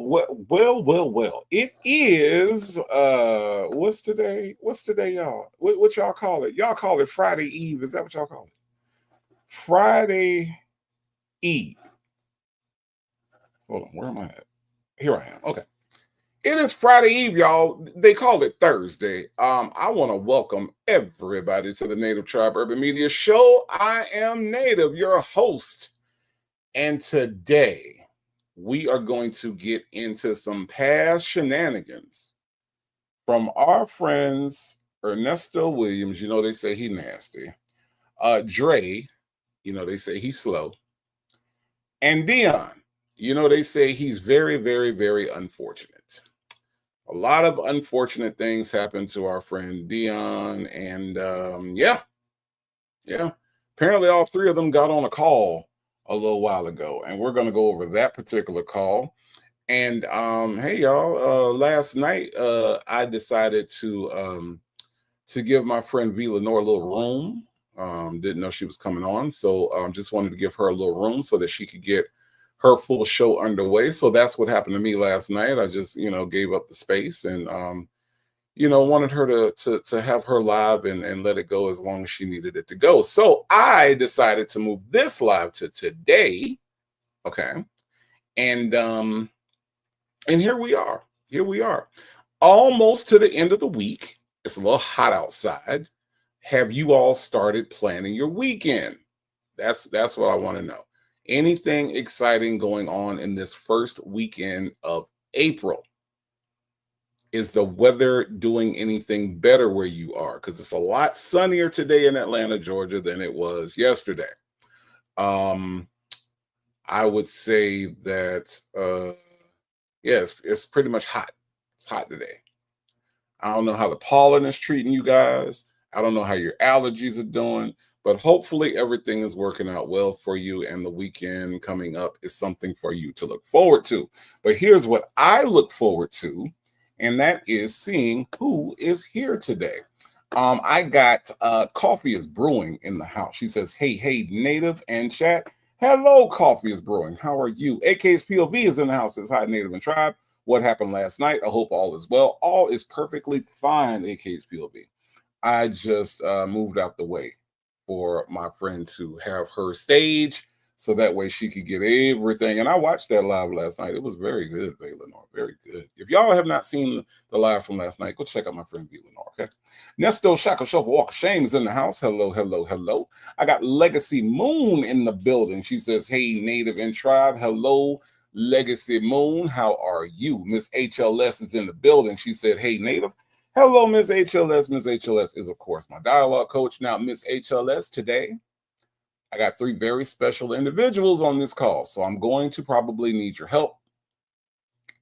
Well. It is what's today? What's today, y'all? What y'all call it? Y'all call it Friday Eve. Is that what y'all call it? Friday Eve. Hold on, where am I at? Here I am. Okay. It is Friday Eve, y'all. They call it Thursday. I want to welcome everybody to the Native Tribe Urban Media Show. I am Native, your host, and today we are going to get into some past shenanigans from our friends Ernesto Williams. You know they say he nasty. Dre, you know they say he's slow, and Dion. You know they say he's very, very, very unfortunate. A lot of unfortunate things happened to our friend Dion, and yeah. Apparently, all three of them got on a call a little while ago, and we're going to go over that particular call. And hey, y'all, last night I decided to give my friend V Lenore a little room. Didn't know she was coming on, so just wanted to give her a little room so that she could get her full show underway. So that's what happened to me last night. I just, gave up the space and, wanted her to have her live and let it go as long as she needed it to go. So I decided to move this live to today. Okay. And here we are. Here we are. Almost to the end of the week. It's a little hot outside. Have you all started planning your weekend? That's what I want to know. Anything exciting going on in this first weekend of April? Is the weather doing anything better where you are? Because it's a lot sunnier today in Atlanta, Georgia than it was yesterday. I would say that, it's pretty much hot. It's hot today. I don't know how the pollen is treating you guys. I don't know how your allergies are doing. But hopefully everything is working out well for you, and the weekend coming up is something for you to look forward to. But here's what I look forward to, and that is seeing who is here today. I got Coffee is Brewing in the house. She says, hey, Native and chat. Hello, Coffee is Brewing. How are you? AK's POV is in the house. Says, hi, Native and Tribe. What happened last night? I hope all is well. All is perfectly fine, AK's POV. I just moved out the way for my friend to have her stage so that way she could get everything. And I watched that live last night. It was very good, V Lenore. Very good. If y'all have not seen the live from last night, go check out my friend V Lenore, okay? Nesto Shaka Shuffle Walk of Shame is in the house. Hello. I got Legacy Moon in the building. She says, hey, Native and Tribe. Hello, Legacy Moon. How are you? Miss HLS is in the building. She said, hey, Native. Hello, Ms. HLS. Ms. HLS is, of course, my dialogue coach. Now, Ms. HLS, today, I got three very special individuals on this call, so I'm going to probably need your help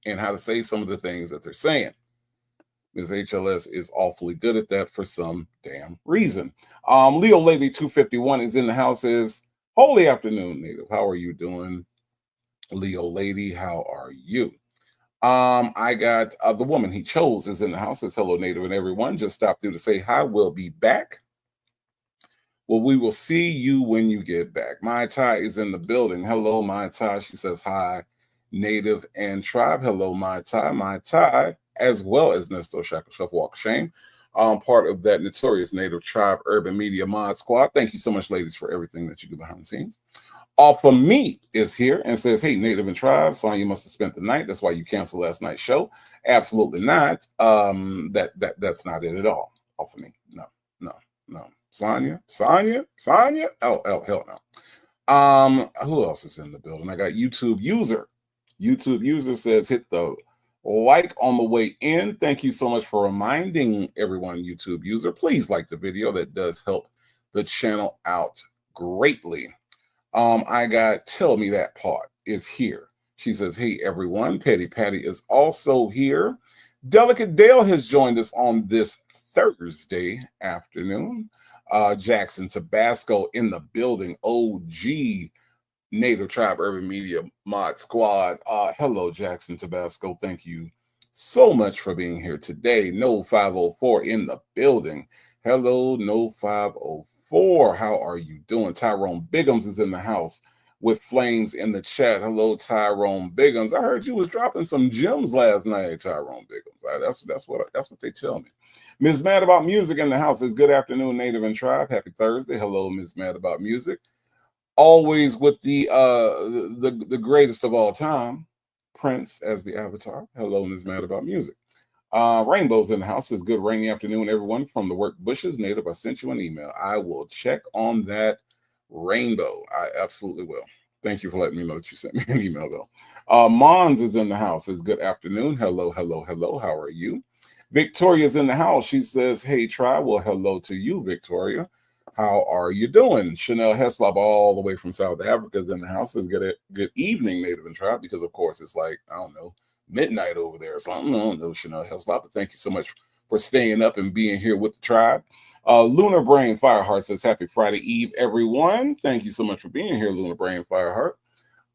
in how to say some of the things that they're saying. Ms. HLS is awfully good at that for some damn reason. Leo Lady 251 is in the house. Is holy afternoon, Native. How are you doing? Leo Lady, how are you? I got the woman he chose is in the house. Says hello, Native and everyone. Just stopped through to say hi. We'll be back. Well, we will see you when you get back. Mai Tai is in the building. Hello, Mai Tai. She says hi, Native and Tribe. Hello, Mai Tai. Mai Tai, as well as Nesto Shaka Shuffle Walk of Shame. Part of that notorious Native Tribe Urban Media Mod Squad. Thank you so much, ladies, for everything that you do behind the scenes. Alpha Me is here and says, hey, Native and Tribe, Sonya must have spent the night. That's why you canceled last night's show. Absolutely not. That's not it at all. Alpha Me. No. Sonya? Oh, hell no. Who else is in the building? I got YouTube User. YouTube User says, hit the like on the way in. Thank you so much for reminding everyone, YouTube User. Please like the video. That does help the channel out greatly. I got Tell Me That Part is here. She says, hey, everyone. Petty Patty is also here. Delicate Dale has joined us on this Thursday afternoon. Jackson Tabasco in the building. OG Native Tribe Urban Media Mod Squad. Hello, Jackson Tabasco. Thank you so much for being here today. No 504 in the building. Hello, No 504. How are you doing? Tyrone Biggums is in the house. with flames in the chat. Hello, Tyrone Biggums. I heard you was dropping some gems last night, Tyrone Biggums. That's what they tell me. Ms. Mad About Music in the house says, good afternoon, Native and Tribe. Happy Thursday. Hello, Ms. Mad About Music. Always with the greatest of all time, Prince as the avatar. Hello, Ms. Mad About Music. Rainbows in the house says, good rainy afternoon, everyone from the work bushes. Native, I sent you an email. I will check on that rainbow. I absolutely will. Thank you for letting me know that you sent me an email, though. Mons is in the house. Says, good afternoon. Hello, hello, hello. How are you? Victoria's in the house. She says, hey, try. Well, hello to you, Victoria. How are you doing? Chanel Heslop, all the way from South Africa, is in the house. Says, good evening, Native and Tribe, because, of course, it's like, I don't know, midnight over there or something. I don't know, Chanel Heslop, but thank you so much for staying up and being here with the tribe. Lunar Brain Fireheart says, happy Friday Eve, everyone. Thank you so much for being here, Lunar Brain Fireheart.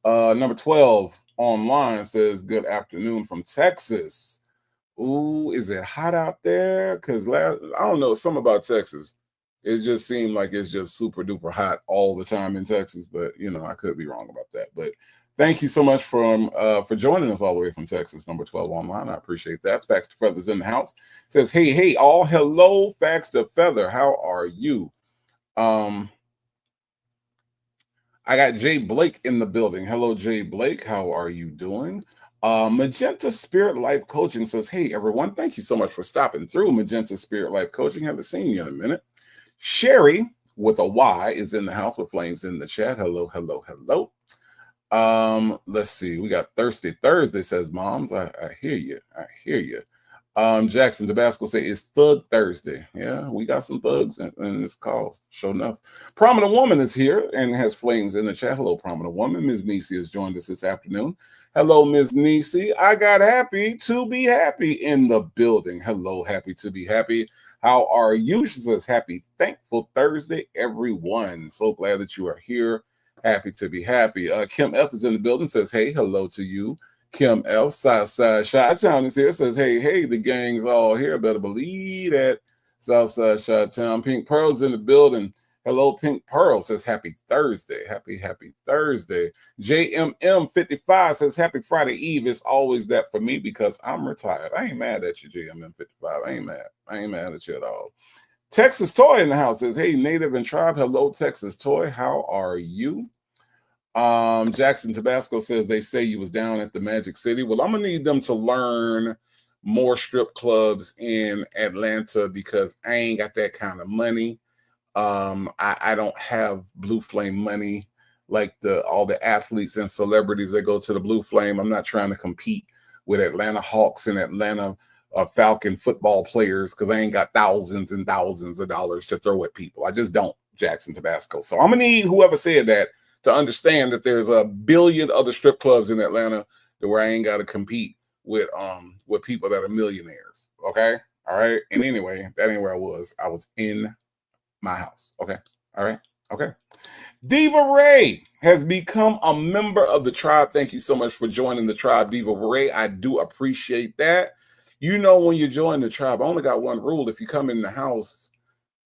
Number 12 online says, good afternoon from Texas. Ooh, is it hot out there? Because I don't know, something about Texas. It just seemed like it's just super duper hot all the time in Texas, but you know, I could be wrong about that. But thank you so much for joining us all the way from Texas, number 12 online. I appreciate that. Facts to Feathers in the house says, hey, all. Hello, Facts to Feather. How are you? I got Jay Blake in the building. Hello, Jay Blake. How are you doing? Magenta Spirit Life Coaching says, hey, everyone. Thank you so much for stopping through Magenta Spirit Life Coaching. Haven't seen you in a minute. Sherry with a Y is in the house with flames in the chat. Hello, hello, hello. Let's see. We got Thirsty Thursday says, moms. I hear you. I hear you. Jackson Tabasco say it's Thug Thursday. Yeah, we got some thugs in this call. Sure enough. Prominent Woman is here and has flames in the chat. Hello, Prominent Woman. Ms. Nisi has joined us this afternoon. Hello, Ms. Nisi. I got happy to be happy in the building. Hello, happy to be happy. How are you? She says, happy, thankful Thursday, everyone. So glad that you are here. Happy to be happy. Kim F is in the building, says, hey, hello to you. Kim F, Southside Chi-Town is here, says, hey, the gang's all here. Better believe that. Southside Chi-Town. Pink Pearl's in the building. Hello, Pink Pearl says, happy Thursday. Happy Thursday. JMM55 says, happy Friday Eve. It's always that for me because I'm retired. I ain't mad at you, JMM55. I ain't mad at you at all. Texas Toy in the house says, hey, Native and Tribe. Hello, Texas Toy. How are you? Jackson Tabasco says, they say you was down at the Magic City. Well, I'm going to need them to learn more strip clubs in Atlanta because I ain't got that kind of money. I don't have Blue Flame money like all the athletes and celebrities that go to the Blue Flame. I'm not trying to compete with Atlanta Hawks and Atlanta Falcon football players because I ain't got thousands and thousands of dollars to throw at people. I just don't, Jackson Tabasco. So I'm gonna need whoever said that to understand that there's a billion other strip clubs in Atlanta where I ain't got to compete with people that are millionaires. Okay, all right. And anyway, that ain't where I was. I was in my house. Okay, all right. Okay. Diva Ray has become a member of the tribe. Thank you so much for joining the tribe, Diva Ray. I do appreciate that. You know, when you join the tribe, I only got one rule. If you come in the house,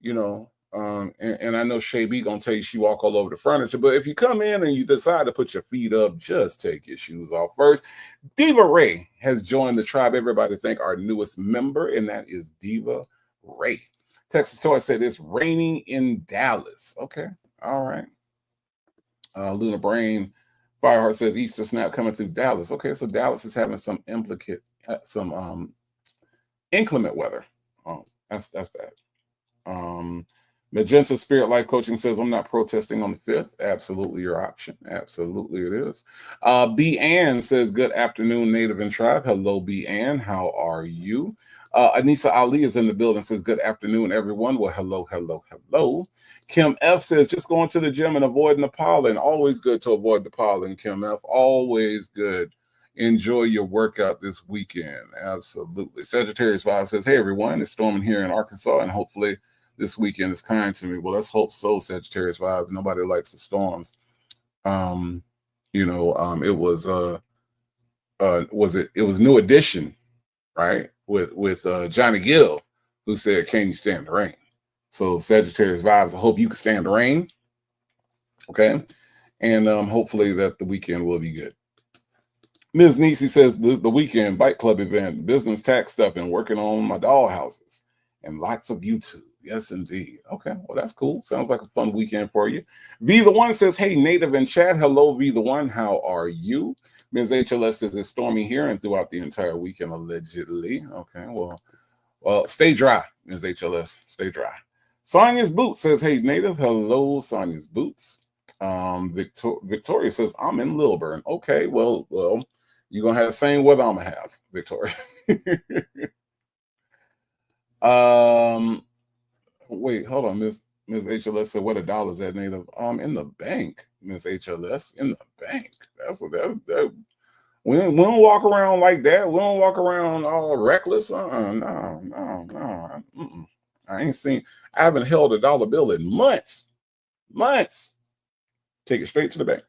you know, and I know Shay B gonna tell you she walk all over the furniture, but if you come in and you decide to put your feet up, just take your shoes off first. Diva Ray has joined the tribe. Everybody thank our newest member, and that is Diva Ray. Texas Toy said it's raining in Dallas. Okay, all right. Luna Brain Fireheart says Easter snap coming through Dallas. Okay, so Dallas is having some inclement weather. Oh, that's bad. Magenta Spirit Life Coaching says, I'm not protesting on the 5th. Absolutely your option. Absolutely it is. B. Ann says, good afternoon, Native and Tribe. Hello, B. Ann. How are you? Anissa Ali is in the building, says, good afternoon, everyone. Well, hello, hello, hello. Kim F says, just going to the gym and avoiding the pollen. Always good to avoid the pollen, Kim F. Always good. Enjoy your workout this weekend. Absolutely. Sagittarius Vibe says, hey, everyone, it's storming here in Arkansas, and hopefully this weekend is kind to me. Well, let's hope so, Sagittarius Vibe. Nobody likes the storms. It was New Edition, right? With Johnny Gill, who said, can you stand the rain? So Sagittarius Vibes, I hope you can stand the rain. Okay. And hopefully that the weekend will be good. Ms. Nisi says the weekend bike club event, business tax stuff, and working on my doll houses and lots of YouTube. Yes, indeed. Okay, well, that's cool. Sounds like a fun weekend for you. V the One says, hey, native in chat. Hello, V the One. How are you? Ms. HLS says it's stormy here and throughout the entire weekend, allegedly. Okay, well, stay dry, Ms. HLS. Stay dry. Sonia's Boots says, hey, native. Hello, Sonia's Boots. Victoria says, I'm in Lilburn. Okay, well, you're gonna have the same weather I'm gonna have, Victoria. Wait, hold on, Miss HLS said, what $1 is that, native? In the bank, Miss HLS, in the bank. That's what that we don't walk around like that. We don't walk around all reckless. No. I haven't held a dollar bill in months. Take it straight to the bank.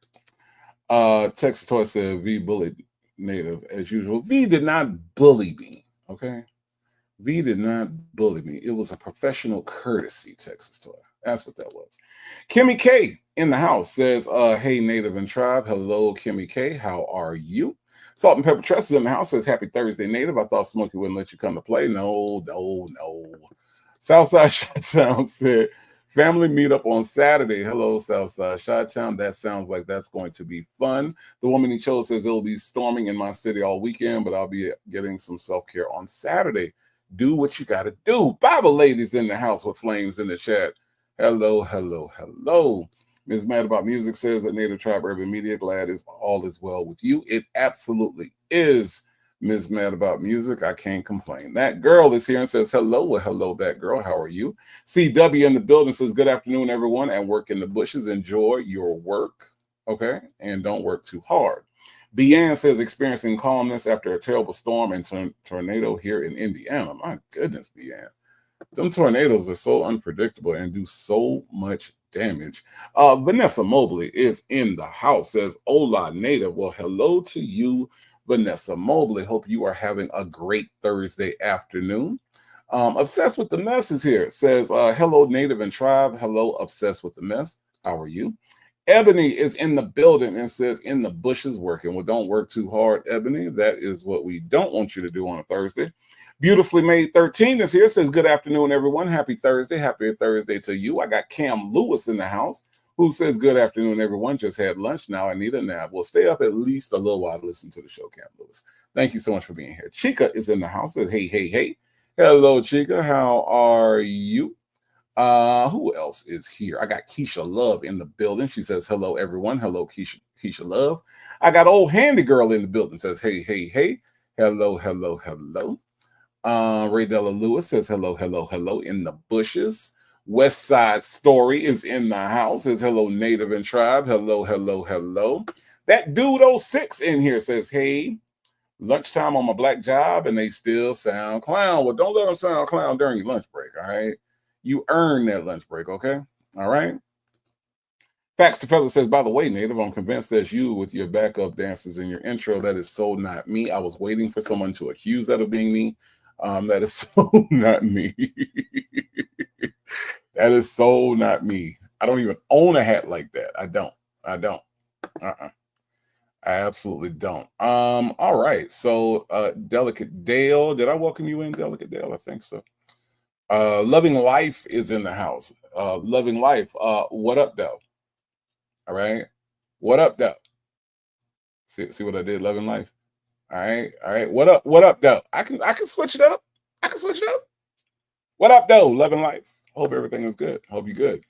Texas Toy said, V bullied native as usual. V did not bully me, okay? V did not bully me. It was a professional courtesy, Texas Toy. That's what that was. Kimmy K in the house says, hey, native and tribe. Hello, Kimmy K. How are you? Salt and Pepper Trust is in the house, says, happy Thursday, native. I thought Smokey wouldn't let you come to play. No. Southside Chi-Town said, family meetup on Saturday. Hello, Southside Chi-Town. That sounds like that's going to be fun. The woman he chose says it'll be storming in my city all weekend, but I'll be getting some self-care on Saturday. Do what you got to do. Bible ladies in the house with flames in the chat. Hello. Ms. Mad About Music says that Native Tribe Urban Media, glad all is well with you. It absolutely is, Ms. Mad About Music. I can't complain. That girl is here and says, hello. Well, hello, that girl. How are you? CW in the building says, good afternoon, everyone, and work in the bushes. Enjoy your work, okay? And don't work too hard. Deanne says, experiencing calmness after a terrible storm and tornado here in Indiana. My goodness, Deanne. Them tornadoes are so unpredictable and do so much damage. Vanessa Mobley is in the house, says, hola, native. Well, hello to you, Vanessa Mobley. Hope you are having a great Thursday afternoon. Obsessed with the Mess is here. Says, hello, native and tribe. Hello, Obsessed with the Mess. How are you? Ebony is in the building and says, in the bushes working. Well, don't work too hard, Ebony. That is what we don't want you to do on a Thursday. Beautifully Made 13 is here. Says, good afternoon, everyone. Happy Thursday. Happy Thursday to you. I got Cam Lewis in the house who says, good afternoon, everyone. Just had lunch. Now I need a nap. Well, stay up at least a little while to listen to the show, Cam Lewis. Thank you so much for being here. Chica is in the house. Says, hey. Hello, Chica. How are you? Who else is here? I got Keisha Love in the building. She says, hello, everyone. Hello, Keisha Love. I got Old Handy Girl in the building. Says, hey. Hello. Ray Della Lewis says, hello in the bushes. West Side Story is in the house. Says, hello, Native and Tribe. Hello. That dude 06 in here says, hey, lunchtime on my black job and they still sound clown. Well, don't let them sound clown during your lunch break, all right? You earn that lunch break, okay? All right? Facts to Feather says, by the way, Native, I'm convinced that's you with your backup dances in your intro. That is so not me. I was waiting for someone to accuse that of being me. That is so not me. That is so not me. I don't even own a hat like that. I don't. I absolutely don't. All right. So Delicate Dale. Did I welcome you in, Delicate Dale? I think so. Loving Life is in the house. Loving Life. What up, though? All right. What up, though? See what I did? Loving Life. All right. What up, though? I can switch it up. What up, though? Loving Life. Hope everything is good. Hope you're good.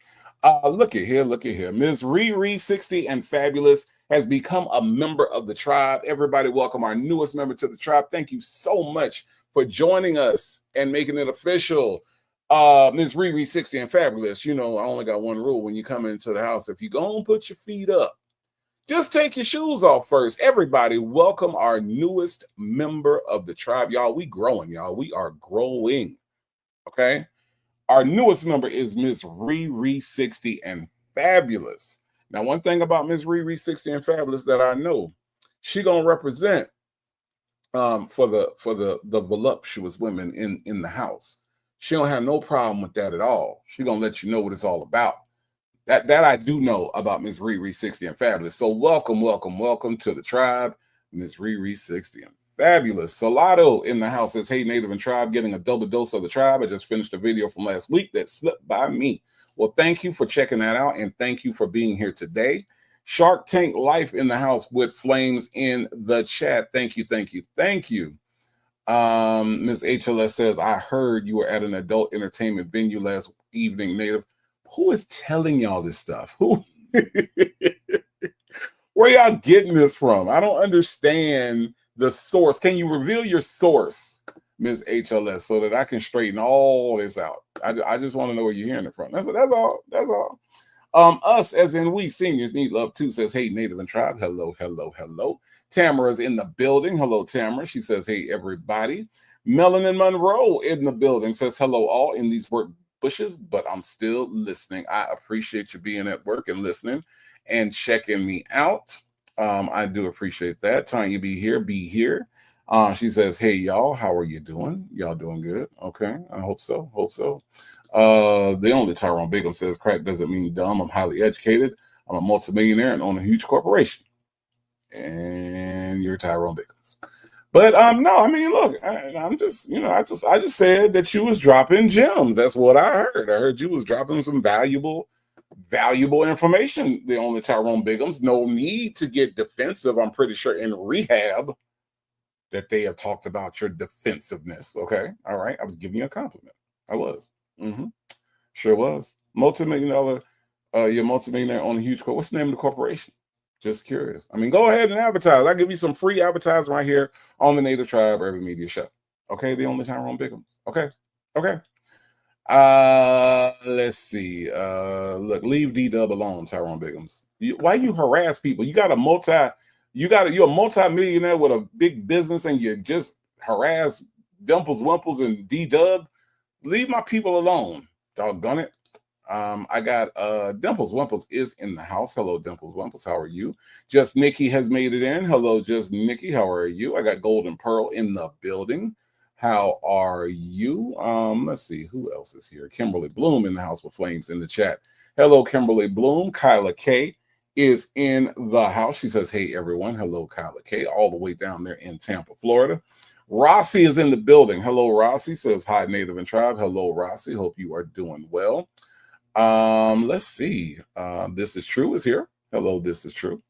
Look at here. Ms. Riri 60 and Fabulous has become a member of the tribe. Everybody welcome our newest member to the tribe. Thank you so much for joining us and making it official. Ms. Riri 60 and Fabulous, you know, I only got one rule when you come into the house. If you're going to put your feet up, just take your shoes off first. Everybody welcome our newest member of the tribe. Y'all, we growing, y'all. We are growing, okay? Our newest member is Ms. Riri 60 and Fabulous. Now, one thing about Ms. Riri 60 and Fabulous that I know, she gonna represent for the voluptuous women in the house. She don't have no problem with that at all. She gonna let you know what it's all about. That I do know about Miss Riri 60 and Fabulous. So welcome, welcome, welcome to the tribe, Miss Riri 60 and Fabulous. Salado in the house says, hey, Native and Tribe, getting a double dose of the tribe. I just finished a video from last week that slipped by me. Well, thank you for checking that out, and thank you for being here today. Shark Tank Life in the house with flames in the chat. Thank you, thank you, thank you. Ms. HLS says, I heard you were at an adult entertainment venue last evening, Native. Who is telling y'all this stuff? Who? Where y'all getting this from? I don't understand the source. Can you reveal your source, Ms. HLS, so that I can straighten all this out? I just want to know where you're hearing it from. That's all. That's all. Us, as in we seniors, need love too, says, hey, Native and Tribe. Hello, hello, hello. Tamara's in the building. Hello, Tamara. She says, hey, everybody. Melanin Monroe in the building says, hello, all in these work bushes, but I'm still listening. I appreciate you being at work and listening and checking me out. I do appreciate that. Tanya, be here. She says, hey, y'all, how are you doing? Y'all doing good? Okay, I hope so. The only Tyrone Biggums says, crack doesn't mean dumb. I'm highly educated. I'm a multimillionaire and own a huge corporation. And you're Tyrone Biggums. But no, I mean, look, I'm just, I just said that you was dropping gems. That's what I heard. I heard you was dropping some valuable information. The only Tyrone Biggums. No need to get defensive. I'm pretty sure in rehab that they have talked about your defensiveness. Okay, all right. I was giving you a compliment. I was. Sure was. Multi-million-dollar. You're multi-millionaire on a huge corporation. What's the name of the corporation? Just curious. I mean, go ahead and advertise. I'll give you some free advertising right here on the Native Tribe Urban Media Show. Okay, the only Tyrone Biggums. Okay. Let's see. Look, leave D-Dub alone, Tyrone Biggums. Why you harass people? You're a multi-millionaire with a big business and you just harass Dimples, Wimples, and D-Dub. Leave my people alone. Doggone it. I got Dimples Wimples is in the house. Hello, Dimples Wimples. How are you? Just Nikki has made it in. Hello, Just Nikki. How are you? I got Golden Pearl in the building. How are you? Let's see who else is here. Kimberly Bloom in the house with flames in the chat. Hello, Kimberly Bloom. Kyla K is in the house. She says, hey, everyone. Hello, Kyla K, all the way down there in Tampa, Florida. Rossi is in the building. Hello, Rossi. Says, hi, Native and Tribe. Hello, Rossi. Hope you are doing well. Let's see. This is true is here. Hello, this is true.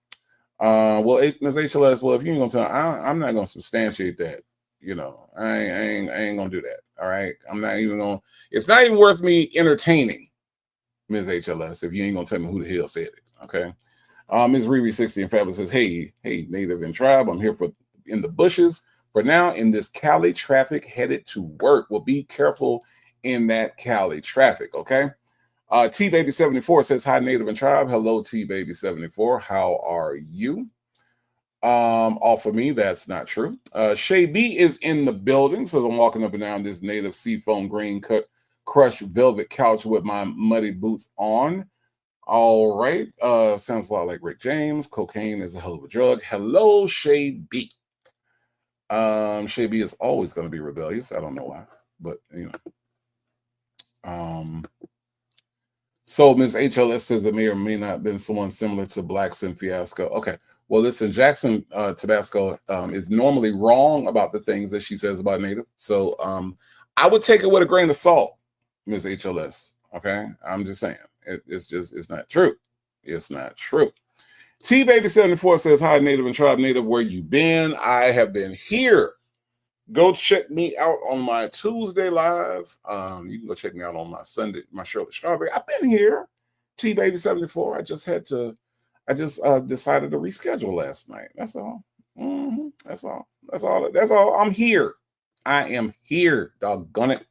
Well, Ms. HLS, well, if you ain't gonna tell, I'm not gonna substantiate that. I ain't gonna do that. All right. I'm not even gonna, it's not even worth me entertaining Ms. HLS if you ain't gonna tell me who the hell said it. Okay. Ms. Riri 60 and Fabulous says, hey, Native and Tribe, I'm here in the bushes for now in this Cali traffic headed to work. Well, be careful in that Cali traffic. Okay. T-Baby74 says, hi, Native and Tribe. Hello, T-Baby74. How are you? All for me, that's not true. Shay B is in the building. Says, I'm walking up and down this native seafoam green cut crushed velvet couch with my muddy boots on. All right. Sounds a lot like Rick James. Cocaine is a hell of a drug. Hello, Shay B. Shay B is always going to be rebellious. I don't know why, but So Ms. HLS says it may or may not have been someone similar to Blackson Fiasco. Okay. Well, listen, Jackson Tabasco is normally wrong about the things that she says about Native. So I would take it with a grain of salt, Ms. HLS. Okay. I'm just saying. It's not true. It's not true. T-Baby74 says, hi, Native and Tribe. Native, where you been? I have been here. Go check me out on my Tuesday live. You can go check me out on my Sunday, my Shirley Strawberry. I've been here. T-Baby74. I just decided to reschedule last night. That's all. That's all. I'm here. I am here. Doggone it.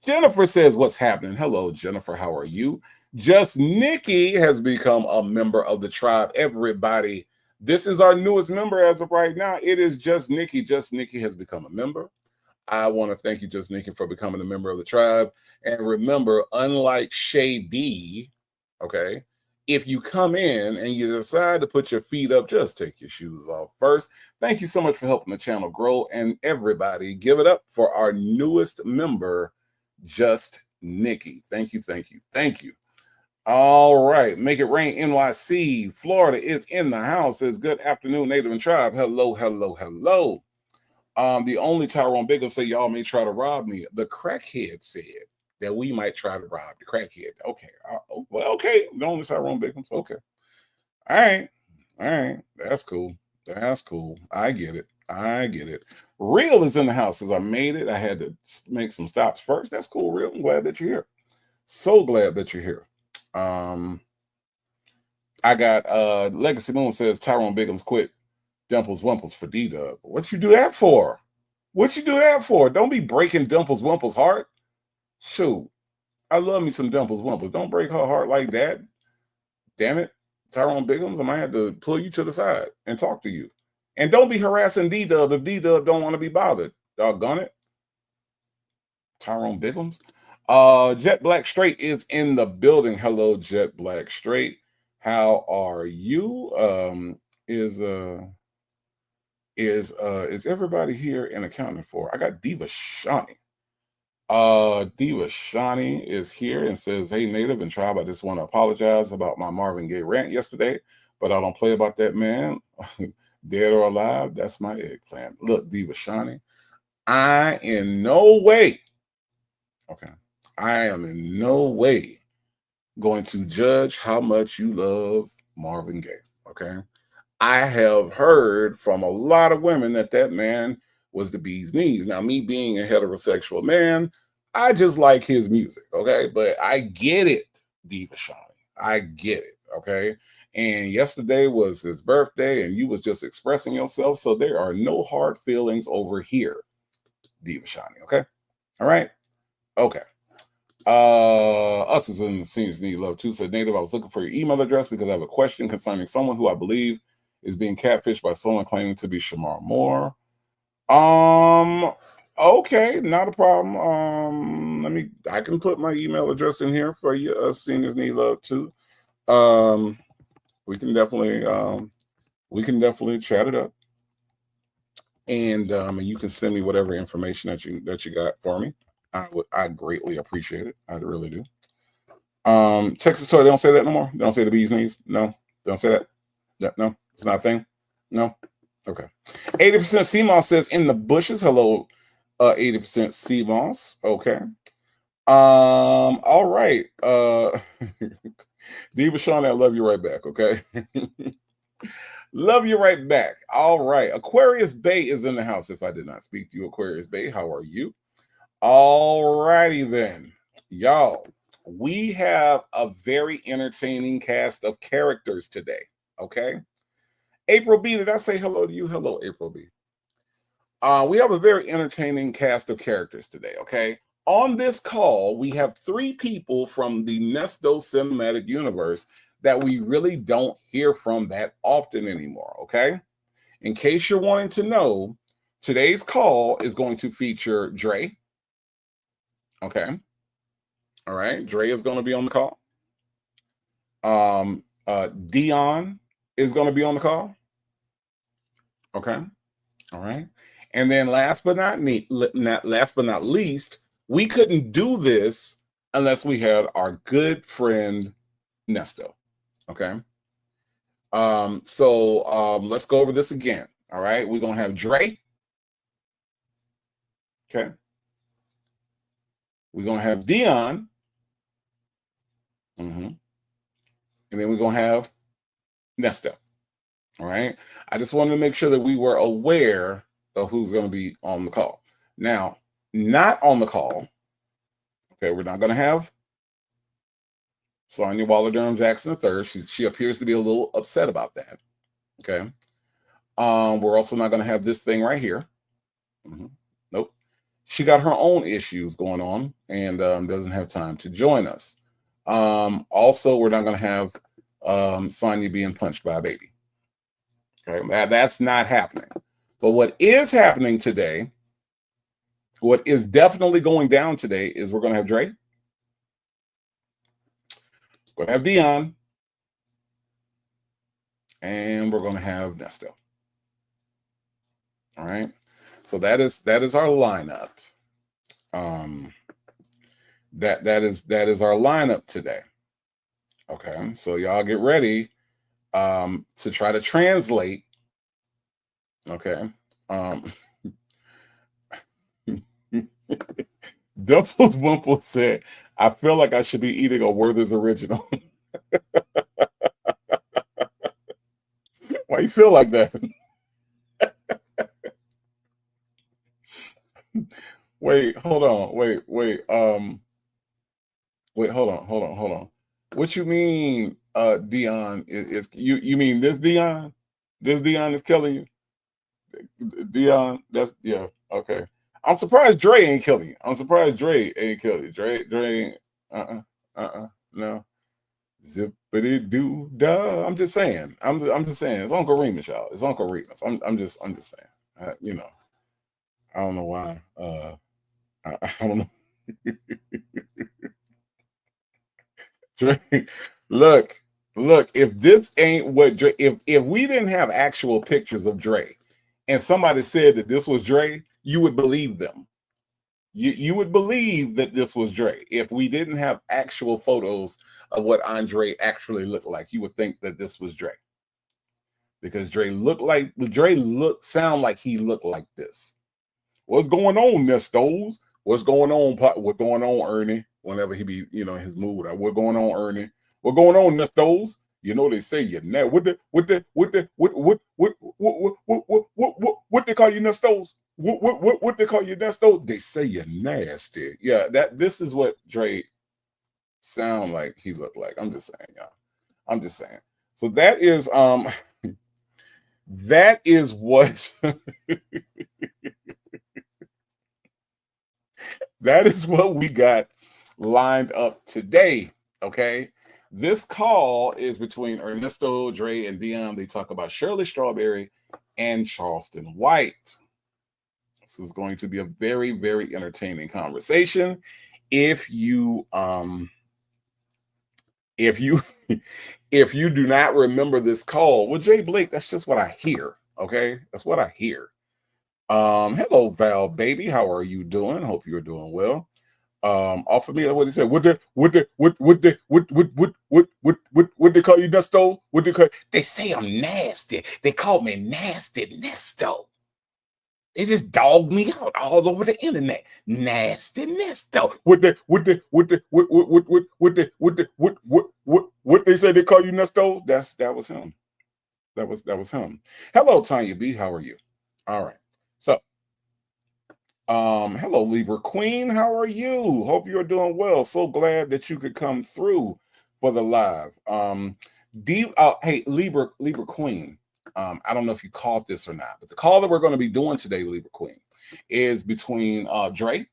Jennifer says, what's happening? Hello, Jennifer. How are you? Just Nikki has become a member of the tribe. Everybody, this is our newest member as of right now. It is Just Nikki. Just Nikki has become a member. I want to thank you, Just Nikki, for becoming a member of the tribe. And remember, unlike Shay B, okay, if you come in and you decide to put your feet up, just take your shoes off first. Thank you so much for helping the channel grow. And everybody, give it up for our newest member, Just Nikki. Thank you, thank you, thank you. All right. Make it rain, NYC. Florida is in the house. Says good afternoon, Native and Tribe. Hello, hello, hello. The only Tyrone Biggums say y'all may try to rob me. The crackhead said that we might try to rob the crackhead. Okay. Well, okay. The only Tyrone Biggums. Okay. All right. All right. That's cool. That's cool. I get it. I get it. Real is in the house. As I made it, I had to make some stops first. That's cool, Real. I'm glad that you're here. So glad that you're here. I got Legacy Moon says Tyrone Biggums quit Dimples Wimples for D-Dub. What you do that for? What you do that for? Don't be breaking Dimples Wimples' heart. Shoot. I love me some Dimples Wimples. Don't break her heart like that. Damn it. Tyrone Biggums, I might have to pull you to the side and talk to you. And don't be harassing D-Dub if D-Dub don't want to be bothered. Doggone it. Tyrone Biggums. Jet Black Straight is in the building. Hello, Jet Black Straight. How are you? Is everybody here and accounting for? I got Diva Shani. Diva Shani is here and says, hey, Native and Tribe, I just want to apologize about my Marvin Gaye rant yesterday, but I don't play about that man. Dead or alive, that's my eggplant. Look, Diva Shani, I in no way, okay, I am in no way going to judge how much you love Marvin Gaye, okay? I have heard from a lot of women that man was the bee's knees. Now, me being a heterosexual man, I just like his music, okay? But I get it, Diva Shani. I get it, okay? And yesterday was his birthday, and you was just expressing yourself, so there are no hard feelings over here, Diva Shani, okay? All right? Okay. Us as in the seniors need love too. Said Native, I was looking for your email address because I have a question concerning someone who I believe is being catfished by someone claiming to be Shamar Moore. Okay, not a problem. I can put my email address in here for you. Us seniors need love too. We can definitely chat it up, and you can send me whatever information that you got for me. I greatly appreciate it. I really do. Texas Toy, they don't say that no more. They don't say the bee's knees. No, they don't say that. No, it's not a thing. No. Okay. 80% CMOS says in the bushes. Hello, 80% CMOS. Okay. All right. Diva Shawn, I love you right back. Okay. Love you right back. All right. Aquarius Bay is in the house. If I did not speak to you, Aquarius Bay, how are you? All righty then. Y'all, we have a very entertaining cast of characters today. Okay. April B, did I say hello to you? Hello, April B. We have a very entertaining cast of characters today, okay? On this call, we have 3 people from the Nesto cinematic universe that we really don't hear from that often anymore, okay? In case you're wanting to know, today's call is going to feature Dre, okay? All right, Dre is going to be on the call. Dion is going to be on the call. Okay. All right. And then last but not least, we couldn't do this unless we had our good friend Nesto. Okay. So let's go over this again. All right. We're gonna have Dre. Okay. We're gonna have Dion. And then we're gonna have Nesto. All right. I just wanted to make sure that we were aware of who's going to be on the call. Now, not on the call. Okay, we're not going to have Sonia Waller Durham Jackson III. She appears to be a little upset about that. Okay. We're also not going to have this thing right here. Nope. She got her own issues going on and doesn't have time to join us. Also, we're not going to have Sonia being punched by a baby. Okay, that's not happening. But what is happening today, what is definitely going down today, is we're going to have Dre. We're going to have Dion. And we're going to have Nesto. All right. So that is our lineup. That is our lineup today. Okay, so y'all get ready to try to translate. Okay. Dumples Wumple said, I feel like I should be eating a Werther's original. Why you feel like that? Wait, hold on. Wait, hold on. What you mean, Dion is you mean this Dion? This Dion is killing you? Dion, that's yeah, okay. I'm surprised Dre ain't killing you. I'm surprised Dre ain't killing you. Dre ain't no. Zippity doo dah. I'm just saying. I'm just saying. It's Uncle Remus, y'all. It's Uncle Remus. I'm just saying. You know, I don't know why. I don't know. Dre, look, look. If this ain't what Dre, if we didn't have actual pictures of Dre, and somebody said that this was Dre, you would believe them. You would believe that this was Dre. If we didn't have actual photos of what Andre actually looked like, you would think that this was Dre. Because Dre sound like he looked like this. What's going on, Nestos? What's going on, what's going on, Ernie? Whenever he be, in his mood. What's going on, Ernie? What's going on, Nestos? You know they say you now. What they call you, Nestos? What they call you, Nestos? They say you're nasty. Yeah, this is what Dre sound like he looked like. I'm just saying, y'all. I'm just saying. So that is that is what that is what we got lined up today. Okay. This call is between Ernesto, Dre, and Dion. They talk about Shirley Strawberry and Charleston White. This is going to be a very, very entertaining conversation. If you if you do not remember this call, well, Jay Blake, that's just what I hear. Okay, that's what I hear. Hello, Val, baby. How are you doing? Hope you're doing well. Off of me, what he said. What they call you, Nesto? What they call? They say I'm nasty. They call me Nasty Nesto. They just dogged me out all over the internet. Nasty Nesto. What they say they call you, Nesto? That was him. That was him. Hello, Tanya B. How are you? All right. So, hello, Libra Queen. How are you? Hope you're doing well. So glad that you could come through for the live. Hey, Libra Queen. I don't know if you caught this or not, but the call that we're going to be doing today, Libra Queen, is between Dre,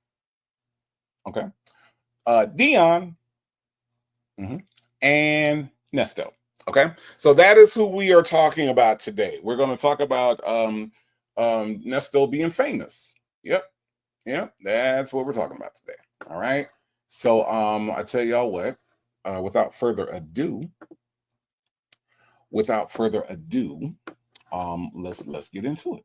okay, Dion, and Nesto. Okay, so that is who we are talking about today. We're going to talk about Nesto being famous. Yep, that's what we're talking about today. All right. So I tell y'all what, without further ado, let's get into it.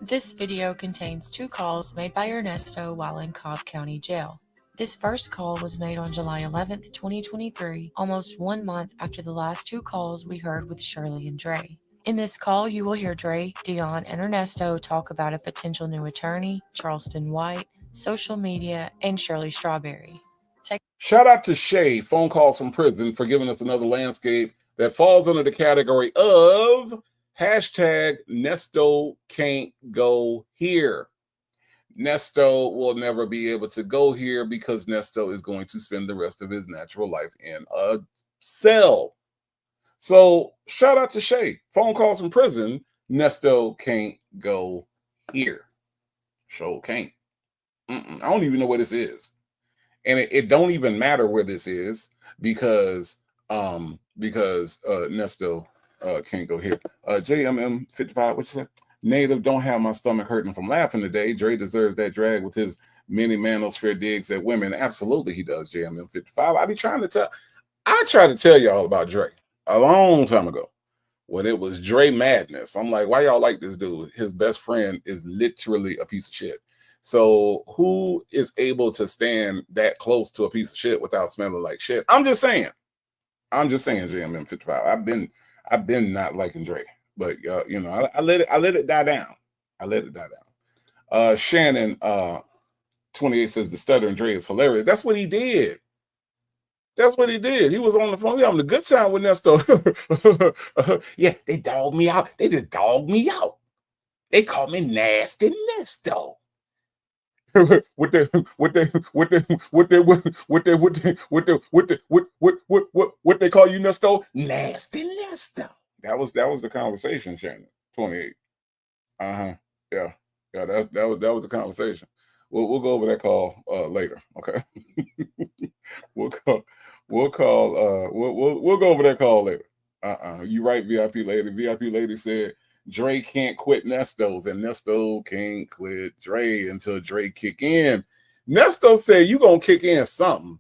This video contains 2 calls made by Ernesto while in Cobb County Jail. This first call was made on July 11th, 2023, almost 1 month after the last 2 calls we heard with Shirley and Dre. In this call, you will hear Dre, Dion, and Ernesto talk about a potential new attorney, Charleston White, social media, and Shirley Strawberry. Shout out to Shay, phone calls from prison, for giving us another landscape that falls under the category of hashtag Nesto can't go here. Nesto will never be able to go here because Nesto is going to spend the rest of his natural life in a cell. So shout out to Shay, phone calls from prison, Nesto can't go here. Show can't. I don't even know what this is. And it don't even matter where this is because Nesto can't go here. JMM 55, what you say? Native, don't have my stomach hurting from laughing today. Dre deserves that drag with his many manosphere digs at women. Absolutely, he does. JMM 55. I try to tell y'all about Dre a long time ago when it was Dre madness. I'm like, why y'all like this dude? His best friend is literally a piece of shit. So who is able to stand that close to a piece of shit without smelling like shit? I'm just saying. I'm just saying, JMM 55. I've been not liking Dre, but you know, I let it die down. I let it die down. Shannon 28 says the stuttering Dre is hilarious. That's what he did. That's what he did. He was on the phone. He having a good time with Nesto. Yeah, they dogged me out. They just dogged me out. They called me Nasty Nesto. What they call you, Nesto? Nasty Nesto. That was the conversation, Shannon. 28. Yeah. That was the conversation. We'll go over that call later. Okay. we'll go over that call later. You right, VIP lady. VIP lady said Dre can't quit Nestos, and Nesto can't quit Dre until Dre kick in. Nesto said you gonna kick in something.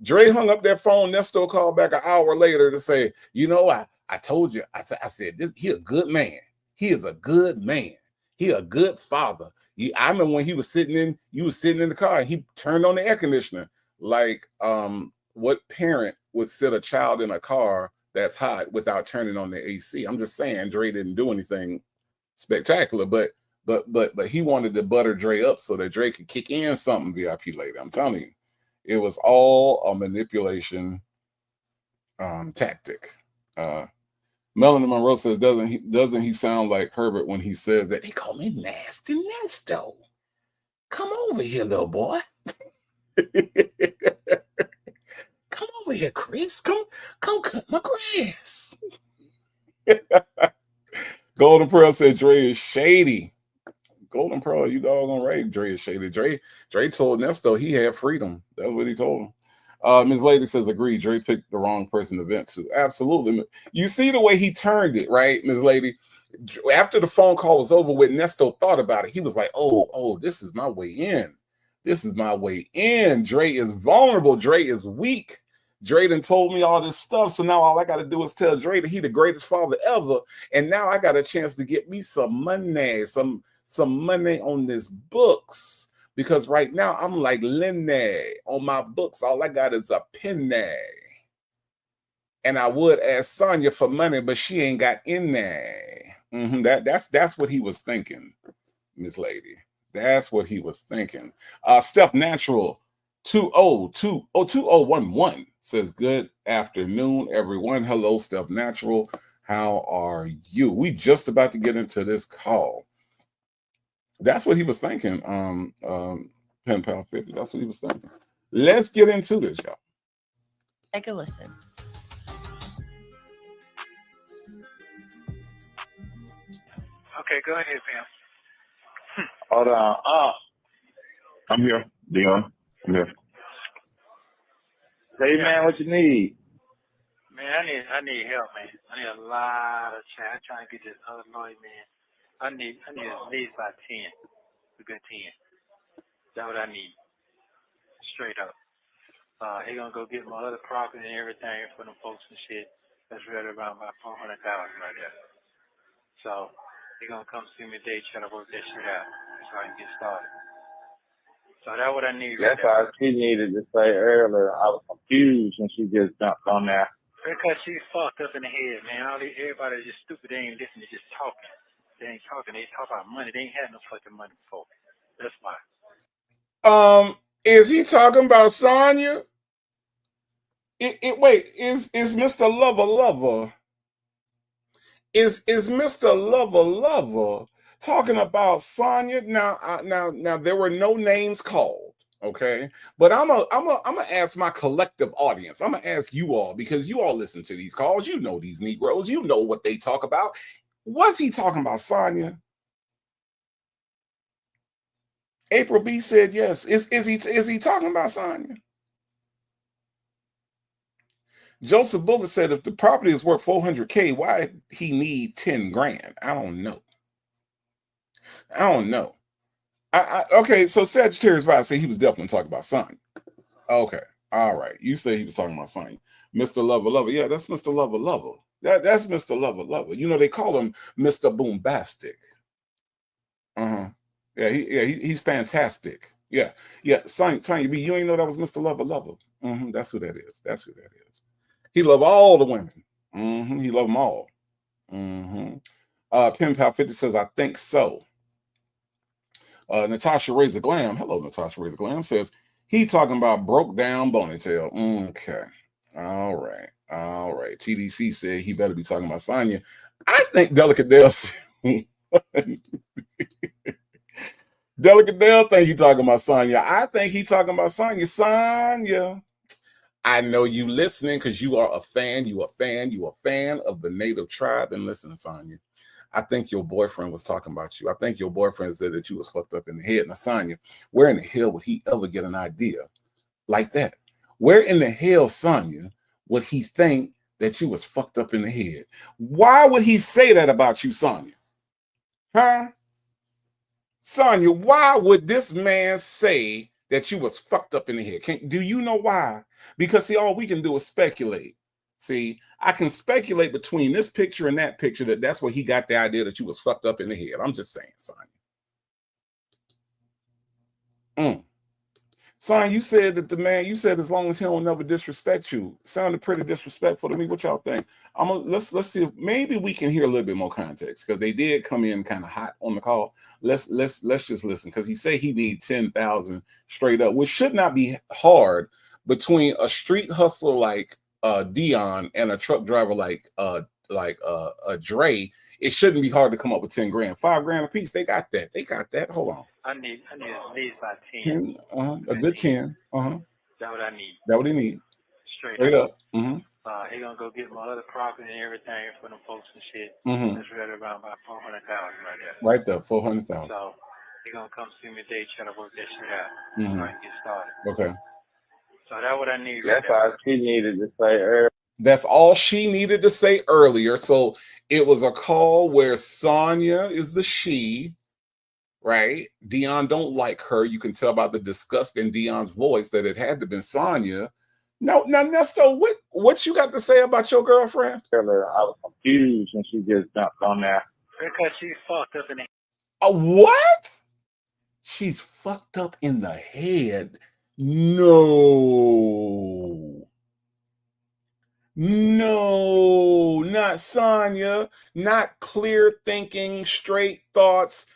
Dre hung up that phone. Nesto called back an hour later to say, you know, I told you. I said this. He a good man. He is a good man. He a good father. I remember when you was sitting in the car and he turned on the air conditioner. Like, what parent would sit a child in a car that's hot without turning on the AC? I'm just saying, Dre didn't do anything spectacular, but he wanted to butter Dre up so that Dre could kick in something. VIP later, I'm telling you, it was all a manipulation tactic. Melanie Monroe says, doesn't he sound like Herbert when he says that they call me Nasty Nesto? Come over here, little boy. Come over here, Chris. Come cut my grass. Golden Pearl said Dre is shady. Golden Pearl, you doggone right. Dre is shady. Dre told Nesto he had freedom. That's what he told him. Ms. Lady says, agree, Dre picked the wrong person to vent to. Absolutely. You see the way he turned it, right, Ms. Lady? After the phone call was over with, Nesto thought about it. He was like, oh, this is my way in. This is my way in. Dre is vulnerable. Dre is weak. Dre done told me all this stuff, so now all I got to do is tell Dre that he the greatest father ever, and now I got a chance to get me some money, some money on this books. Because right now I'm like Lenny on my books. All I got is a penny. And I would ask Sonya for money, but she ain't got any. That's what he was thinking, Miss Lady. That's what he was thinking. Steph Natural 2011 says, good afternoon, everyone. Hello, Steph Natural. How are you? We just about to get into this call. That's what he was thinking, Pen Pal 50. That's what he was thinking. Let's get into this, y'all. Take a listen. Okay, go ahead, Pam. Hold on. I'm here, Dion. I'm here. Hey, man, what you need? Man, I need help, man. I need a lot of chat. I'm trying to get this other lawyer, man. I need at least about 10. A good 10. That's what I need. Straight up. He gonna go get my other property and everything for them folks and shit. That's right around about $400,000 right there. So he gonna come see me today, try to work that shit out so I can get started. So that's what I need. That's all she needed to say earlier. I was confused when she just jumped on there. Because she's fucked up in the head, man. Everybody just stupid. They ain't listening. They just talking. They ain't talking. They talk about money. They ain't had no fucking money before. That's why. Is he talking about Sonya? Wait, is Mr. Lover? Is Mr. Lover talking about Sonya? Now there were no names called, okay? But I'm gonna ask my collective audience. I'm gonna ask you all, because you all listen to these calls. You know these Negroes. You know what they talk about. Was he talking about Sonya? April B said yes. Is he talking about Sonya? Joseph Bullitt said if the property is worth $400K, why he need 10 grand? I don't know. Okay, so Sagittarius Vibe said he was definitely talking about Sonya. Okay, all right. You say he was talking about Sonya. Mr. Lover. Yeah, that's Mr. Lover. That's Mr. Lover. You know, they call him Mr. Boombastic. Yeah, he's fantastic. Yeah. Sonya B, you ain't know that was Mr. Lover. That's who that is. He love all the women. He love them all. Pen Pal 50 says, I think so. Natasha Razor Glam, hello, Natasha Razor Glam, says, he talking about broke down ponytail. Okay. All right. TDC said he better be talking about Sonya. I think Delicate Dale Delicate Dale think he talking about Sonya. I think he talking about Sonya. Sonya. I know you listening because you are a fan. You a fan of the native tribe. And listen, Sonya, I think your boyfriend was talking about you. I think your boyfriend said that you was fucked up in the head. Now, Sonya, where in the hell would he ever get an idea like that? Where in the hell, Sonya, would he think that you was fucked up in the head? Why would he say that about you, Sonya? Huh? Sonya, why would this man say that you was fucked up in the head? Do you know why? Because see, all we can do is speculate. See, I can speculate between this picture and that picture that's where he got the idea that you was fucked up in the head. I'm just saying, Sonya. Son, you said that you said as long as he don't never disrespect you. Sounded pretty disrespectful to me. What y'all think? Let's see if maybe we can hear a little bit more context, because they did come in kind of hot on the call. Let's just listen, because he said he need 10,000 straight up, which should not be hard between a street hustler like Dion and a truck driver like Dre. It shouldn't be hard to come up with 10 grand, 5 grand a piece. They got that. Hold on. I need at least about 10. 10, a good 10. That's what I need. That what he need. Straight up. He gonna go get my other property and everything for them folks and shit. That's right around about 400,000 right there. Right there, 400,000. So he gonna come see me today, trying to work that shit out. So I can get started. Okay. So that's what I need. That's all she needed to say earlier. That's all she needed to say earlier. So it was a call where Sonya is the she, right? Dion don't like her. You can tell by the disgust in Dion's voice that it had to be Sonya. Now, Ernesto, what you got to say about your girlfriend? Earlier, I was confused when she just jumped on there. Because she's fucked up in the head. What? She's fucked up in the head. No, not Sonya. Not clear thinking, straight thoughts,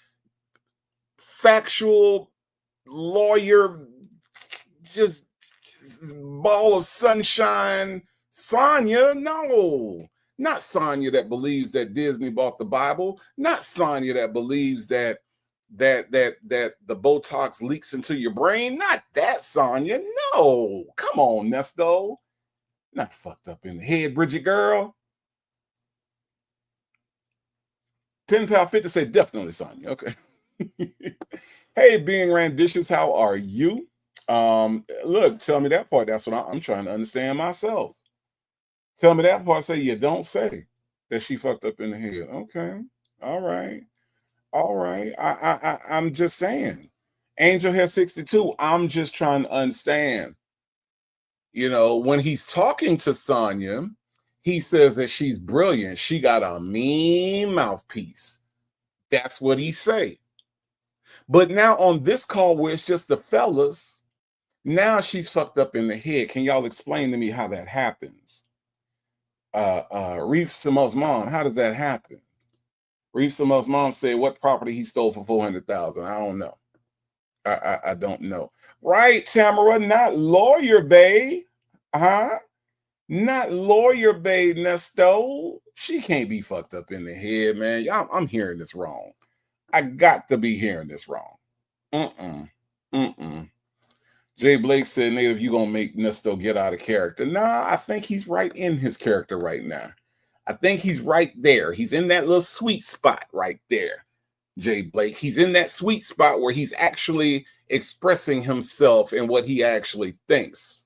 factual lawyer, just ball of sunshine. Sonya, no. Not Sonya that believes that Disney bought the Bible. Not Sonya that believes that the Botox leaks into your brain. Not that Sonya. No. Come on, Nesto. Not fucked up in the head, Bridget girl. Pen Pal 50 say definitely Sonya. Okay. Hey, being Randicious, how are you? Look, tell me that part. That's what I'm trying to understand myself. Tell me that part. Say you don't say that she fucked up in the head. Okay. All right. I'm just saying. Angel has 62. I'm just trying to understand. You know, when he's talking to Sonya, he says that she's brilliant. She got a mean mouthpiece. That's what he say. But now on this call where it's just the fellas, now she's fucked up in the head. Can y'all explain to me how that happens? Reef Simo's mom, how does that happen? Reef Simo's mom said what property he stole for 400,000. I don't know. I don't know. Right, Tamara, not lawyer bae. Not lawyer bae, Nesto. She can't be fucked up in the head, man. I'm hearing this wrong. I got to be hearing this wrong. Jay Blake said, Native, you gonna make Nesto get out of character. Nah, I think he's right in his character right now. I think he's right there. He's in that little sweet spot right there, Jay Blake. He's in that sweet spot where he's actually expressing himself and what he actually thinks.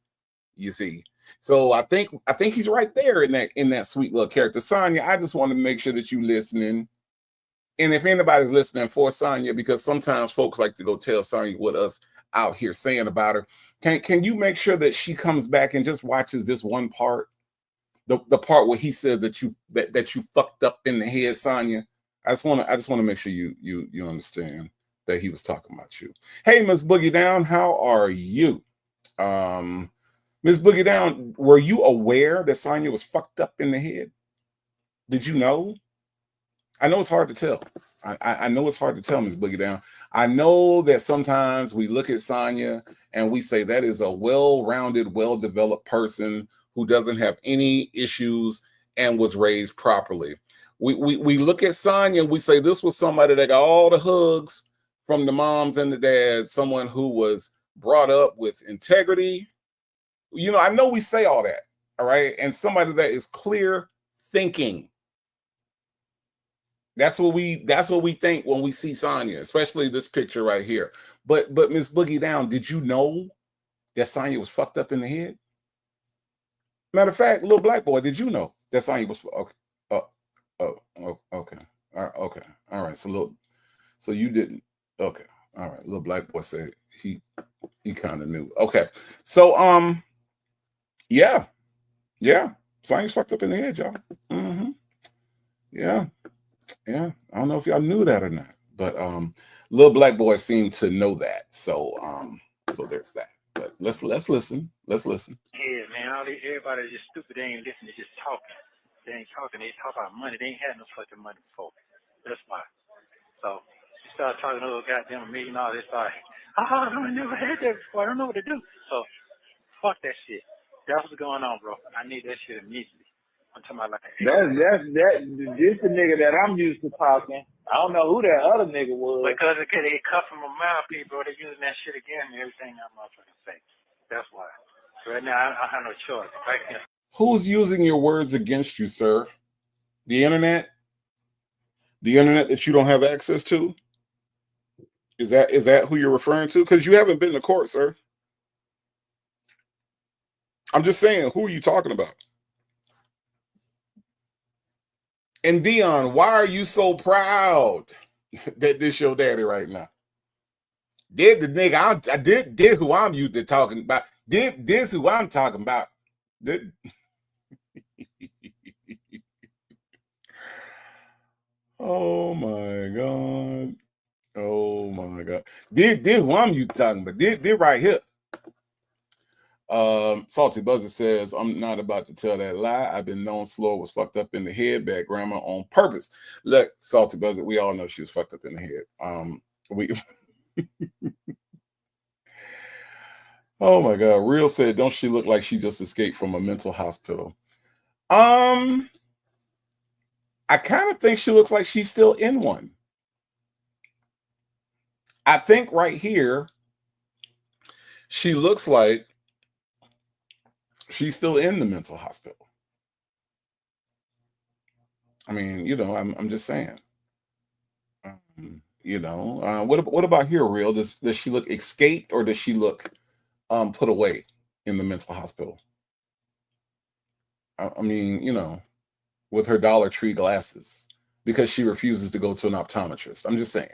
You see, so I think he's right there in that sweet little character. Sonya, I just want to make sure that you listening. And if anybody's listening for Sonya, because sometimes folks like to go tell Sonya what us out here saying about her, can you make sure that she comes back and just watches this one part? The part where he said that you fucked up in the head, Sonya. I just want to make sure you understand that he was talking about you. Hey, Miss Boogie Down, how are you? Miss Boogie Down, were you aware that Sonya was fucked up in the head? Did you know? I know it's hard to tell. I know it's hard to tell, Miss Boogie Down. I know that sometimes we look at Sonya and we say that is a well-rounded, well-developed person who doesn't have any issues and was raised properly. We look at Sonya and we say this was somebody that got all the hugs from the moms and the dads, someone who was brought up with integrity. You know, I know we say all that, all right? And somebody that is clear thinking. That's what we think when we see Sonya, especially this picture right here. But Miss Boogie Down, did you know that Sonya was fucked up in the head? Matter of fact, little black boy, did you know that Sonya was okay? Okay. Okay. All right. So you didn't. Okay. All right. Little black boy said he kind of knew. Okay. So yeah. Sonya's fucked up in the head, y'all. Yeah. I don't know if y'all knew that or not, but little black boy seemed to know that. So there's that. But let's listen. Yeah, man, everybody is just stupid. They ain't listening. They just talking. They ain't talking. They talk about money. They ain't had no fucking money before. That's why. So you start talking to those goddamn $1 million. They start, I never had that before. I don't know what to do. So fuck that shit. That's what's going on, bro. I need that shit immediately. I'm talking about like This the nigga that I'm used to talking. I don't know who that other nigga was. Because they cut from a mouthpiece, bro. They using that shit again and everything I'm motherfucking say. That's why. So right now I have no choice. Right now. Who's using your words against you, sir? The internet? The internet that you don't have access to? Is that who you're referring to? Because you haven't been to court, sir. I'm just saying, who are you talking about? And Dion, why are you so proud that this your daddy right now? Did the nigga I did who I'm used to talking about? Did this who I'm talking about? Did oh my god. Oh my god. Did who I'm used to talking about? Did right here. Salty Buzzer says, I'm not about to tell that lie. I've been known Slow was fucked up in the head by grandma on purpose. Look, Salty Buzzer, we all know she was fucked up in the head. Oh my god. Real said, don't she look like she just escaped from a mental hospital? I kind of think she looks like she's still in one. I think right here, she looks like she's still in the mental hospital. I mean, you know, I'm just saying. You know, what about here, Real? Does she look escaped or does she look put away in the mental hospital? I mean, you know, with her Dollar Tree glasses because she refuses to go to an optometrist. I'm just saying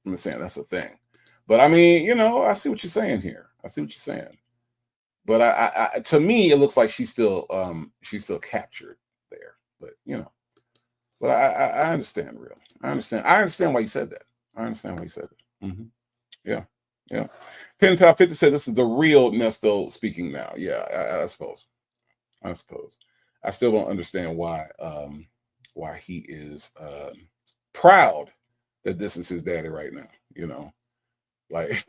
that's a thing. But I mean, you know, I see what you're saying here. But I to me, it looks like she's still captured there. But you know, but I understand, Real. I understand why you said that. Yeah. Pen Pal 50 said this is the real Nesto speaking now. Yeah, I suppose. I still don't understand why he is proud that this is his daddy right now. You know, like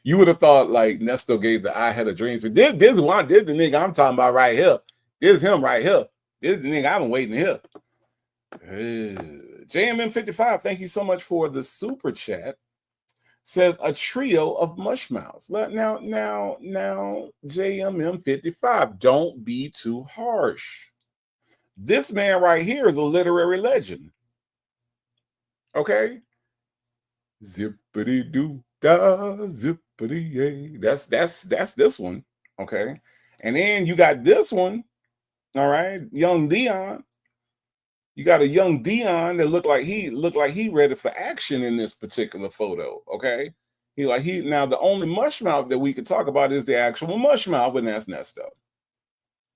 you would have thought like Nesto gave the I had a dream. But this is the nigga I'm talking about right here. This is him right here. This is the nigga I've been waiting to hear. JMM55, thank you so much for the super chat. Says a trio of mushmouths. Now, JMM55, don't be too harsh. This man right here is a literary legend. Okay? Zippity doo da, zippity yay. That's this one. Okay. And then you got this one. All right, young Dion. You got a young Dion that looked like he ready for action in this particular photo. Okay. Now the only mushmouth that we could talk about is the actual mushmouth, and that's Nesto.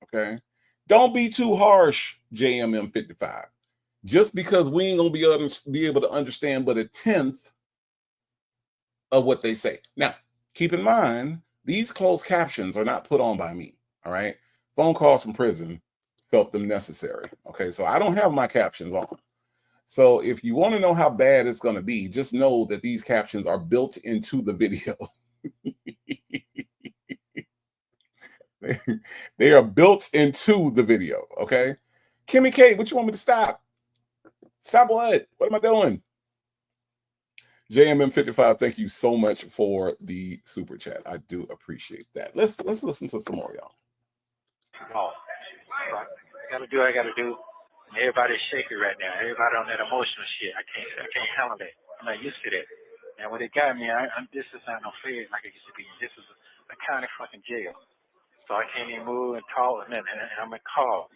Okay. Don't be too harsh, JMM55. Just because we ain't gonna be able to understand but a tenth of what they say. Now, keep in mind, These closed captions are not put on by me. All right. Phone calls from prison felt them necessary. Okay. So I don't have my captions on. So if you want to know how bad it's going to be, just know that these captions are built into the video. They are built into the video. Okay. Kimmy K, what you want me to stop? Stop what? What am I doing? JMM55, thank you so much for the super chat. I do appreciate that. Let's listen to some more, y'all. Oh, I gotta do what I gotta do. Everybody's shaky right now. Everybody on that emotional shit. I can't handle that. I'm not used to that. And when it got me, this is not no fair like it used to be. This is a county fucking jail. So I can't even move and talk and nothing. And I'm in call.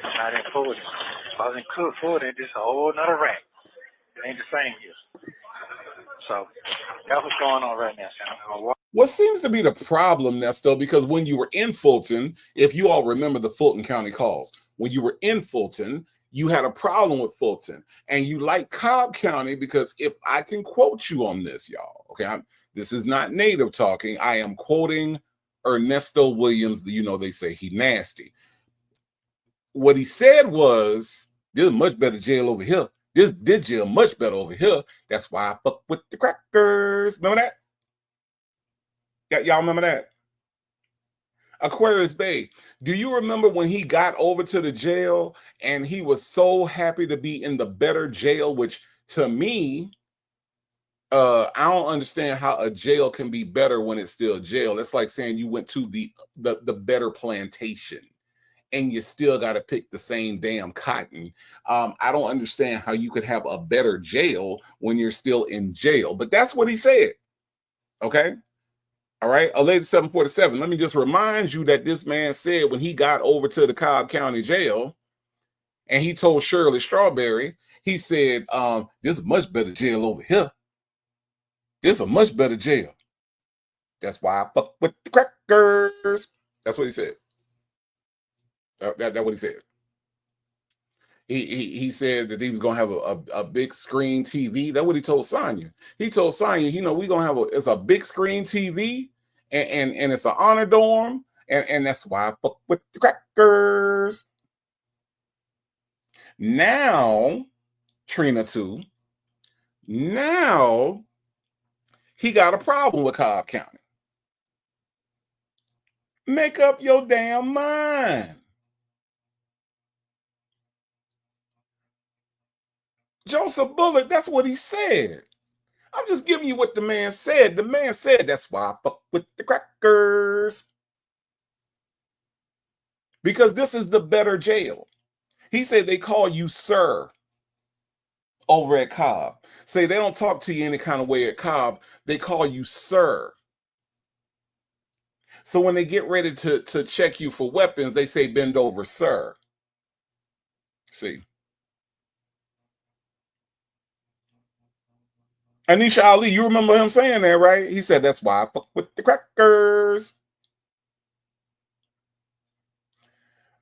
I'm not in food. If I was in cook food, it's just a whole nother rack. It ain't the same here. So that's what's going on right now. So what seems to be the problem, Nesto, because when you were in Fulton, if you all remember the Fulton County calls, when you were in Fulton, you had a problem with Fulton, and you like Cobb County because if I can quote you on this, y'all, okay, this is not native talking. I am quoting Ernesto Williams. You know, they say he nasty. What he said was, "There's a much better jail over here. This jail much better over here. That's why I fuck with the crackers." Remember that? Y'all remember that? Aquarius Bay. Do you remember when he got over to the jail and he was so happy to be in the better jail, which to me, I don't understand how a jail can be better when it's still jail. That's like saying you went to the better plantation and you still got to pick the same damn cotton. I don't understand how you could have a better jail when you're still in jail, but that's what he said. Okay. All right, a lady 747. Let me just remind you that this man said when he got over to the Cobb County Jail and he told Shirley Strawberry, he said, "This is a much better jail over here. This is a much better jail. That's why I fuck with the crackers." That's what he said. That's what he said. He said that he was gonna have a big screen TV. That's what he told Sonya. He told Sonya, you know, we're gonna have it's a big screen TV and it's an honor dorm, and that's why I fuck with the crackers. Now, Trina too. Now he got a problem with Cobb County. Make up your damn mind. Joseph Bullock, that's what he said. I'm just giving you what the man said. The man said, that's why I fuck with the crackers. Because this is the better jail. He said they call you sir over at Cobb. Say they don't talk to you any kind of way at Cobb. They call you sir. So when they get ready to check you for weapons, they say bend over, sir. See. Anisha Ali, you remember him saying that, right? He said, that's why I fuck with the crackers.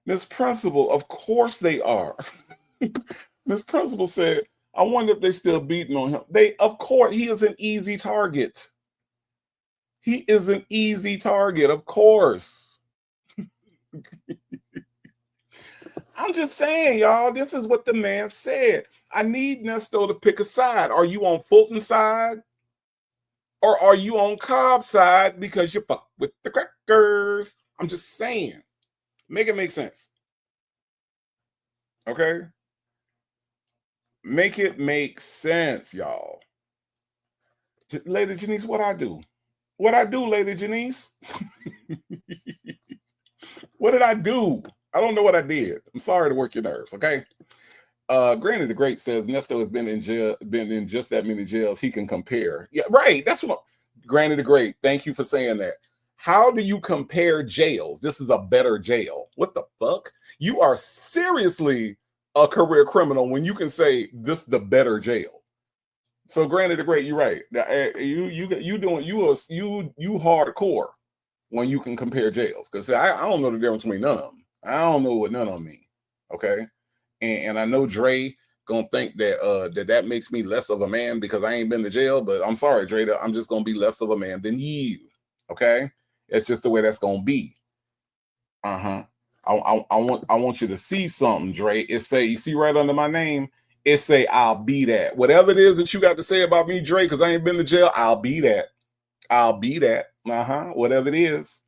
Miss Principal, of course they are. Miss Principal said, I wonder if they still beating on him. Of course, he is an easy target. He is an easy target, of course. I'm just saying, y'all, this is what the man said. I need Nesto to pick a side. Are you on Fulton's side? Or are you on Cobb's side because you fuck with the crackers? I'm just saying. Make it make sense. Okay? Make it make sense, y'all. Lady Janice, what I do? What I do, Lady Janice? What did I do? I don't know what I did. I'm sorry to work your nerves, okay? Granny the Great says Nesto has been in jail, been in just that many jails he can compare. Yeah, right. That's what Granny the Great. Thank you for saying that. How do you compare jails? This is a better jail. What the fuck? You are seriously a career criminal when you can say this is the better jail. So Granny the Great, you're right. You hardcore when you can compare jails. Because I don't know the difference between none of them. I don't know what none of them mean. Okay. And I know Dre gonna think that that makes me less of a man because I ain't been to jail, but I'm sorry, Dre, I'm just gonna be less of a man than you. Okay. It's just the way that's gonna be. I want you to see something, Dre. It say, you see right under my name, it say I'll be that. Whatever it is that you got to say about me, Dre, because I ain't been to jail, I'll be that. I'll be that. Whatever it is.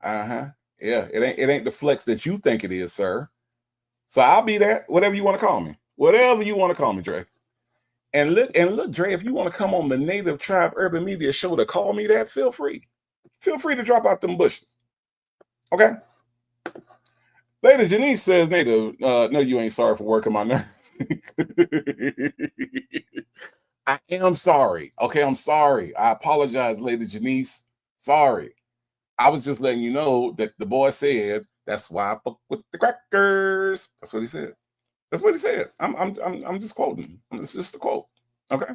Yeah, it ain't the flex that you think it is, sir. So I'll be that. Whatever you want to call me. Whatever you want to call me, Dre. And look, Dre, if you want to come on the Native Tribe Urban Media Show to call me that, feel free. Feel free to drop out them bushes. Okay? Lady Janice says, Native, no, you ain't sorry for working my nerves. I am sorry. Okay, I'm sorry. I apologize, Lady Janice. Sorry. I was just letting you know that the boy said, that's why I fuck with the crackers. That's what he said. That's what he said. I'm just quoting. It's just a quote. Okay.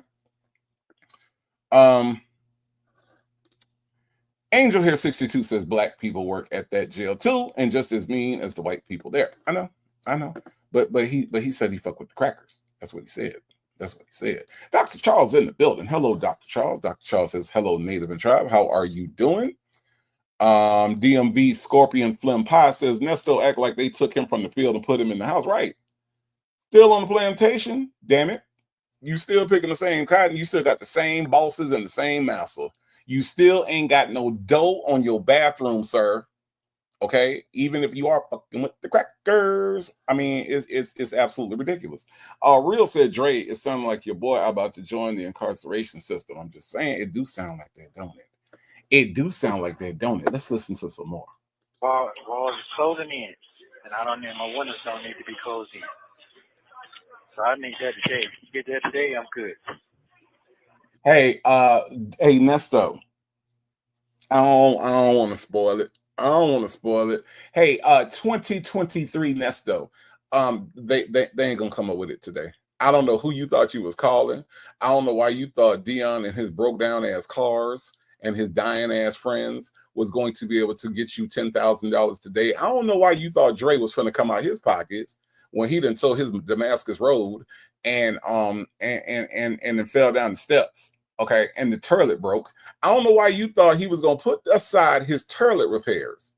Angel here 62 says black people work at that jail too, and just as mean as the white people there. I know. But he said he fuck with the crackers. That's what he said. That's what he said. Dr. Charles in the building. Hello, Dr. Charles. Dr. Charles says, hello, Native and Tribe. How are you doing? DMV Scorpion Flim Pie says, Nesto act like they took him from the field and put him in the house. Right. Still on the plantation. Damn it. You still picking the same cotton. You still got the same bosses and the same massa. You still ain't got no dough on your bathroom, sir. Okay, even if you are fucking with the crackers, I mean, it's absolutely ridiculous. Real said, Dre, it sounded like your boy about to join the incarceration system. I'm just saying, it do sound like that, don't it? It do sound like that, don't it? Let's listen to some more. Walls is closing in, and I don't need my windows don't need to be closed in. So I need that today. If you get that today, I'm good. Hey, Nesto. I don't want to spoil it. I don't want to spoil it. Hey, 2023 Nesto. They ain't gonna come up with it today. I don't know who you thought you was calling. I don't know why you thought Dion and his broke down ass cars and his dying ass friends was going to be able to get you $10,000 today. I don't know why you thought Dre was going to come out his pockets when he done told his Damascus Road and then fell down the steps. Okay, and the toilet broke. I don't know why you thought he was going to put aside his toilet repairs,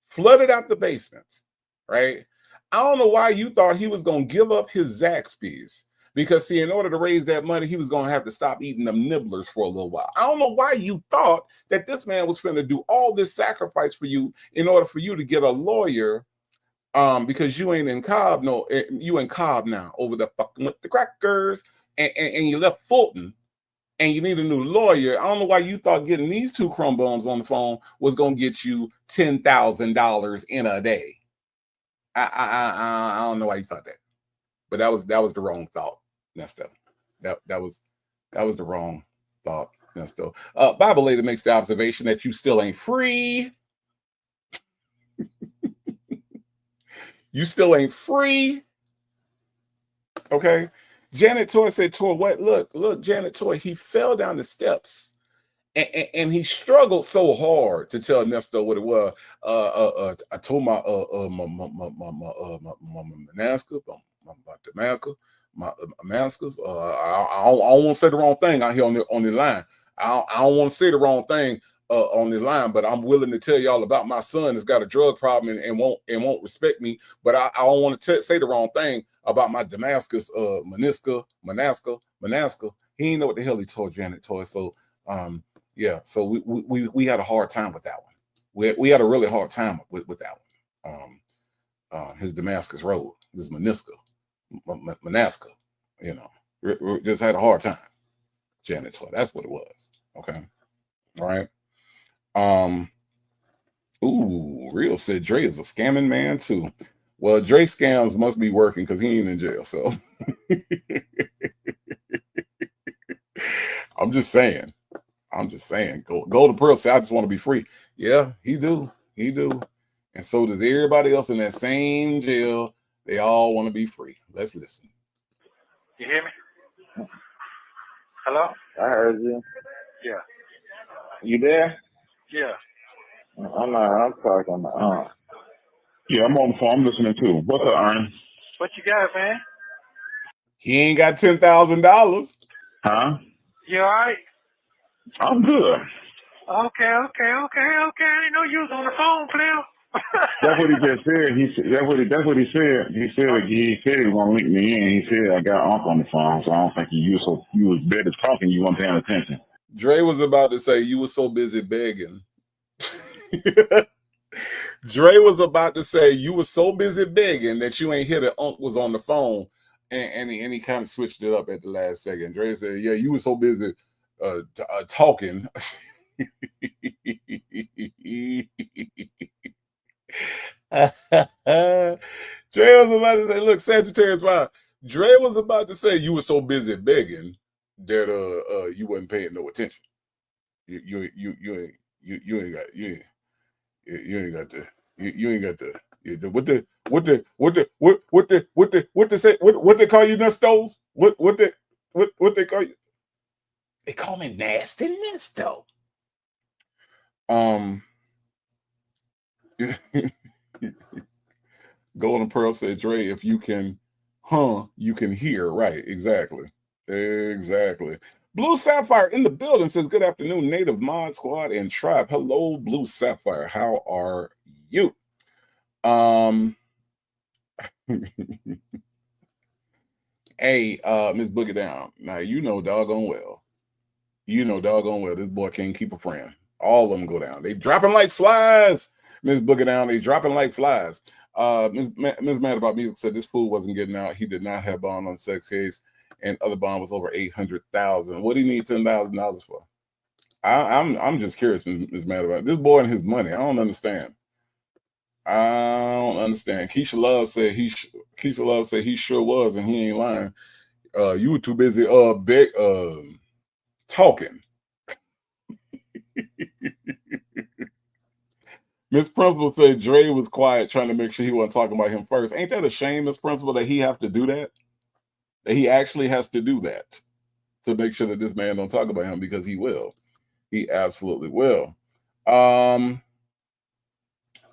flooded out the basement, right? I don't know why you thought he was going to give up his Zaxby's because, see, in order to raise that money, he was going to have to stop eating them nibblers for a little while. I don't know why you thought that this man was going to do all this sacrifice for you in order for you to get a lawyer because you ain't in Cobb, no, you in Cobb now over the fucking with the crackers and you left Fulton. And you need a new lawyer. I don't know why you thought getting these two crumb bums on the phone was going to get you $10,000 in a day. I don't know why you thought that, but that was the wrong thought, Nesto. That was the wrong thought, Nesto. Bible Lady makes the observation that you still ain't free. You still ain't free. Okay. Janet Toy said, Toy, what? Look, Janet Toy, he fell down the steps and he struggled so hard to tell Nesto what it was. I told my Damascus, my Damascus. I don't want to say the wrong thing out here on the line. I don't want to say the wrong thing on the line, but I'm willing to tell y'all about my son that's got a drug problem and won't respect me. But I don't want to say the wrong thing about my Damascus Manasca. He didn't know what the hell he told Janet Toy. So yeah, so we had a hard time with that one. We had a really hard time with that one. His Damascus Road, his Manasca, you know, we just had a hard time. Janet Toy, that's what it was. Okay, all right. Real said Dre is a scamming man too. Well, Dre scams must be working because he ain't in jail. So I'm just saying. Go to Pearl say I just want to be free. Yeah, he do. And so does everybody else in that same jail. They all want to be free. Let's listen. You hear me? Hello? I heard you. Yeah. You there? Yeah. I'm talking. Yeah, I'm on the phone. I'm listening too. What's up, Aaron? What you got, man? He ain't got $10,000. Huh? You all right? I'm good. Okay. I didn't know you was on the phone, player. That's what he just said. That's what he said. He said he was gonna link me in. He said I got Unc on the phone, so I don't think you was better talking. You weren't paying attention. Dre was about to say you were so busy begging. Dre was about to say you were so busy begging that you ain't hear that Unc was on the phone, and he kind of switched it up at the last second. Dre said, "Yeah, you were so busy talking." Dre was about to say, "Look, Sagittarius vibe." Dre was about to say you were so busy begging that you wasn't paying no attention. You ain't got what they call you Nestos? What they call you? They call me Nasty Nesto. Golden Pearl said, Dre, if you can, you can hear. Right, exactly. Blue Sapphire in the building says, good afternoon, Native Mod Squad and Tribe. Hello, Blue Sapphire. How are you? Hey, Miss Boogie Down. Now, you know doggone well, this boy can't keep a friend. All of them go down. They dropping like flies. Miss Boogie Down, they dropping like flies. Ms. Mad About Music said this fool wasn't getting out. He did not have bond on sex case, and other bond was over $800,000. What do you need $10,000 for? I'm just curious, Ms. Mad About this boy and his money. I don't understand. Keisha Love said he sure was, and he ain't lying. You were too busy talking. Miss Principal said Dre was quiet, trying to make sure he wasn't talking about him first. Ain't that a shame, Miss Principal, that he have to do that? That he actually has to do that to make sure that this man don't talk about him, because he will. He absolutely will.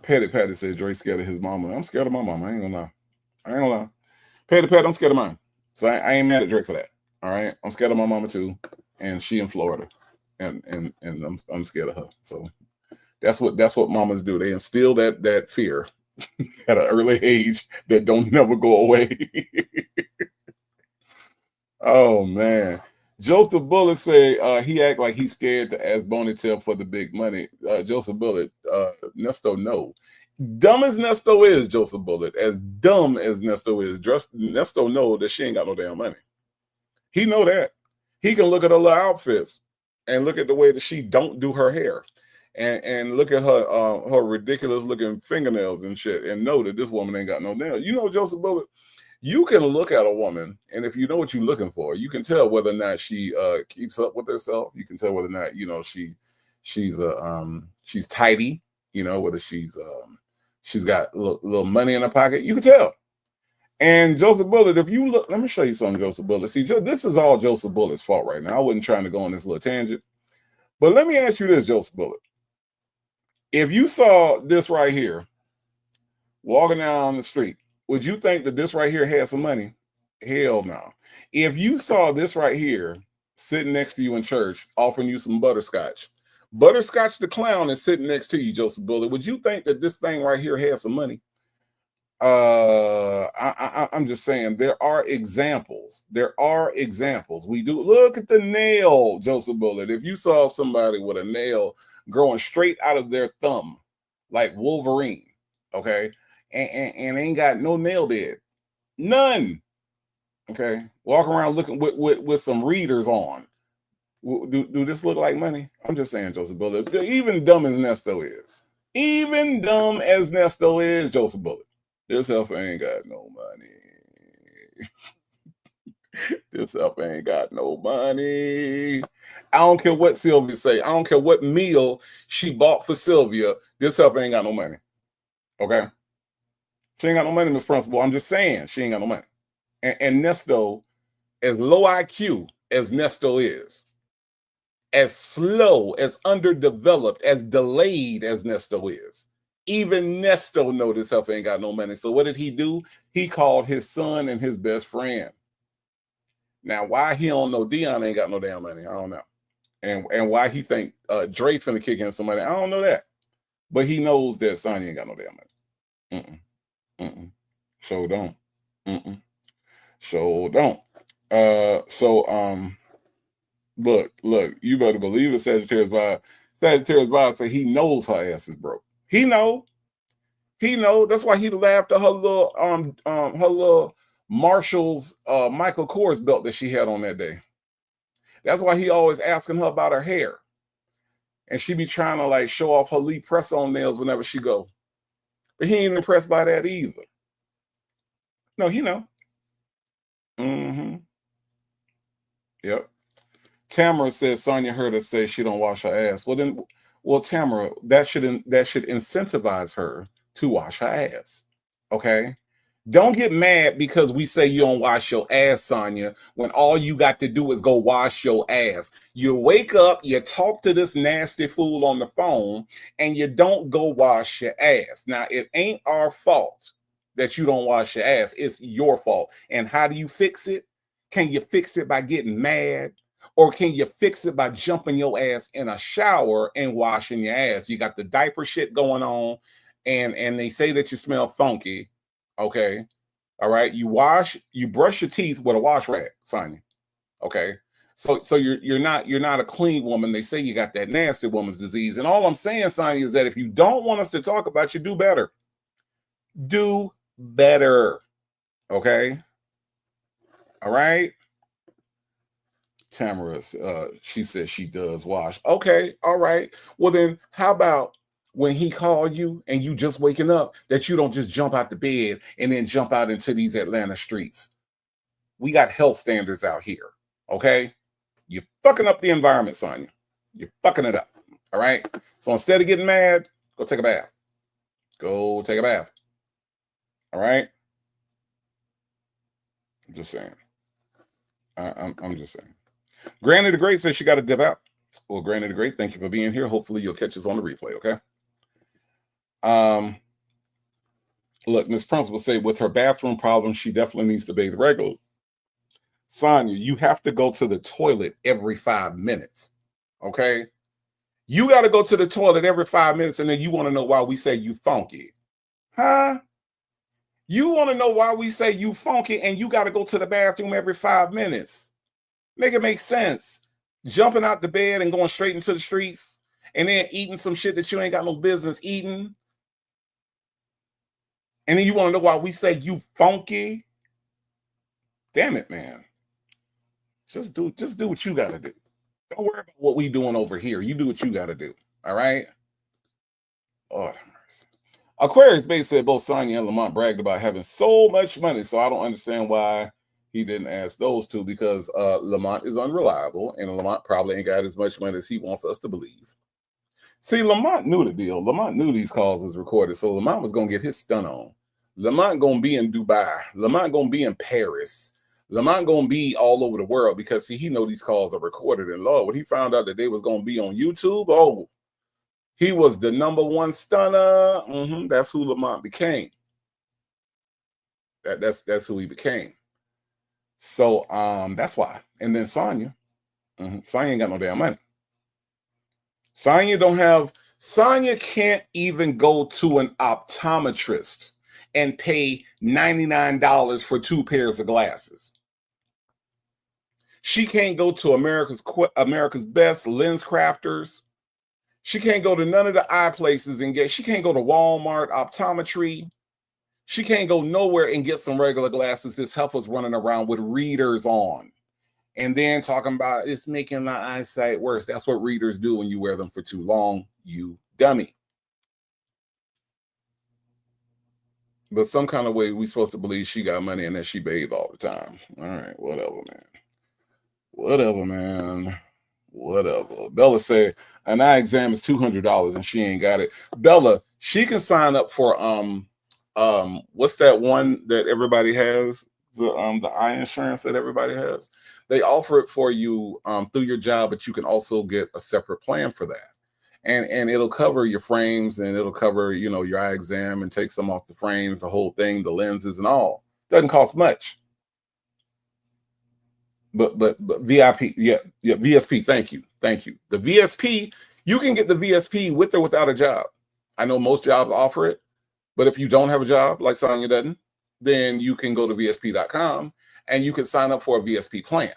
Patty said Dre scared of his mama. I'm scared of my mama. I ain't gonna lie. Patty, I'm scared of mine. So I ain't mad at Drake for that. All right. I'm scared of my mama too. And she in Florida. And I'm scared of her. So that's what mamas do. They instill that fear at an early age that don't never go away. Oh man. Joseph Bullet say he act like he's scared to ask Bonytail for the big money. Joseph Bullet, Nesto, no. Dumb as Nesto is, Joseph Bullet, as dumb as Nesto is, Nesto know that she ain't got no damn money. He know that. He can look at her little outfits and look at the way that she don't do her hair, and look at her ridiculous looking fingernails and shit, and know that this woman ain't got no nails. You know, Joseph Bullet, you can look at a woman, and if you know what you're looking for, you can tell whether or not she keeps up with herself. You can tell whether or not she's tidy. You know, whether she's got a little money in her pocket. You can tell. And Joseph Bullet, if you look, let me show you something, Joseph Bullet. See, this is all Joseph Bullet's fault right now. I wasn't trying to go on this little tangent, but let me ask you this, Joseph Bullet. If you saw this right here walking down the street, would you think that this right here had some money? Hell no. If you saw this right here sitting next to you in church, offering you some butterscotch the clown is sitting next to you, Joseph Bullet, would you think that this thing right here has some money? I'm just saying there are examples. We do look at the nail, Joseph Bullet. If you saw somebody with a nail growing straight out of their thumb, like Wolverine, okay, and ain't got no nail bed, none, okay, walking around looking with some readers on, do this look like money? I'm just saying, Joseph Bullet. Even dumb as Nesto is, Joseph Bullet, this heifer ain't got no money. This heifer ain't got no money. I don't care what Sylvia say. I don't care what meal she bought for Sylvia. This heifer ain't got no money. Okay? She ain't got no money, Miss Principal. I'm just saying she ain't got no money. And Nesto, as low IQ as Nesto is, as slow, as underdeveloped, as delayed as Nesto is, even Nesto know this heifer ain't got no money. So what did he do? He called his son and his best friend. Now, why he don't know Dion ain't got no damn money, I don't know. And why he think Dre finna kick in some money, I don't know that. But he knows that Sonya ain't got no damn money. So don't. So don't. Look, you better believe it. Sagittarius vibe say he knows her ass is broke. He know. That's why he laughed at her little Marshall's Michael Kors belt that she had on that day. That's why he always asking her about her hair. And she be trying to like show off her Lee press-on nails whenever she go. But he ain't impressed by that either. No, he know. Yep. Tamara says Sonya heard her say she don't wash her ass. Well, Tamara, that should incentivize her to wash her ass. Okay? Don't get mad because we say you don't wash your ass, Sonya, when all you got to do is go wash your ass. You wake up, you talk to this nasty fool on the phone, and you don't go wash your ass. Now, it ain't our fault that you don't wash your ass. It's your fault. And how do you fix it? Can you fix it by getting mad? Or can you fix it by jumping your ass in a shower and washing your ass? You got the diaper shit going on, and they say that you smell funky. Okay. All right. You brush your teeth with a wash rag, Sonya. Okay. So you're not a clean woman. They say you got that nasty woman's disease. And all I'm saying, Sonya, is that if you don't want us to talk about you, do better. Do better. Okay. All right. Tamara, she says she does wash. Okay. All right. Well, then how about when he called you and you just waking up, that you don't just jump out the bed and then jump out into these Atlanta streets? We got health standards out here. Okay. You're fucking up the environment, Sonya. You're fucking it up. All right. So instead of getting mad, go take a bath. Go take a bath. All right. I'm just saying. I'm just saying. Granny the Great says she got to dip out. Well, Granny the Great, thank you for being here. Hopefully you'll catch us on the replay, okay? Look, Miss Principal say with her bathroom problem, she definitely needs to bathe regularly. Sonya, you have to go to the toilet every 5 minutes, okay? You got to go to the toilet every 5 minutes, and then you want to know why we say you funky. Huh? You want to know why we say you funky, and you got to go to the bathroom every 5 minutes. Make it make sense. Jumping out the bed and going straight into the streets and then eating some shit that you ain't got no business eating. And then you want to know why we say you funky? Damn it, man. Just do what you got to do. Don't worry about what we doing over here. You do what you got to do. All right? Oh, Aquarius Base said both Sonya and Lamont bragged about having so much money, so I don't understand why he didn't ask those two, because Lamont is unreliable, and Lamont probably ain't got as much money as he wants us to believe. See, Lamont knew the deal. Lamont knew these calls was recorded, so Lamont was going to get his stun on. Lamont going to be in Dubai. Lamont going to be in Paris. Lamont going to be all over the world, because, see, he know these calls are recorded. And, Lord, when he found out that they was going to be on YouTube, oh, he was the #1 stunner. That's who Lamont became. That's who he became. So that's why. And then Sonya, Sonya ain't got no damn money. Sonya can't even go to an optometrist and pay $99 for 2 pairs of glasses. She can't go to America's Best Lens Crafters. She can't go to none of the eye places and she can't go to Walmart optometry. She can't go nowhere and get some regular glasses. This heifer's running around with readers on. And then talking about it's making my eyesight worse. That's what readers do when you wear them for too long, you dummy. But some kind of way we supposed to believe she got money and that she bathed all the time. All right, whatever, man. Whatever, man. Whatever. Bella said an eye exam is $200 and she ain't got it. Bella, she can sign up for what's that one that everybody has? The eye insurance that everybody has. They offer it for you through your job, but you can also get a separate plan for that. And it'll cover your frames, and it'll cover, your eye exam, and take some off the frames, the whole thing, the lenses and all. Doesn't cost much. But VIP, yeah, VSP, thank you. Thank you. The VSP, you can get the VSP with or without a job. I know most jobs offer it, but if you don't have a job, like Sonya doesn't, then you can go to VSP.com and you can sign up for a VSP plan.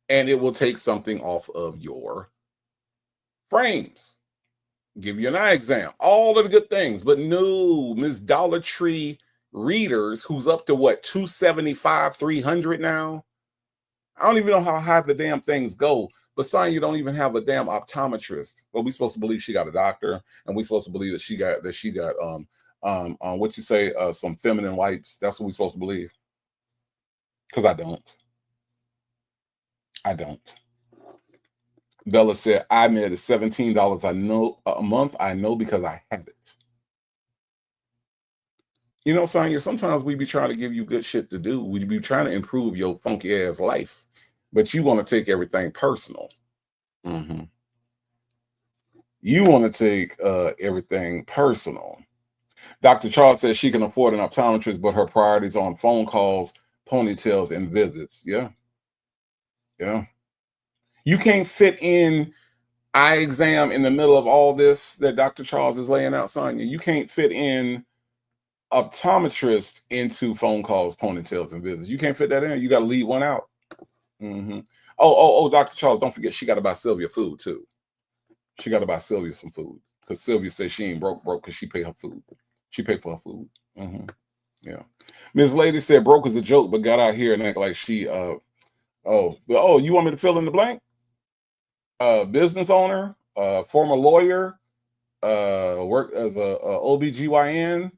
And it will take something off of your frames. Give you an eye exam, all of the good things. But no, Ms. Dollar Tree readers, who's up to what, 275, 300 now? I don't even know how high the damn things go. But Sonya, you don't even have a damn optometrist. Well, we're supposed to believe she got a doctor, and we're supposed to believe that she got what you say, some feminine wipes. That's what we're supposed to believe. Because I don't. Bella said, I made it $17 I know a month. I know because I have it. You know, Sonya, sometimes we be trying to give you good shit to do. We be trying to improve your funky ass life, but you want to take everything personal. You want to take everything personal. Dr. Charles says she can afford an optometrist, but her priorities on phone calls, ponytails, and visits. Yeah. You can't fit in eye exam in the middle of all this that Dr. Charles is laying out, Sonya. You can't fit in optometrist into phone calls, ponytails, and visits. You can't fit that in. You got to leave one out. Oh, Dr. Charles, don't forget she got to buy Sylvia food too. She got to buy Sylvia some food because Sylvia says she ain't broke because she pay her food. She paid for her food. Yeah. Ms. Lady said broke is a joke, but got out here and act like she you want me to fill in the blank? Business owner, former lawyer, worked as a OBGYN,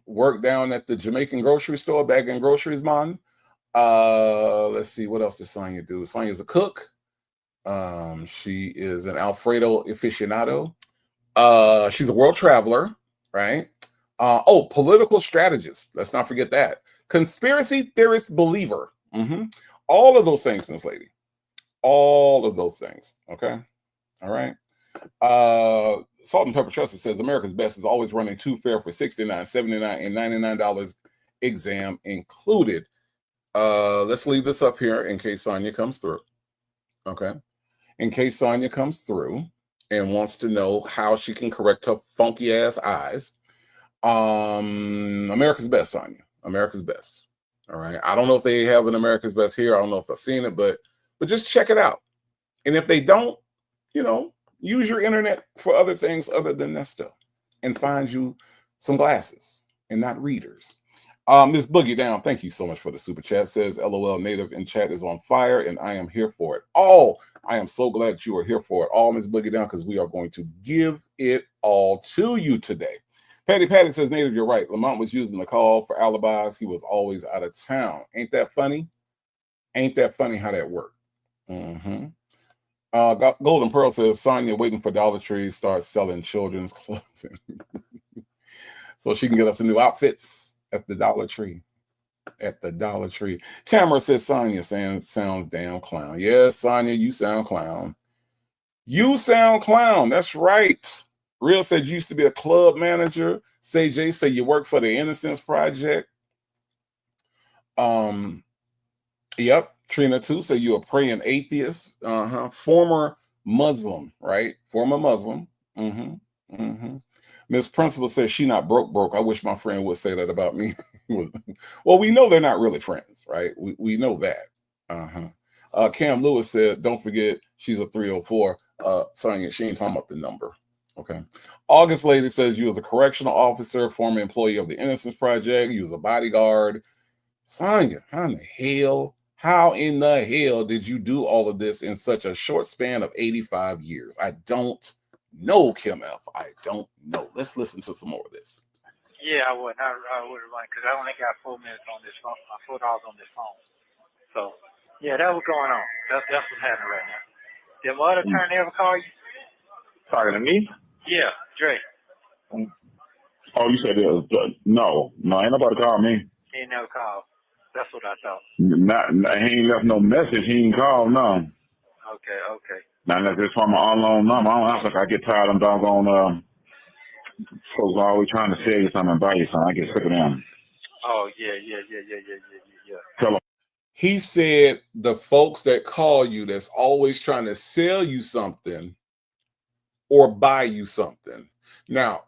worked down at the Jamaican grocery store back in Groceries Man. Let's see, what else does Sonya do? Sonya's a cook. She is an Alfredo aficionado. She's a world traveler, right? Political strategist. Let's not forget that. Conspiracy theorist believer. All of those things, Miss Lady. All of those things. Okay. All right. Salt and Pepper Trusted says America's Best is always running two fare for $69, $79, and $99 exam included. Let's leave this up here in case Sonya comes through. Okay. In case Sonya comes through and wants to know how she can correct her funky ass eyes. America's Best, Sonya. America's Best. All right. I don't know if they have an America's Best here. I don't know if I've seen it, but just check it out. And if they don't, use your internet for other things other than that stuff and find you some glasses and not readers. Ms. Boogie Down, thank you so much for the super chat. Says LOL Native in chat is on fire and I am here for it all. I am so glad you are here for it all, Ms. Boogie Down, because we are going to give it all to you today. Patty says Native, you're right. Lamont was using the call for alibis. He was always out of town. Ain't that funny? Ain't that funny how that worked? Golden Pearl says Sonya waiting for Dollar Tree starts selling children's clothing so she can get us some new outfits at the Dollar Tree. Tamara says Sonya sounds damn clown. Yes, Sonya, you sound clown. That's right. Real said you used to be a club manager. Say Jay said you work for the Innocence Project. Yep. Trina too, so you're a praying atheist, former Muslim, right? Former Muslim. Miss Principal says she not broke. I wish my friend would say that about me. Well, we know they're not really friends, right? We know that. Cam Lewis said, don't forget she's a 304. Sonya, she ain't talking about the number. Okay. August Lady says you was a correctional officer, former employee of the Innocence Project. You was a bodyguard. Sonya, how in the hell did you do all of this in such a short span of 85 years? I don't know, Kim F. I don't know. Let's listen to some more of this. Yeah, I would. I would run because I only got 4 minutes on this phone. $4 on this phone. So, yeah, that's what's going on. That's what's happening right now. Did my other attorney ever call you? Talking to me? Yeah, Dre. Oh, you said no, ain't nobody called me. He ain't never called. That's what I thought. He ain't left no message. He ain't called, no. Okay. Now, unless it's from an unknown number. I don't think I get tired of them doggone folks always trying to sell you something and buy you something. I get sick of them. Oh, yeah. Tell them. He said the folks that call you that's always trying to sell you something or buy you something. Now,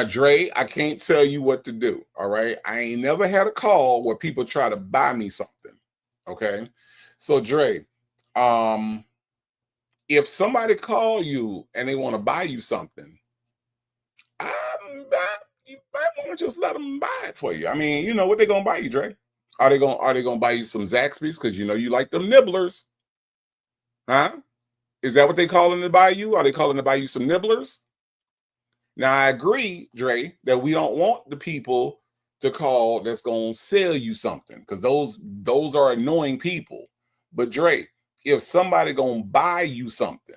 Dre, I can't tell you what to do. All right. I ain't never had a call where people try to buy me something. Okay. So Dre, if somebody call you and they want to buy you something, you might want to just let them buy it for you. I mean, you know what they gonna buy you, Dre? Are they gonna buy you some Zaxby's because you know you like them nibblers? Huh? Is that what they calling to buy you? Are they calling to buy you some nibblers? Now I agree, Dre, that we don't want the people to call that's gonna sell you something because those are annoying people. But Dre, if somebody gonna buy you something,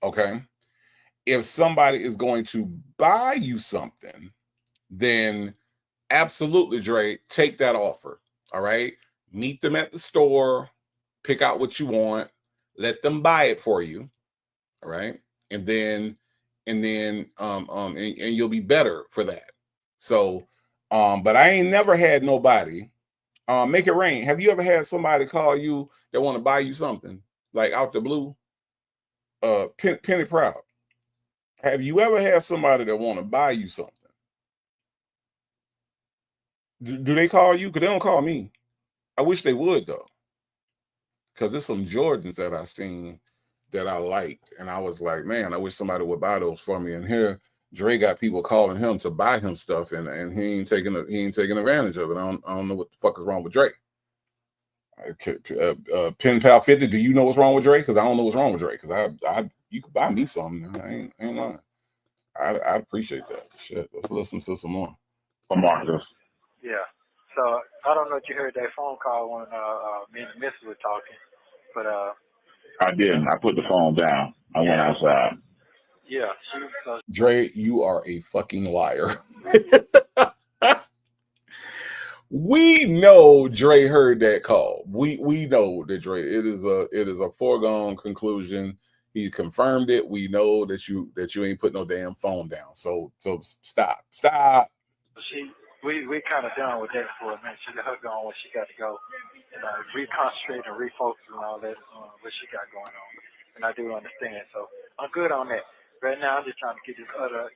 okay, if somebody is going to buy you something, then absolutely, Dre, take that offer. All right. Meet them at the store, pick out what you want, let them buy it for you. All right. And then you'll be better for that. So but I ain't never had nobody make it rain. Have you ever had somebody call you that want to buy you something like out the blue? Penny Proud. Have you ever had somebody that want to buy you something? Do they call you? Because they don't call me. I wish they would, though. Because there's some Jordans that I seen that I liked. And I was like, man, I wish somebody would buy those for me. And here, Dre got people calling him to buy him stuff, and he ain't taking advantage of it. I don't know what the fuck is wrong with Dre. Pen Pal 50, do you know what's wrong with Dre? Because I don't know what's wrong with Dre. Because you could buy me something. I ain't lying. I appreciate that. Shit, let's listen to some more. From Marcus. Yeah. So I don't know if you heard that phone call when me and the missus were talking, but I didn't. I put the phone down. I went outside. Yeah. Dre, you are a fucking liar. We know Dre heard that call. We know that Dre. It is a foregone conclusion. He confirmed it. We know that you ain't put no damn phone down. So stop. We kind of done with that for a minute. She got her going where she got to go, and reconcentrate and refocus on all that what she got going on. And I do understand, so I'm good on that. Right now, I'm just trying to get this other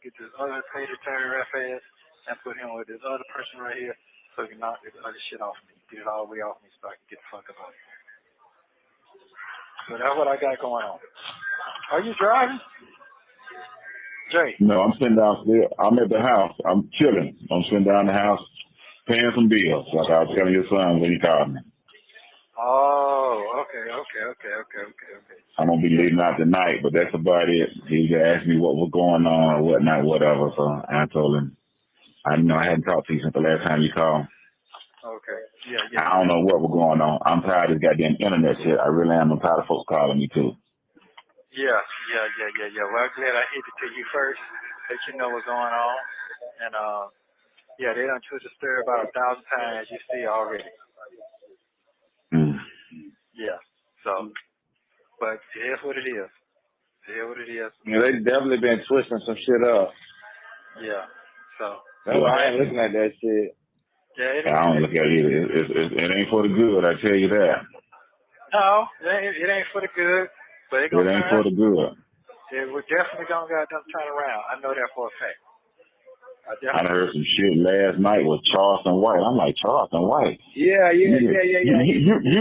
page turn real fast and put him with this other person right here, so he can knock this other shit off me, get it all the way off me, so I can get the fuck up. So that's what I got going on. Are you driving, Jay? No, I'm sitting downstairs. I'm at the house. I'm chilling. I'm sitting down the house, paying some bills, like I was telling your son when he called me. Oh, okay. I'm gonna be leaving out tonight, but that's about it. He asked me what was going on or whatnot, whatever. So I told him, I hadn't talked to you since the last time you called. Okay. Yeah. I don't know what was going on. I'm tired of this goddamn internet shit. I really am. I'm tired of folks calling me too. Yeah. Well, I'm glad I hit it to you first, let you know what's going on. And yeah, they done twist the stir about 1,000 times, you see already. Yeah. So, but it is what it is. Yeah, they definitely been twisting some shit up. Yeah. So. That's why I ain't looking at that shit. Yeah, I don't look at it either. It ain't for the good, I tell you that. No, it ain't for the good, but it ain't for the good. Yeah, we're definitely gonna get them turn around. I know that for a fact. I heard some shit last night with Charleston White. I'm like, Charleston White? Yeah. You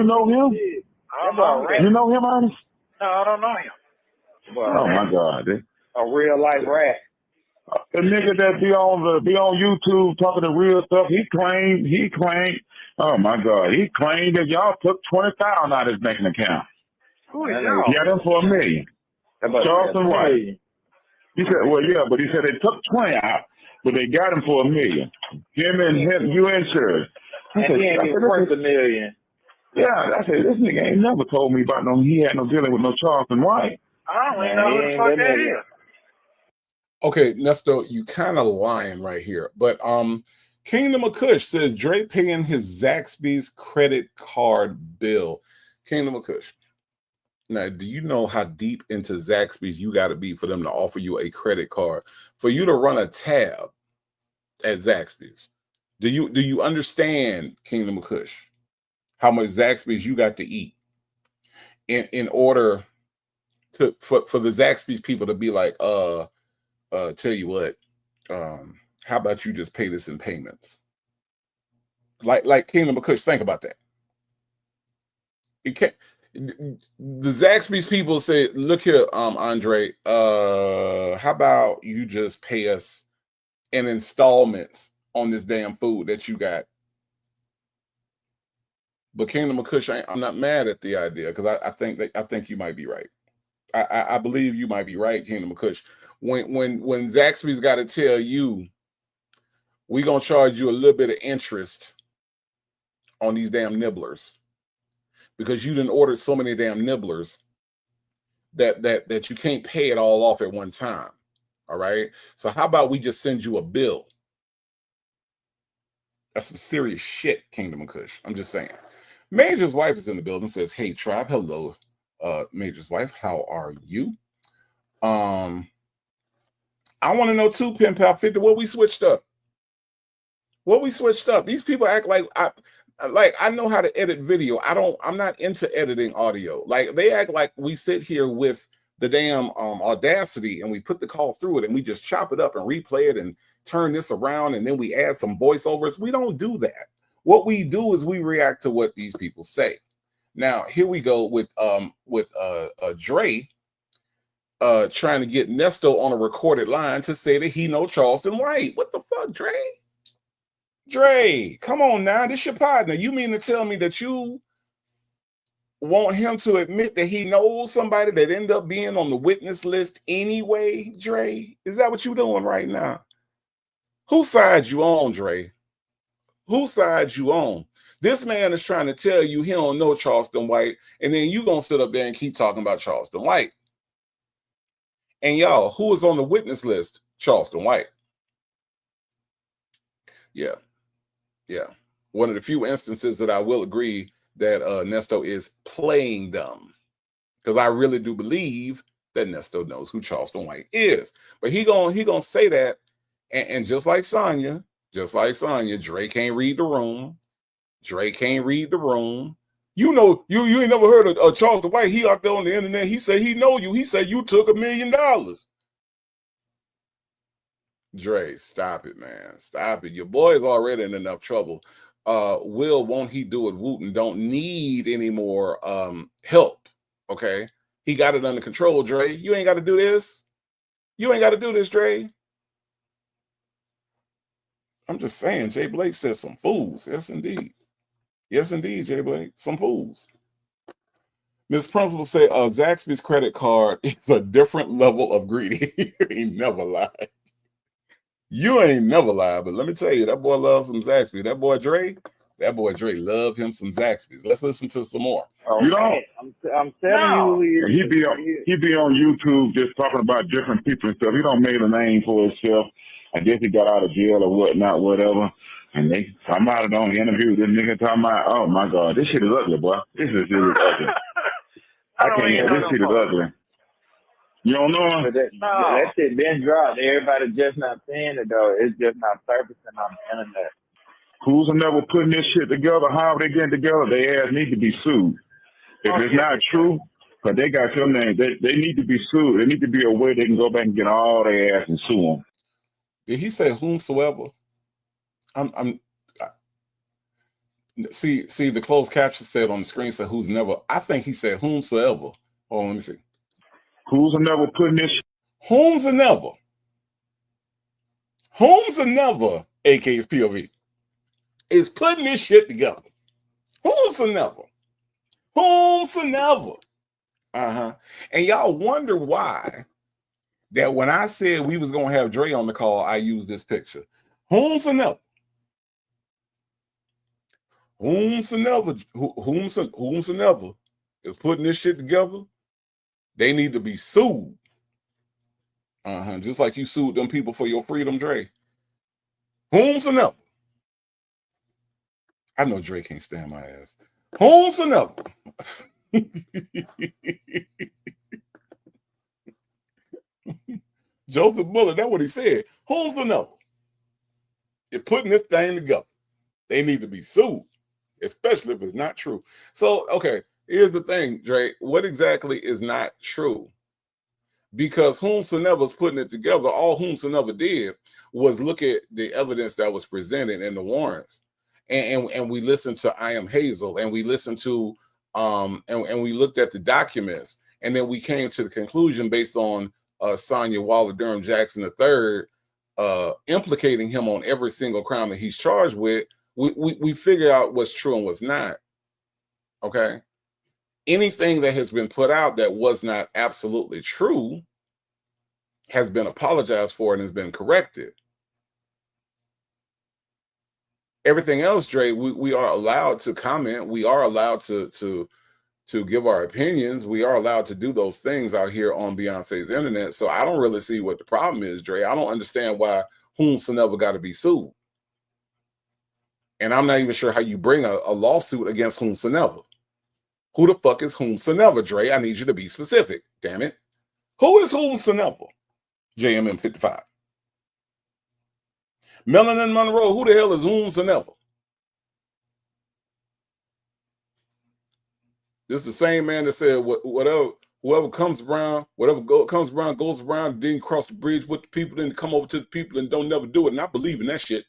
know him? You know him, Ernest? No, I don't know him. Oh my God. A real life rat. The nigga that be on YouTube talking the real stuff, he claimed, oh my God, he claimed that y'all took $20,000 out of his banking account. Who is y'all? He had them for $1 million. Charleston White. He said, well, yeah, but he said they took 20 out, but they got him for $1 million. Him, you insured. And he ain't even worth $1 million. Yeah, I said, this nigga ain't never told me about he had no dealing with no Charleston White. I don't even know who the fuck that is. Okay, Ernesto, you kind of lying right here. But Kingdom of Kush says Dre paying his Zaxby's credit card bill. Kingdom of Kush. Now, do you know how deep into Zaxby's you got to be for them to offer you a credit card? For you to run a tab at Zaxby's, Do you understand, Kingdom of Kush, how much Zaxby's you got to eat in order to for the Zaxby's people to be like, tell you what, how about you just pay this in payments? Like Kingdom of Kush, think about that. It can't. The Zaxby's people say, look here, Andre, how about you just pay us in installments on this damn food that you got? But Kingdom of Kush, I'm not mad at the idea, because I think you might be right. I believe you might be right, Kingdom of Kush. When Zaxby's got to tell you, we're gonna charge you a little bit of interest on these damn nibblers, because you didn't order so many damn nibblers that you can't pay it all off at one time. All right. So how about we just send you a bill? That's some serious shit, Kingdom of Kush. I'm just saying. Major's wife is in the building, says, hey, Tribe, hello. Major's wife, how are you? I want to know too, Pen Pal 50, what we switched up. What we switched up. These people act like I know how to edit video. I'm not into editing audio. Like, they act like we sit here with the damn Audacity and we put the call through it and we just chop it up and replay it and turn this around and then we add some voiceovers. We don't do that. What we do is we react to what these people say. Now, here we go with Dre trying to get Ernesto on a recorded line to say that he know Charleston White. What the fuck, Dre? Dre, come on now. This your partner. You mean to tell me that you want him to admit that he knows somebody that ended up being on the witness list anyway, Dre? Is that what you doing right now? Whose side you on, Dre? Whose side you on? This man is trying to tell you he don't know Charleston White, and then you gonna sit up there and keep talking about Charleston White. And y'all, who is on the witness list? Charleston White. Yeah. One of the few instances that I will agree that Ernesto is playing dumb, because I really do believe that Ernesto knows who Charleston White is. But he gonna say that, and just like Sonya, Dre can't read the room. Dre can't read the room. You know, you ain't never heard of Charleston White. He out there on the internet. He said he know you. He said you took $1 million. Dre, stop it, man. Stop it. Your boy is already in enough trouble. Will, won't he do it? Wooten don't need any more help. Okay. He got it under control, Dre. You ain't got to do this. You ain't got to do this, Dre. I'm just saying, Jay Blake says some fools. Yes, indeed. Yes, indeed, Jay Blake. Some fools. Miss Principal say Zaxby's credit card is a different level of greedy. You ain't never lied. You ain't never lied, but let me tell you, that boy loves some Zaxby's. That boy Dre love him some Zaxby's. Let's listen to some more. Oh, you know, I'm telling you, he be on YouTube just talking about different people and stuff. He don't make a name for himself. I guess he got out of jail or whatnot, whatever. And they come out on the interview. This nigga talking about, oh my God, this shit is ugly, boy. This is ugly. I can't. This shit is ugly. You don't know him? That shit been dropped. Everybody just not seeing it though. It's just not surfacing on the internet. Who's never putting this shit together? How are they getting together? They ass need to be sued. If it's not true, because they got your name, they need to be sued. There need to be a way they can go back and get all their ass and sue them. Did he say whomsoever? See, the closed caption said on the screen said who's never. I think he said whomsoever. Hold on, let me see. Who's never putting this shit? Whomsoever, AK's POV, is putting this shit together. Whomsoever. And y'all wonder why that when I said we was gonna have Dre on the call, I used this picture. Whomsoever is putting this shit together, they need to be sued. Just like you sued them people for your freedom, Dre. Whomsoever. I know Dre can't stand my ass. Whomsoever. Joseph Muller, that's what he said. Whomsoever. You're putting this thing together. They need to be sued, especially if it's not true. So, okay, here's the thing, Dre. What exactly is not true? Because whomsoever's putting it together, all whomsoever did was look at the evidence that was presented in the warrants. And we listened to I Am Hazel, and we listened to and we looked at the documents, and then we came to the conclusion based on Sonia Waller Durham Jackson III implicating him on every single crime that he's charged with. We figure out what's true and what's not. Okay. Anything that has been put out that was not absolutely true has been apologized for and has been corrected. Everything else, Dre, we are allowed to comment. We are allowed to give our opinions. We are allowed to do those things out here on Beyonce's internet. So I don't really see what the problem is, Dre. I don't understand why whomsoever got to be sued. And I'm not even sure how you bring a lawsuit against whomsoever. Who the fuck is whomsoever, Dre? I need you to be specific, damn it. Who is whomsoever? JMM 55. Melanin Monroe, who the hell is whomsoever? This is the same man that said whoever comes around, comes around, goes around, then cross the bridge with the people, then come over to the people and don't never do it. And I believe in that shit.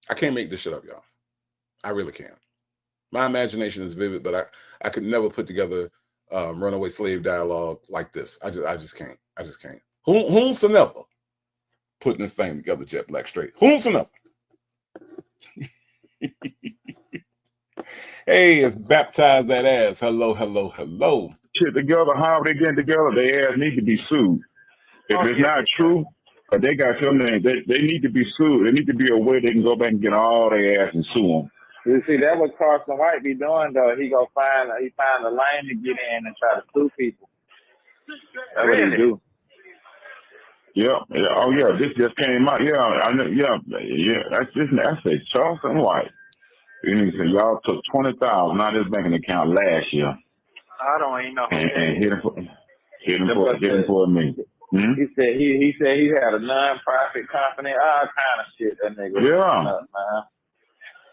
I can't make this shit up, y'all. I really can't. My imagination is vivid, but I could never put together runaway slave dialogue like this. I just can't. I just can't. Whomsoever putting this thing together, Jet Black straight. Whomsoever. Hey, it's baptized that ass. Hello, hello, hello. Shit together, how they getting together? They ass need to be sued. If it's not true, but they got your name, they need to be sued. There need to be a way they can go back and get all their ass and sue them. You see, that's what Carson White be doing, though. He find a lane to get in and try to sue people. That's what he do. Yeah. Oh, yeah. This just came out. Yeah. I know. Yeah. That's a Charleston White. Y'all took $20,000 out of his banking account last year. I don't even know. And hit him for me. Hmm? He said he had a non-profit company, all kind of shit. That nigga. Yeah.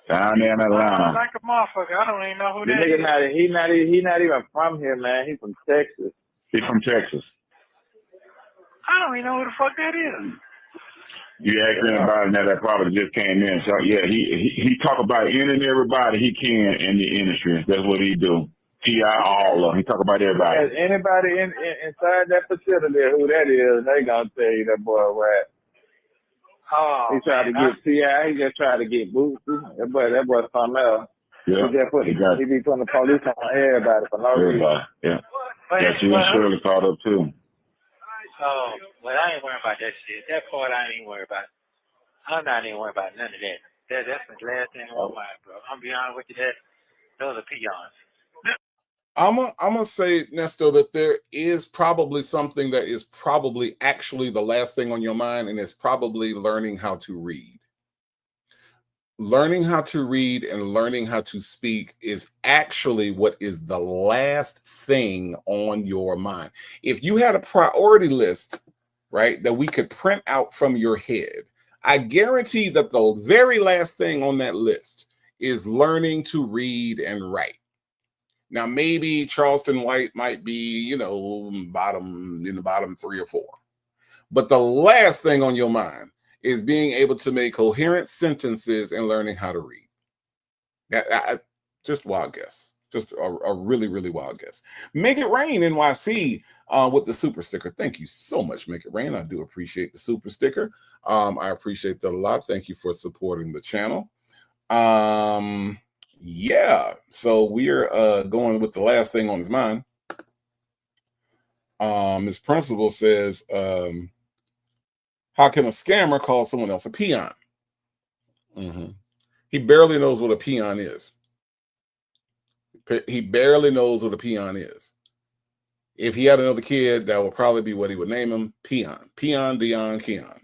Down there in Atlanta. Like a motherfucker. I don't even know who the that nigga is. He not even from here, man. He's from Texas. He's from Texas. I don't even know who the fuck that is. You ask anybody that probably just came in. So yeah, he talk about any and everybody he can in the industry. That's what he do. All of them. He talk about everybody. As anybody inside that facility who that is, they gonna tell you that boy rap. Oh, he tried to get T.I. He just tried to get Bootsy. That boy something else. Yeah. He be putting the police on everybody for no reason. Yeah. That's you and Shirley caught up too. Oh, well, I ain't worried about that shit. That part I ain't worried about. I'm not even worried about none of that. That's the last thing on my mind, bro. I'm be honest with you, those are peons. I'm gonna say, Ernesto, that there is probably something that is probably actually the last thing on your mind, and it's probably learning how to read. Learning how to read and learning how to speak is actually what is the last thing on your mind. If you had a priority list, right, that we could print out from your head, I guarantee that the very last thing on that list is learning to read and write. Now, maybe Charleston White might be, bottom 3 or 4. But the last thing on your mind is being able to make coherent sentences and learning how to read. Just wild guess. Just a really, really wild guess. Make It Rain NYC with the super sticker. Thank you so much, Make It Rain. I do appreciate the super sticker. I appreciate that a lot. Thank you for supporting the channel. Yeah, so we're going with the last thing on his mind. His principal says, how can a scammer call someone else a peon? He barely knows what a peon is. He barely knows what a peon is. If he had another kid, that would probably be what he would name him. Peon. Peon, Dion, Keon.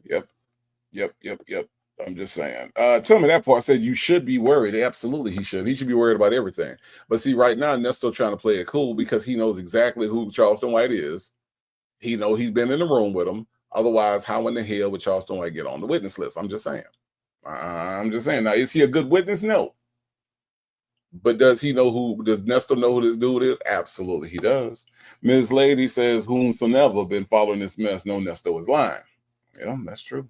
Yep. I'm just saying. Tell me that part. Said you should be worried. Absolutely, he should. He should be worried about everything. But see, right now, Ernesto trying to play it cool because he knows exactly who Charleston White is. He knows he's been in the room with him. Otherwise, how in the hell would Charles White get on the witness list? I'm just saying. I'm just saying. Now, is he a good witness? No. But does Nestor know who this dude is? Absolutely, he does. Ms. Lady says, whomsoever been following this mess, no Nestor is lying. Yeah, that's true.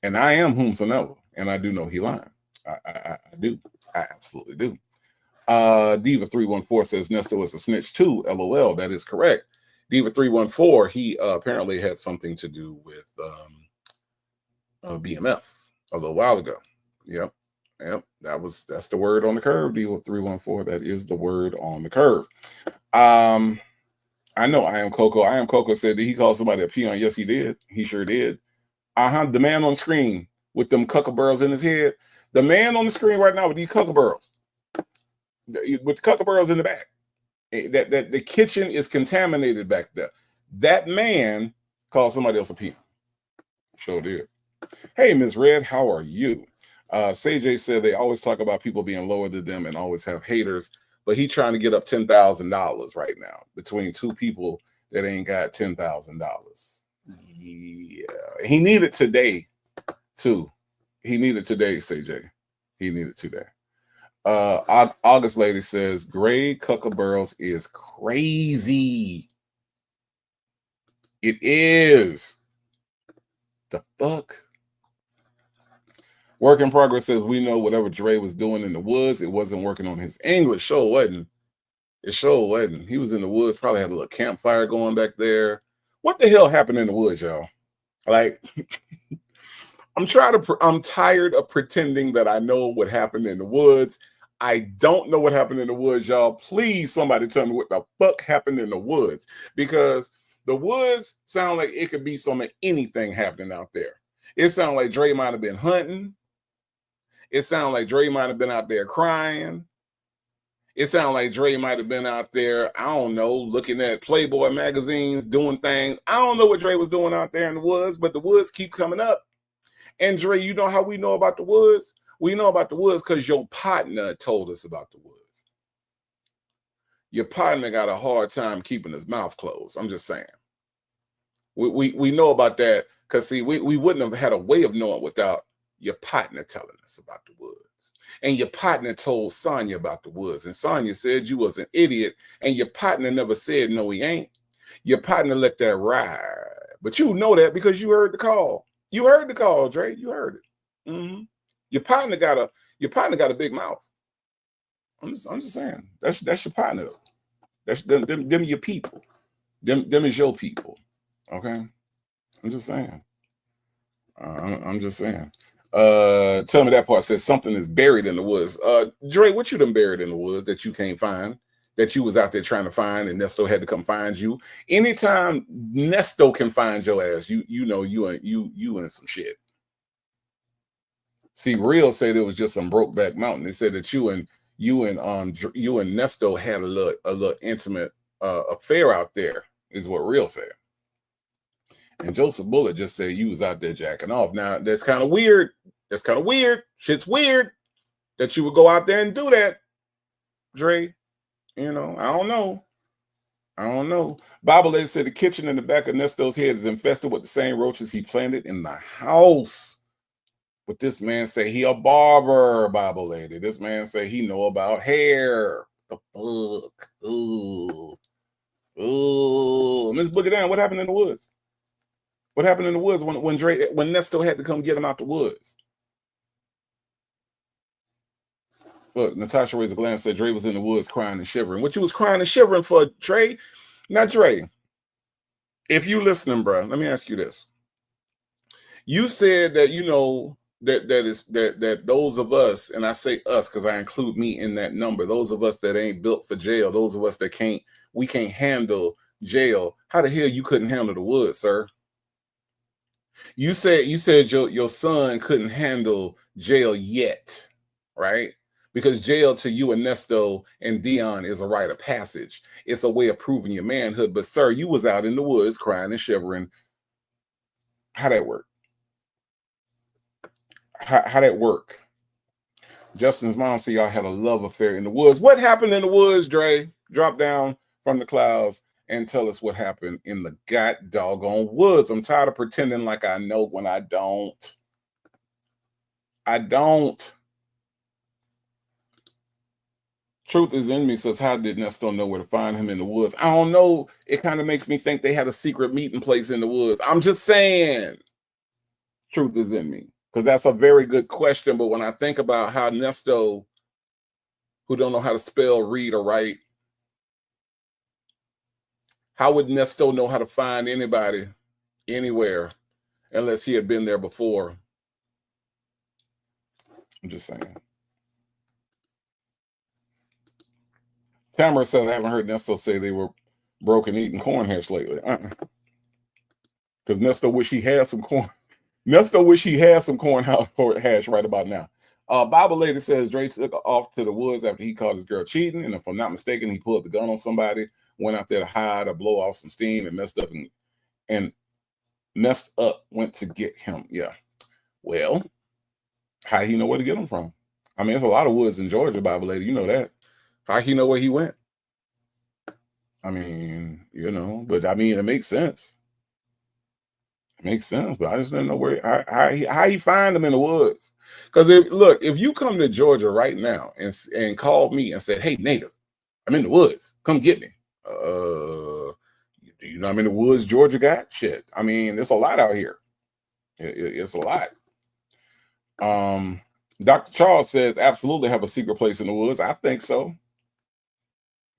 And I am whomsoever, and I do know he lying. I do. I absolutely do. Diva314 says Nestor was a snitch too. LOL. That is correct. Diva314, he apparently had something to do with BMF a little while ago. Yep. That's the word on the curve. Diva314. That is the word on the curve. I know I am Coco. I am Coco said, did he call somebody a peon? Yes, he did. He sure did. The man on screen with them cuckaburls in his head. The man on the screen right now with these cuckaburls. With the cuckaburls in the back. That the kitchen is contaminated back there. That man called somebody else a peon. Sure did. Hey, Ms. Red, how are you? CJ said they always talk about people being lower than them and always have haters, but he trying to get up $10,000 right now between two people that ain't got $10,000. Yeah, he needed today too. He needed today, CJ. He needed today. August Lady says Gray Cuckaburls is crazy. It is. The fuck. Work in Progress says we know whatever Dre was doing in the woods, it wasn't working on his English. Sure wasn't. It sure wasn't. He was in the woods, probably had a little campfire going back there. What the hell happened in the woods, y'all? Like, I'm tired of pretending that I know what happened in the woods. I don't know what happened in the woods, y'all. Please, somebody tell me what the fuck happened in the woods, because the woods sound like it could be anything happening out there. It sounds like Dre might have been hunting. It sounds like Dre might have been out there crying. It sounds like Dre might have been out there, I don't know, looking at Playboy magazines, doing things. I don't know what Dre was doing out there in the woods, but the woods keep coming up. And Dre, you know how we know about the woods? We know about the woods because your partner told us about the woods. Your partner got a hard time keeping his mouth closed. I'm just saying. We know about that because, see, we wouldn't have had a way of knowing without your partner telling us about the woods. And your partner told Sonya about the woods. And Sonya said you was an idiot. And your partner never said, no, he ain't. Your partner let that ride. But you know that because you heard the call. You heard the call, Dre. You heard it. Mm-hmm. Your partner got a big mouth. I'm just saying. That's your partner, though. That's them your people. Them is your people. Okay? I'm just saying. I'm just saying. Tell me that part says something is buried in the woods. Dre, what you done buried in the woods that you can't find, that you was out there trying to find and Nesto had to come find you? Anytime Nesto can find your ass, you know you in some shit. See, Real said it was just some Brokeback Mountain. They said that you and Nesto had a little intimate affair out there, is what Real said. And Joseph Bullet just said you was out there jacking off. Now, that's kind of weird. That's kind of weird. Shit's weird that you would go out there and do that, Dre. You know, I don't know. Bible Lady said the kitchen in the back of Nesto's head is infested with the same roaches he planted in the house. But this man say he a barber, Bible Lady. This man say he know about hair. The fuck? Ooh. Miss Boogie Down, what happened in the woods? What happened in the woods when Nesto had to come get him out the woods? Look, Natasha raised a glance, said Dre was in the woods crying and shivering. What you was crying and shivering for, Dre? Now, Dre, if you listening, bro, let me ask you this. You said that, you know, that those of us, and I say us because I include me in that number, those of us that ain't built for jail, those of us that can't handle jail. How the hell you couldn't handle the woods, sir? You said your son couldn't handle jail yet, right? Because jail to you and Nesto and Dion is a rite of passage. It's a way of proving your manhood. But sir, you was out in the woods crying and shivering. How that work? How that work? Justin's mom said y'all had a love affair in the woods. What happened in the woods, Dre? Drop down from the clouds and tell us what happened in the god doggone woods. I'm tired of pretending like I know when I don't. I don't. Truth is in me says, how did Ernesto know where to find him in the woods? I don't know. It kind of makes me think they had a secret meeting place in the woods. I'm just saying. Truth is in me. Because that's a very good question. But when I think about how Ernesto, who don't know how to spell, read, or write, how would Ernesto know how to find anybody anywhere unless he had been there before? I'm just saying. Tamara said, I haven't heard Ernesto say they were broken eating corn hash lately. Because Ernesto wish he had some corn. Ernesto wish he had some corn hash right about now. Bible Lady says Dre took off to the woods after he caught his girl cheating. And if I'm not mistaken, he pulled the gun on somebody, went out there to hide or blow off some steam and messed up, went to get him. Yeah. Well, how he know where to get him from? I mean, there's a lot of woods in Georgia, Bible Lady. You know that. How he know where he went? I mean, you know, but I mean, it makes sense. It makes sense, but I just didn't know where how he find them in the woods. Because if you come to Georgia right now and called me and said, "Hey, Native, I'm in the woods. Come get me." Do you know I'm in the woods, Georgia got? Shit. I mean, it's a lot out here. It's a lot. Dr. Charles says, absolutely have a secret place in the woods. I think so.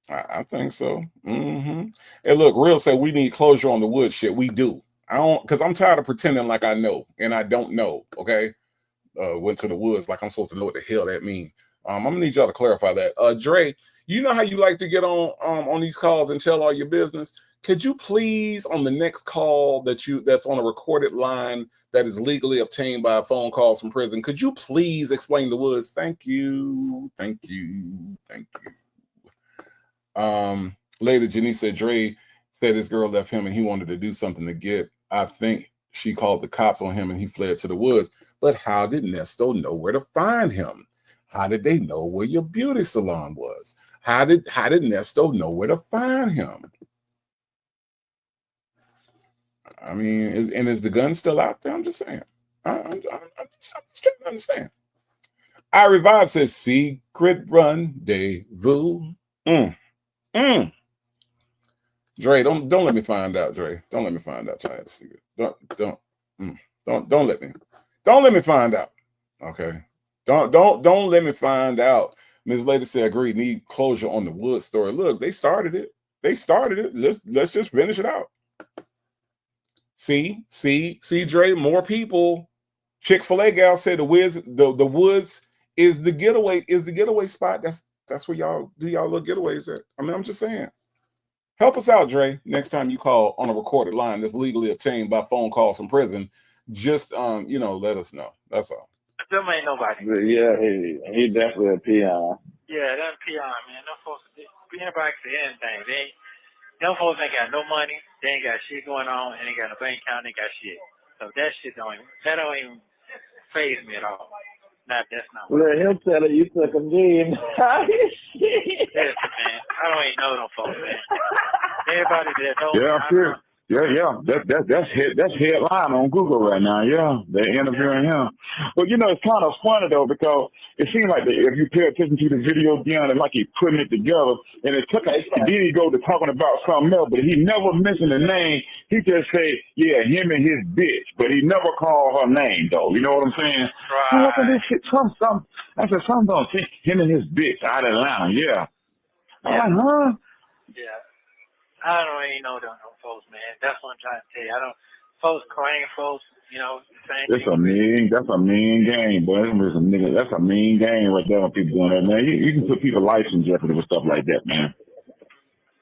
I think so. And look, Real said we need closure on the wood shit. We do. I don't, because I'm tired of pretending like I know and I don't know. Okay. Went to the woods like I'm supposed to know what the hell that means. I'm gonna need y'all to clarify that. Dre, you know how you like to get on these calls and tell all your business. Could you please, on the next call that's on a recorded line that is legally obtained by phone calls from prison, could you please explain the woods? Thank you. Thank you. Thank you. Later, Janice said Dre said his girl left him and he wanted to do something to get. I think she called the cops on him and he fled to the woods. But how did Ernesto know where to find him? How did they know where your beauty salon was? How did Ernesto know where to find him? I mean, is the gun still out there? I'm just saying. I'm just trying to understand. I Revive says secret rendezvous. Dre, don't let me find out, Dre. Don't let me find out. I had a secret. Don't let me find out. Okay. Don't let me find out. Ms. Lady said, agree, need closure on the wood story. Look, they started it. Let's just finish it out. See, Dre, more people. Chick-fil-A gal said the woods is the getaway spot. That's where y'all do y'all little getaways at. I mean, I'm just saying. Help us out, Dre. Next time you call on a recorded line that's legally obtained by phone calls from prison, just let us know. That's all. Them ain't nobody. Yeah, he definitely a peon. Yeah, them peon, man. Them folks, anybody can say anything. Them folks ain't got no money. They ain't got shit going on. And they got no bank account. They got shit. So that shit don't even faze me at all. That's not. Let him tell it. You took him in. Listen, man. I don't even know them folks, man. Everybody that knows. Yeah, sure. Yeah. That's headline on Google right now. Yeah, they're interviewing him. But it's kind of funny though, because it seems like if you pay attention to the video again, it's like he's putting it together, and then he go to talking about something else, but he never mentioned the name. He just say, yeah, him and his bitch, but he never called her name though. You know what I'm saying? Right. So look at this shit. I said something don't say him and his bitch out of Atlanta. Yeah. I'm like, huh? Yeah. I don't even know them folks, man. That's what I'm trying to tell you. Folks claim folks, same That's a mean game, boy. That's a mean game right there when people doing that, man. You can put people's lives in jeopardy with stuff like that, man.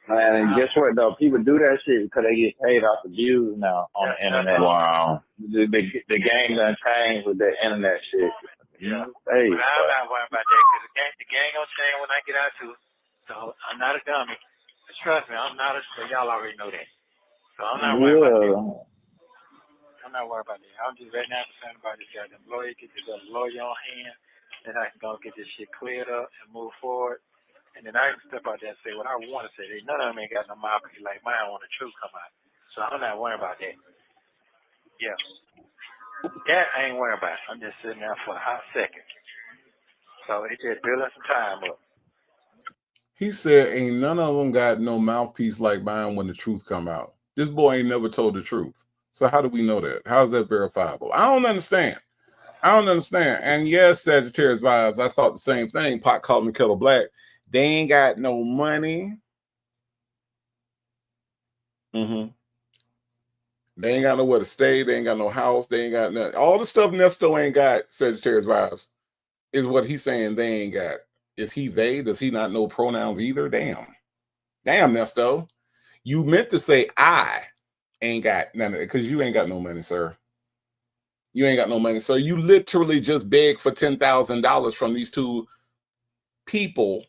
Man, and guess what though? People do that shit because they get paid off the views now on the internet. Wow. The game done changed with that internet shit. Yeah. Hey, but I'm not worried about that because the game gonna change when I get out too. So I'm not a dummy. Trust me, I'm not so y'all already know that. So I'm not worried about that. I'm not worried about that. I'm just right now concerned about this goddamn lawyer, get this other lawyer on hand, then I can go get this shit cleared up and move forward. And then I can step out there and say what I want to say. None of them ain't got no mouthpiece like mine when the truth come out. So I'm not worried about that. Yeah. That I ain't worried about. I'm just sitting there for a hot second. So it just building some time up. He said, ain't none of them got no mouthpiece like mine when the truth come out. This boy ain't never told the truth. So how do we know that? How's that verifiable? I don't understand. And yes, Sagittarius vibes, I thought the same thing. Pot called me kettle black. They ain't got no money. They ain't got nowhere to stay. They ain't got no house. They ain't got nothing. All the stuff Nesto ain't got, Sagittarius vibes, is what he's saying they ain't got. Is he they? Does he not know pronouns either? Damn, Nesto. You meant to say I ain't got none of it because you ain't got no money, sir. You ain't got no money. So you literally just begged for $10,000 from these two people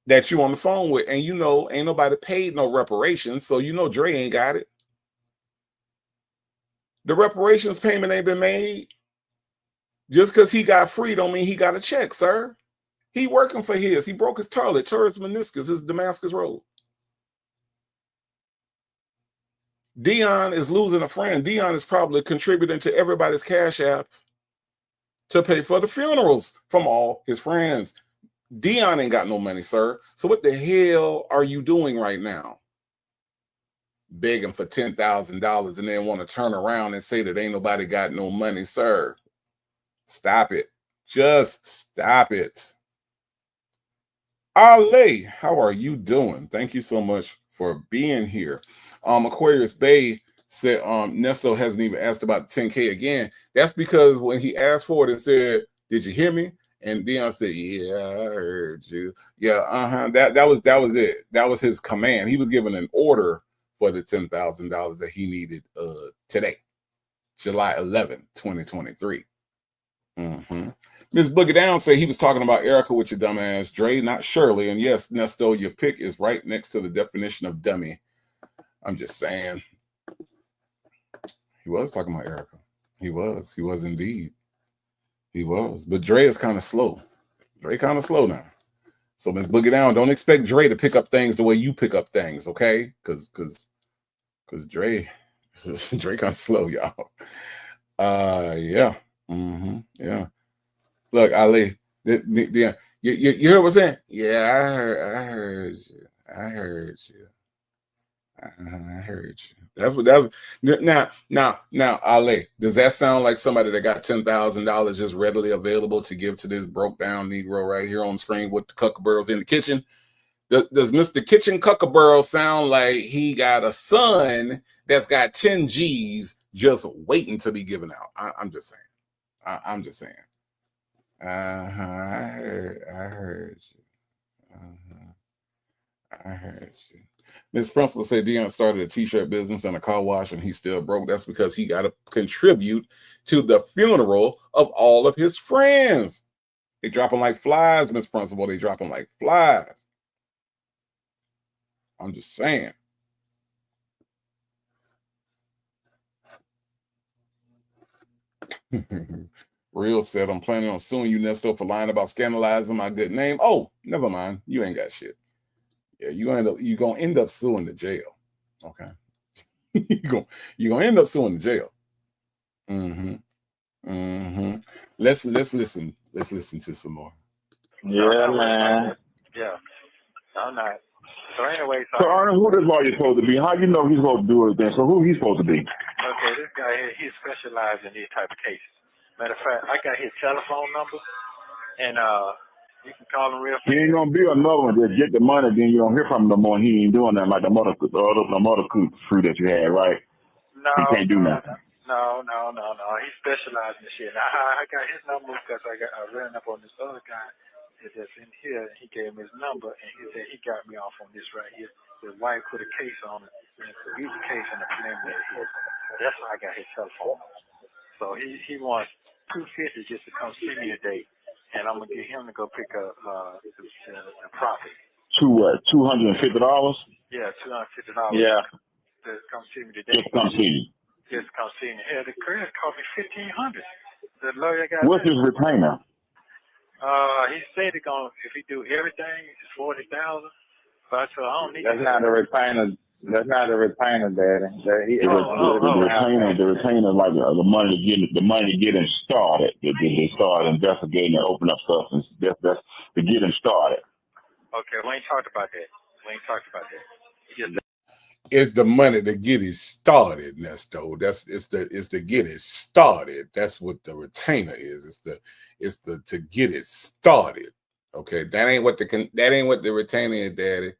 that you on the phone with. And you know, ain't nobody paid no reparations. So you know Dre ain't got it. The reparations payment ain't been made. Just because he got free don't mean he got a check, sir. He working for his. He broke his toilet, tore his meniscus, his Damascus Road. Dion is losing a friend. Dion is probably contributing to everybody's Cash App to pay for the funerals from all his friends. Dion ain't got no money, sir. So what the hell are you doing right now? Begging for $10,000 and then want to turn around and say that ain't nobody got no money, sir. Stop it. Just stop it. Ale, how are you doing? Thank you so much for being here. Aquarius Bay said Nesto hasn't even asked about the 10K again. That's because when he asked for it and said, "Did you hear me?" And Dion said, "Yeah, I heard you." Yeah, that was it. That was his command. He was given an order for the $10,000 that he needed today, July 11th, 2023. Miss Boogie Down said he was talking about Erica with your dumb ass, Dre, not Shirley. And yes, Nesto, your pick is right next to the definition of dummy. I'm just saying. He was talking about Erica. He was indeed. He was. But Dre is kind of slow. Dre kind of slow now. So Miss Boogie Down, don't expect Dre to pick up things the way you pick up things, okay? Because Dre kind of slow, y'all. Yeah. Yeah. Look, Ali, you heard what I'm saying? Yeah, I heard you. I heard you. That's now, Ali, does that sound like somebody that got $10,000 just readily available to give to this broke down Negro right here on screen with the cuckaburros in the kitchen? Does Mr. Kitchen Cuckaburro sound like he got a son that's got 10 G's just waiting to be given out? I'm just saying. I'm just saying. I heard you. I heard you. Miss Principal said Dion started a t-shirt business and a car wash and he's still broke. That's because he got to contribute to the funeral of all of his friends. They dropping like flies, Miss Principal. They dropping like flies. I'm just saying. Real said, I'm planning on suing you, Nesto, for lying about scandalizing my good name. Oh, never mind. You ain't got shit. Yeah, you're gonna end up suing the jail. Okay. you're gonna end up suing the jail. Let's listen. Let's listen to some more. Yeah, man. Yeah. I'm not. So anyway, So Arnold, who this lawyer supposed to be? How you know he's supposed to do it then? So who he's supposed to be? Okay, this guy here, he specializes in these type of cases. Matter of fact, I got his telephone number, and you can call him real fast. He ain't gonna be another one that get the money, then you don't hear from him no more. And he ain't doing that like the motor crew that you had, right? No, he can't do nothing. No. He specializes in shit. I got his number because I ran up on this other guy that's in here. He gave me his number, and he said he got me off on this right here. His wife put a case on it, and it's a beat case in the preliminary here. That's why I got his telephone. So he wants $250 just to come see me today, and I'm gonna get him to go pick up the profit. $250? Yeah, $250. Yeah. To come see me today. Just come see you. Just come see me. Yeah, the career cost me $1,500. The lawyer got. What's his retainer? He said if he do everything, it's 40,000. But I said I don't need. That's not a retainer. That's not a retainer, Daddy. The retainer, like the money to get him started. They start investigating and open up stuff, and that's to get him started. Okay, we ain't talked about that. It's the money to get it started, Nesto. It's to get it started. That's what the retainer is. It's the to get it started. Okay, that ain't what the retainer is, Daddy.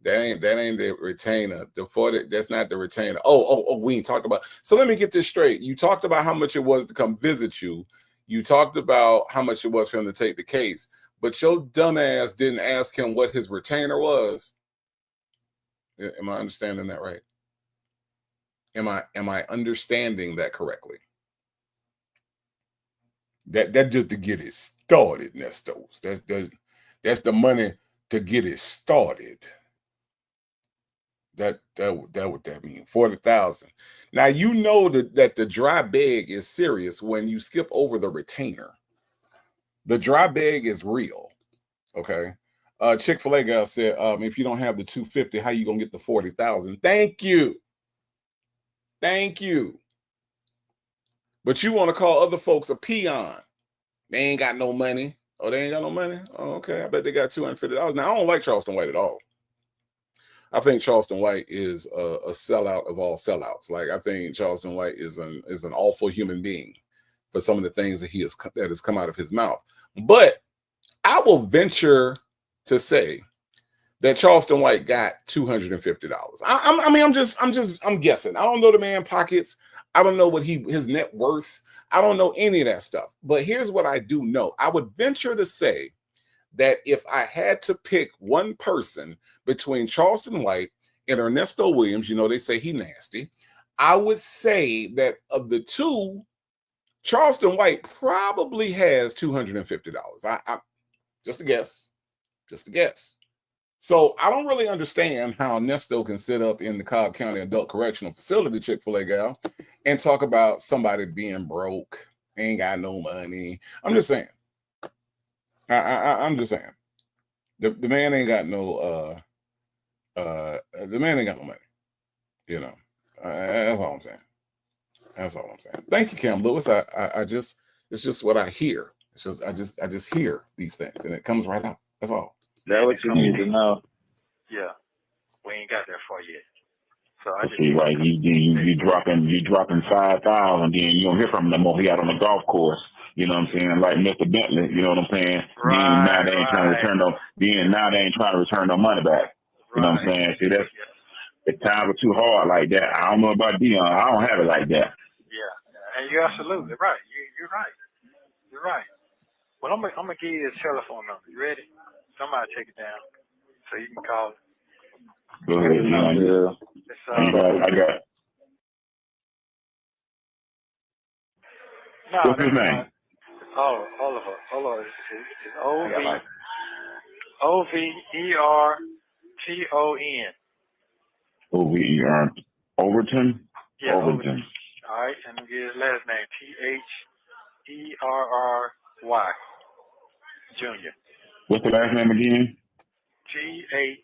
That ain't the retainer. That's not the retainer. Oh, we ain't talked about. So let me get this straight. You talked about how much it was to come visit you. You talked about how much it was for him to take the case, but your dumbass didn't ask him what his retainer was. Am I understanding that right? Am I understanding that correctly? That just to get it started, Nestos. That's the money to get it started. That what that mean? 40,000. Now you know that the dry bag is serious when you skip over the retainer. The dry bag is real. Okay. Chick-fil-A guy said, if you don't have the 250, how you gonna get the 40,000? Thank you. But you want to call other folks a peon. They ain't got no money. Oh, they ain't got no money? Oh, okay. I bet they got $250. Now, I don't like Charleston White at all. I think Charleston White is a sellout of all sellouts. Like, I think Charleston White is an awful human being for some of the things that has come out of his mouth. But I will venture to say that Charleston White got $250. I'm guessing. I don't know the man's pockets. I don't know what his net worth. I don't know any of that stuff. But here's what I do know. I would venture to say that if I had to pick one person between Charleston White and Ernesto Williams, you know, they say he nasty, I would say that of the two, Charleston White probably has $250. I just a guess. So I don't really understand how Ernesto can sit up in the Cobb County Adult Correctional Facility, Chick-fil-A gal, and talk about somebody being broke, ain't got no money. I'm just saying. I'm just saying. The man ain't got no money. You know. That's all I'm saying. Thank you, Cam Lewis. It's just what I hear. It's just I just hear these things and it comes right out. That's all. That's what you need to know. Yeah, we ain't got there for yet. So I just see, right? You dropping 5,000, then you don't hear from him no more. He out on the golf course. You know what I'm saying? Like Mr. Bentley. You know what I'm saying? Right, now they ain't trying to return no money back. You know what I'm saying? See, that's the times are too hard like that. I don't know about Dion. I don't have it like that. Yeah, and you're absolutely right. You're right. You're right. Well, I'm gonna give you his telephone number. You ready? Somebody take it down so you can call it. Go ahead, Dion. I got it. No, what's his name? Oliver. It's Overton. Overton. Overton. Yeah, Overton. All right, and get his last name Therry Jr. What's the last name again? Therry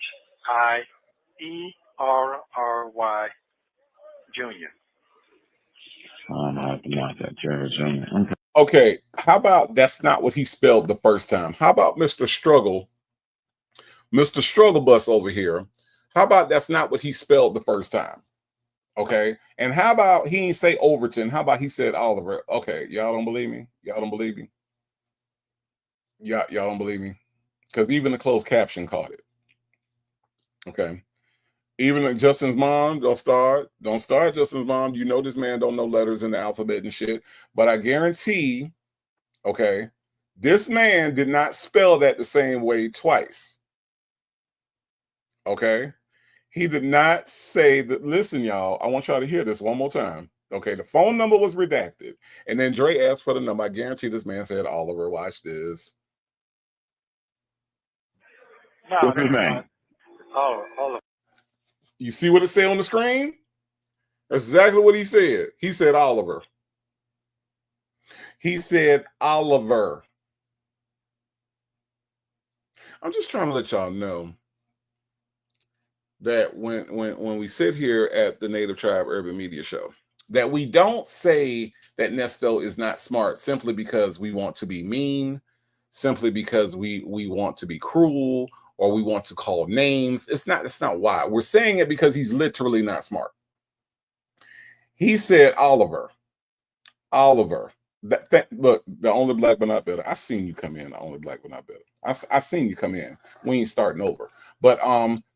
Jr. Okay, how about that's not what he spelled the first time? How about Mr. Struggle Bus over here? How about that's not what he spelled the first time? Okay, and how about he didn't say Overton? How about he said Oliver? Okay, y'all don't believe me? Y'all don't believe me? Y'all don't believe me? Because even the closed caption caught it. Okay. Even Justin's mom, don't start Justin's mom. You know this man don't know letters in the alphabet and shit. But I guarantee, okay, this man did not spell that the same way twice. Okay? He did not say that. Listen, y'all, I want y'all to hear this one more time. Okay, the phone number was redacted. And then Dre asked for the number. I guarantee this man said, Oliver, watch this. What's his name? Oliver. You see what it said on the screen? That's exactly what he said. He said Oliver. He said Oliver. I'm just trying to let y'all know that when we sit here at the Native Tribe Urban Media Show, that we don't say that Nesto is not smart simply because we want to be mean, simply because we want to be cruel, or we want to call names. It's not why. We're saying it because he's literally not smart. He said Oliver. Look, the only black but not better. I seen you come in. The only black but not better. I seen you come in. We ain't starting over. But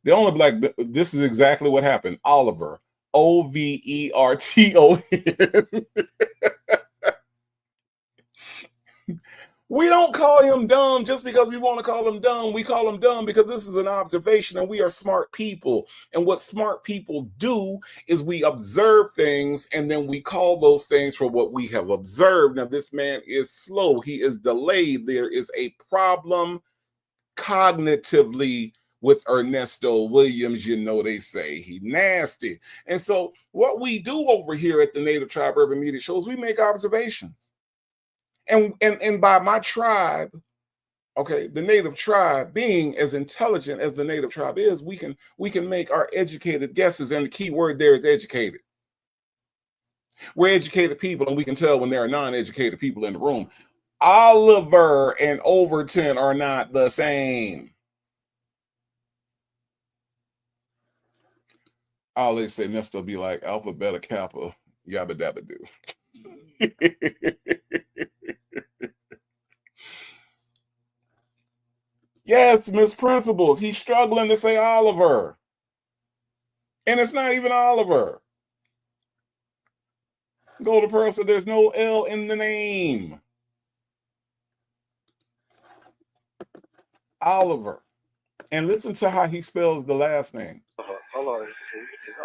the only black. This is exactly what happened. Oliver, Overton. We don't call him dumb just because we want to call him dumb. We call him dumb because this is an observation, and we are smart people. And what smart people do is we observe things, and then we call those things for what we have observed. Now, this man is slow. He is delayed. There is a problem cognitively with Ernesto Williams. You know, they say he nasty. And so what we do over here at the Native Tribe Urban Media Show is we make observations. And by my tribe, okay, the Native Tribe being as intelligent as the Native Tribe is, we can make our educated guesses, and the key word there is educated. We're educated people, and we can tell when there are non-educated people in the room. Oliver and Overton are not the same. I always say Nesto be like Alpha, Beta, Kappa, yabba dabba do. Yes, Miss Principles. He's struggling to say Oliver. And it's not even Oliver. Golden Pearl said there's no L in the name. Oliver. And listen to how he spells the last name. Hold on. It's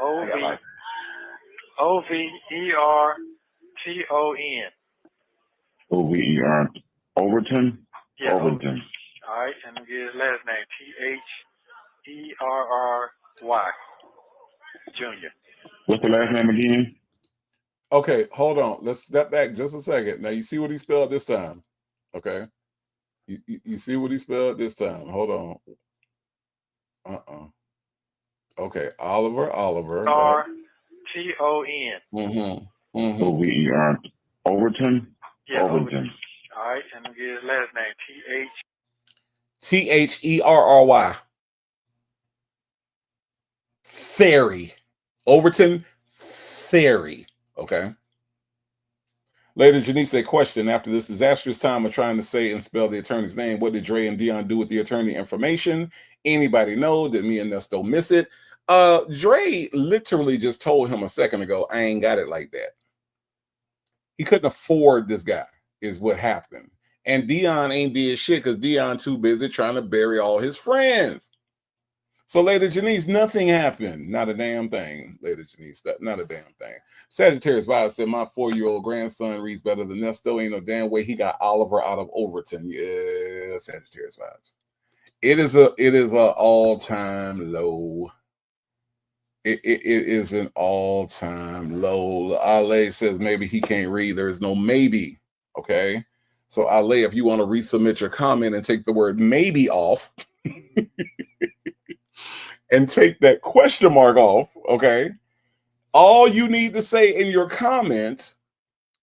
Overton. Overton. Overton? Yeah, Overton. All right, and get his last name, Therry Jr. What's the last name again? Okay, hold on. Let's step back just a second. Now, you see what he spelled this time, okay? You see what he spelled this time. Hold on. Okay, Oliver. R-T-O-N. Overton. Overton? Yeah, Overton. All right, and get his last name, Therry. Therry. Overton Therry. Okay. Later, Janice said, question, after this disastrous time of trying to say and spell the attorney's name, what did Dre and Dion do with the attorney information? Anybody know? Did me and Nesto miss it? Dre literally just told him a second ago, I ain't got it like that. He couldn't afford this guy, is what happened. And Dion ain't did shit because Dion too busy trying to bury all his friends. So, Lady Janice, nothing happened. Not a damn thing, Lady Janice. Not a damn thing. Sagittarius Vibe said, my 4-year-old grandson reads better than Nesto. Ain't no damn way he got Oliver out of Overton. Yeah, Sagittarius Vibes. It is a all-time low. It is an all-time low. Ale says maybe he can't read. There is no maybe. Okay. So, Ale, if you want to resubmit your comment and take the word maybe off. And take that question mark off, okay? All you need to say in your comment,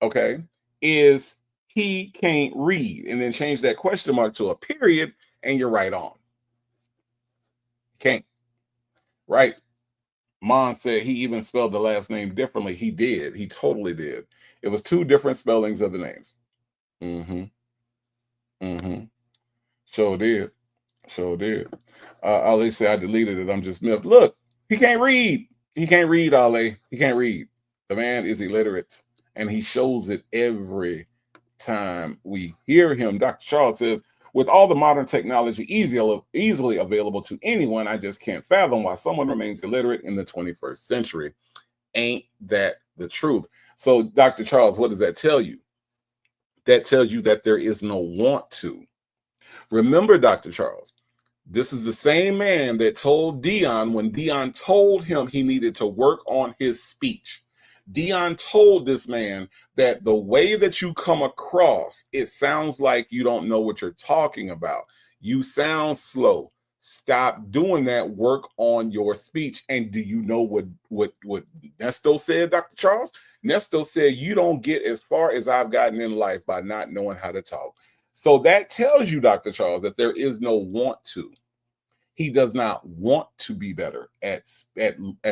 okay, is he can't read. And then change that question mark to a period, and you're right on. Can't. Right. Mon said he even spelled the last name differently. He did. He totally did. It was 2 different spellings of the names. Sure did. So did. Ali said I deleted it. I'm just miffed. Look, he can't read. He can't read, Ali. He can't read. The man is illiterate, and he shows it every time we hear him. Dr. Charles says, with all the modern technology easily available to anyone, I just can't fathom why someone remains illiterate in the 21st century. Ain't that the truth? So, Dr. Charles, what does that tell you? That tells you that there is no want to. Remember, Dr. Charles, this is the same man that told Dion when Dion told him he needed to work on his speech. Dion told this man that the way that you come across, it sounds like you don't know what you're talking about. You sound slow. Stop doing that. Work on your speech. And do you know what Nesto said, Dr. Charles? Nesto said, you don't get as far as I've gotten in life by not knowing how to talk. So that tells you, Dr. Charles, that there is no want to. He does not want to be better at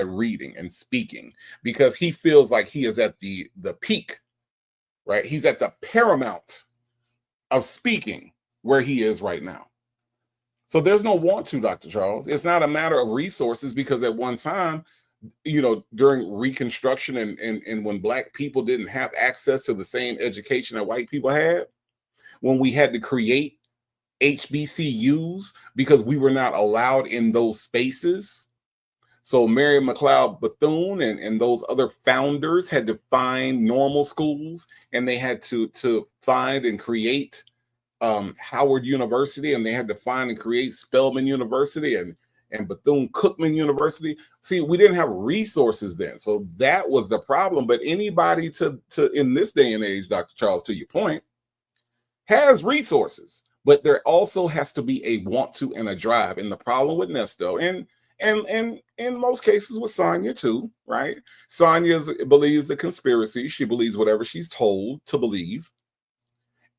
reading and speaking because he feels like he is at the peak, right? He's at the paramount of speaking where he is right now. So there's no want to, Dr. Charles. It's not a matter of resources because at one time, you know, during Reconstruction and when Black people didn't have access to the same education that white people had, when we had to create HBCUs because we were not allowed in those spaces. So Mary McLeod Bethune and those other founders had to find normal schools, and they had to find and create Howard University, and they had to find and create Spelman University and Bethune-Cookman University. See, we didn't have resources then. So that was the problem. But anybody to in this day and age, Dr. Charles, to your point, has resources. But there also has to be a want to and a drive. And the problem with Nesto, and in most cases with Sonia too, right? Sonia believes the conspiracy. She believes whatever she's told to believe.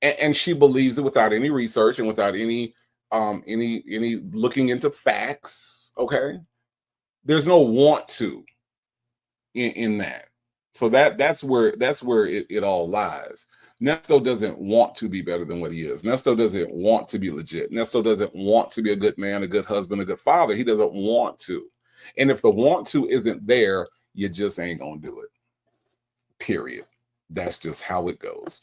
And she believes it without any research and without any looking into facts. Okay. There's no want to in that. So that's where it all lies. Nesto doesn't want to be better than what he is. Nesto doesn't want to be legit. Nesto doesn't want to be a good man, a good husband, a good father. He doesn't want to. And if the want to isn't there, you just ain't gonna do it. Period. That's just how it goes.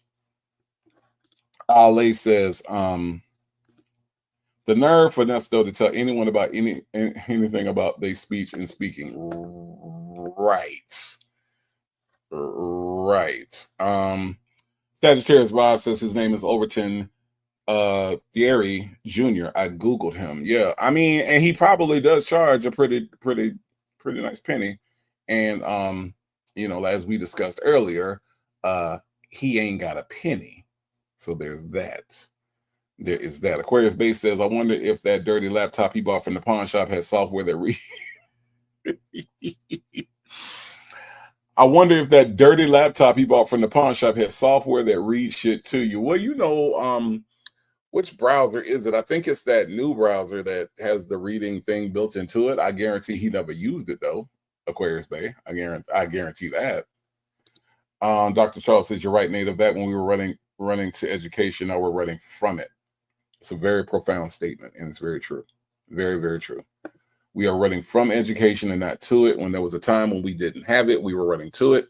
Ale says, the nerve for Nesto to tell anyone about anything about their speech and speaking. Right. Sagittarius Bob says his name is Overton Thierry Jr. I Googled him. Yeah, I mean, and he probably does charge a pretty nice penny. And you know, as we discussed earlier, he ain't got a penny. So there's that. There is that. Aquarius Base says, I wonder if that dirty laptop he bought from the pawn shop has software that reads. I wonder if that dirty laptop he bought from the pawn shop has software that reads shit to you. Well, you know, which browser is it? I think it's that new browser that has the reading thing built into it. I guarantee he never used it though. Aquarius Bay. I guarantee that. Dr. Charles says you're right, Native. Back when we were running to education, now we're running from it. It's a very profound statement, and it's very true. Very, very true. We are running from education and not to it. When there was a time when we didn't have it, we were running to it.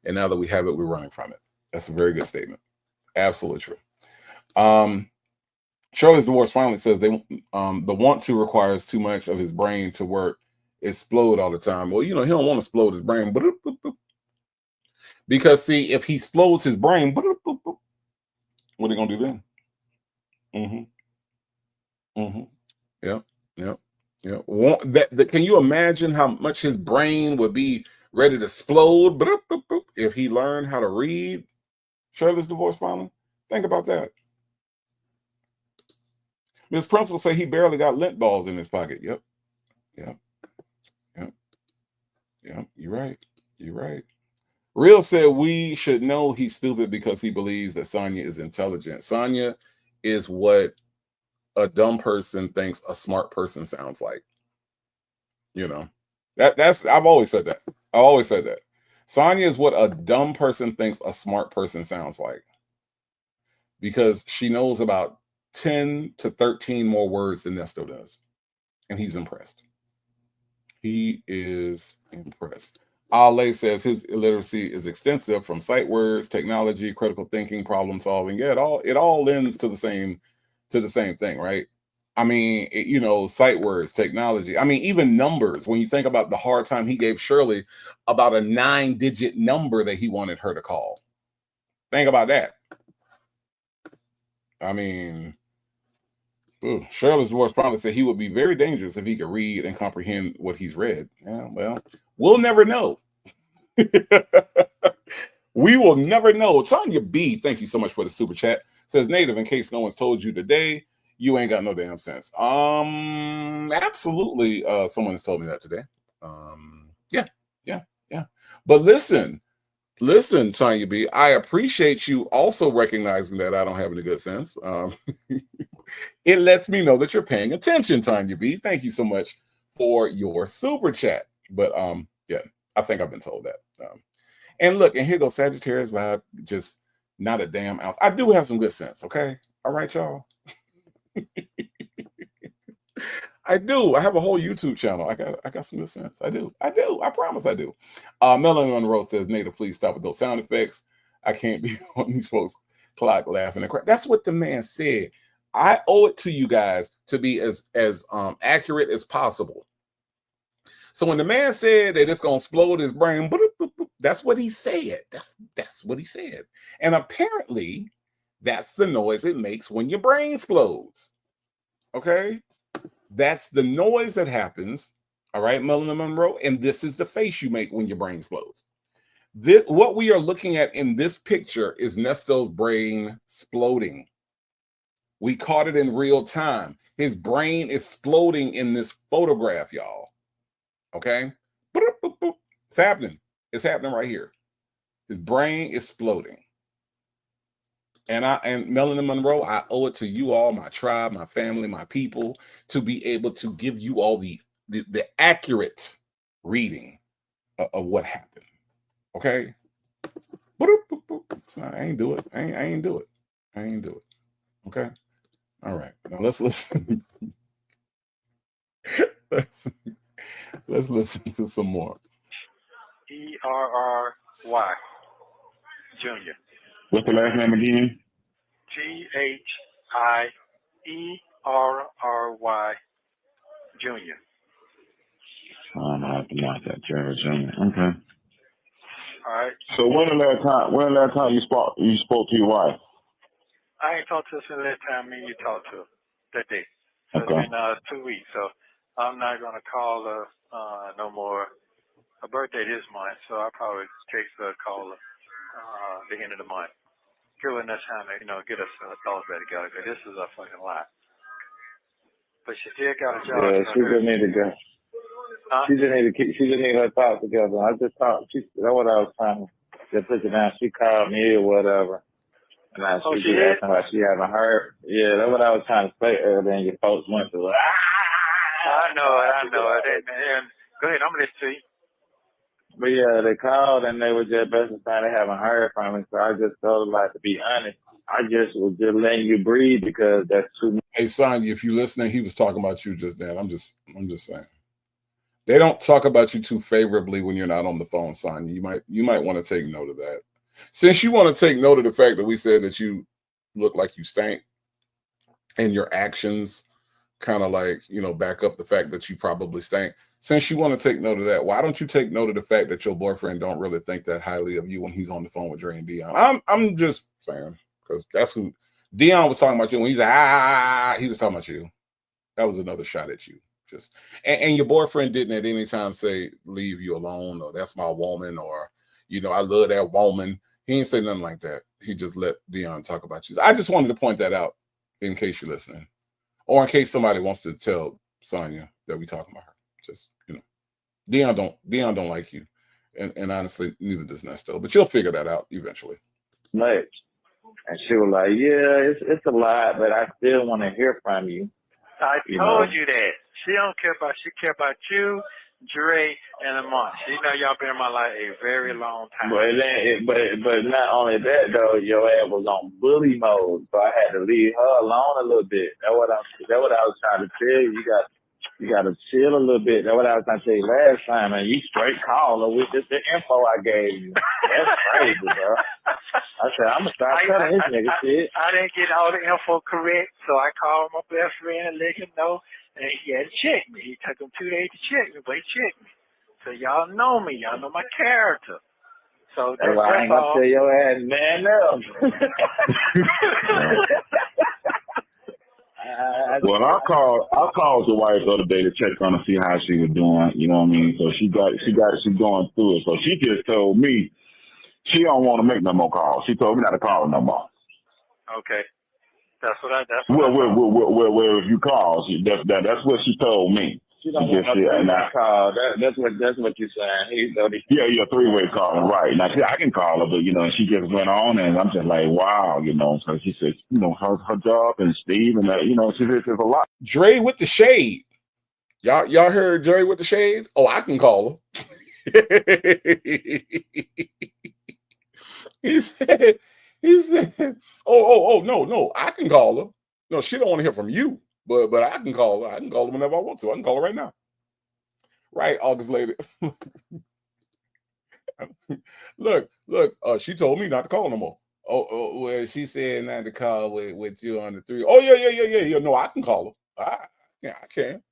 And now that we have it, we're running from it. That's a very good statement. Absolutely true. Shirley's Divorce finally says the want to requires too much of his brain to work, explode all the time. Well, you know, he don't want to explode his brain. Because, see, if he explodes his brain, what are they going to do then? Yeah. Can you imagine how much his brain would be ready to explode if he learned how to read? Shirley's Divorce finally. Think about that. Miss Principal say he barely got lint balls in his pocket. Yep. You're right. Real said we should know he's stupid because he believes that Sonia is intelligent. Sonia is what a dumb person thinks a smart person sounds like. You know, that's I've always said that. Sonia is what a dumb person thinks a smart person sounds like, because she knows about 10 to 13 more words than Nesto does, and he's impressed. He is impressed. Ale says his illiteracy is extensive, from sight words, technology, critical thinking, problem solving. Yeah, it all lends to the same thing, right? I mean, you know, sight words, technology. I mean, even numbers. When you think about the hard time he gave Shirley about a 9-digit number that he wanted her to call. Think about that. I mean, Shirley's Divorce probably said he would be very dangerous if he could read and comprehend what he's read. Yeah, well, we'll never know. We will never know. Tanya B, thank you so much for the super chat. Says, Native, in case no one's told you today, You ain't got no damn sense. Absolutely. Someone has told me that today. Yeah. But listen, Tanya B, I appreciate you also recognizing that I don't have any good sense. It lets me know that you're paying attention, Tanya B. Thank you so much for your super chat. But yeah, I think I've been told that. And look, and here goes Sagittarius vibe, just not a damn ounce. I do have some good sense, okay? All right, y'all. I do. I have a whole YouTube channel. I got some good sense. I do. I promise I do. Melanie Monroe says, Nada, please stop with those sound effects. I can't be on these folks' clock laughing and crying. That's what the man said. I owe it to you guys to be as accurate as possible. So when the man said that it's gonna explode his brain, that's what he said. That's what he said. And apparently, that's the noise it makes when your brain explodes. Okay? That's the noise that happens. All right, Melanie Monroe. And this is the face you make when your brain explodes. What we are looking at in this picture is Nesto's brain exploding. We caught it in real time. His brain is exploding in this photograph, y'all. Okay? It's happening. It's happening right here. His brain is exploding. And Melanie Monroe, I owe it to you all, my tribe, my family, my people, to be able to give you all the accurate reading of what happened. Okay? I ain't do it. I ain't do it. I ain't do it. Okay? All right. Now let's listen. Let's listen to some more. ERRY Junior. What's the last name again? GHIERRY Junior. I don't know how to pronounce that, Jerry Junior. Okay. All right. So when the last time you spoke to your wife? I ain't talked to her since the last time me and you talked to her that day. So Okay. It's been 2 weeks. So I'm not gonna call her no more. Her birthday this month, so I'll probably text her, call her the end of the month. Give her enough time to, get us thoughts back together, because this is a fucking lie. But she still got a job. Yeah, she just need to go. She just need her thoughts together. I just talked. That's what I was trying to just put it down. She called me or whatever. And she just asking why she haven't heard. Yeah, that's what I was trying to say earlier, and your folks went to it. I know it. And go ahead, I'm listening to you. But yeah, they called and they were just basically saying they haven't heard from me. So I just told them, to be honest, I just was just letting you breathe because that's too much. Hey, Sonya, if you're listening, he was talking about you just then. I'm just saying. They don't talk about you too favorably when you're not on the phone, Sonya. You might want to take note of that. Since you want to take note of the fact that we said that you look like you stank and your actions kind of back up the fact that you probably stank. Since you want to take note of that, why don't you take note of the fact that your boyfriend don't really think that highly of you when he's on the phone with Dre and Dion? I'm just saying, because that's who Dion was talking about you when he's he was talking about you. That was another shot at you. And your boyfriend didn't at any time say leave you alone or that's my woman or I love that woman. He didn't say nothing like that. He just let Dion talk about you. I just wanted to point that out in case you're listening, or in case somebody wants to tell Sonya that we talking about her. Just Dion don't like you, and honestly neither does Nesto. But you'll figure that out eventually. Much, and she was like, "Yeah, it's a lot, but I still want to hear from you." I told you that. She don't care about. She care about you, Dre, and Amon. She know y'all been in my life a very long time. But not only that though, your ass was on bully mode, so I had to leave her alone a little bit. That's what I was trying to tell you. You got to chill a little bit. That's what I was trying to tell you last time, and you straight call her with just the info I gave you. That's crazy, bro. I said, I'm going to start telling this nigga shit. I didn't get all the info correct, so I called my best friend and let him know, and he had to check me. He took him 2 days to check me, but he checked me. So y'all know me. Y'all know my character. So that's I ain't going to tell your ass, man, no. Well, I called your wife the other day to check on her, see how she was doing. You know what I mean? So she's going through it. So she just told me she don't want to make no more calls. She told me not to call her no more. Okay. That's what I Well, if you call, that's what she told me. She don't want a three-way call. That's what you're saying. Yeah, three-way calling, right. Now, I can call her, but, she just went on, and I'm just like, wow, so she said, her job and Steve, and, she said there's a lot. Dre with the shade. Y'all heard Dre with the shade? Oh, I can call her. He said, oh, no, I can call her. No, she don't want to hear from you, but I can call her. I can call her whenever I want to. I can call her right now. Right, August later. Look, she told me not to call no more. Well, she said not to call with you on the 3. Oh, yeah. No, I can call her. I can.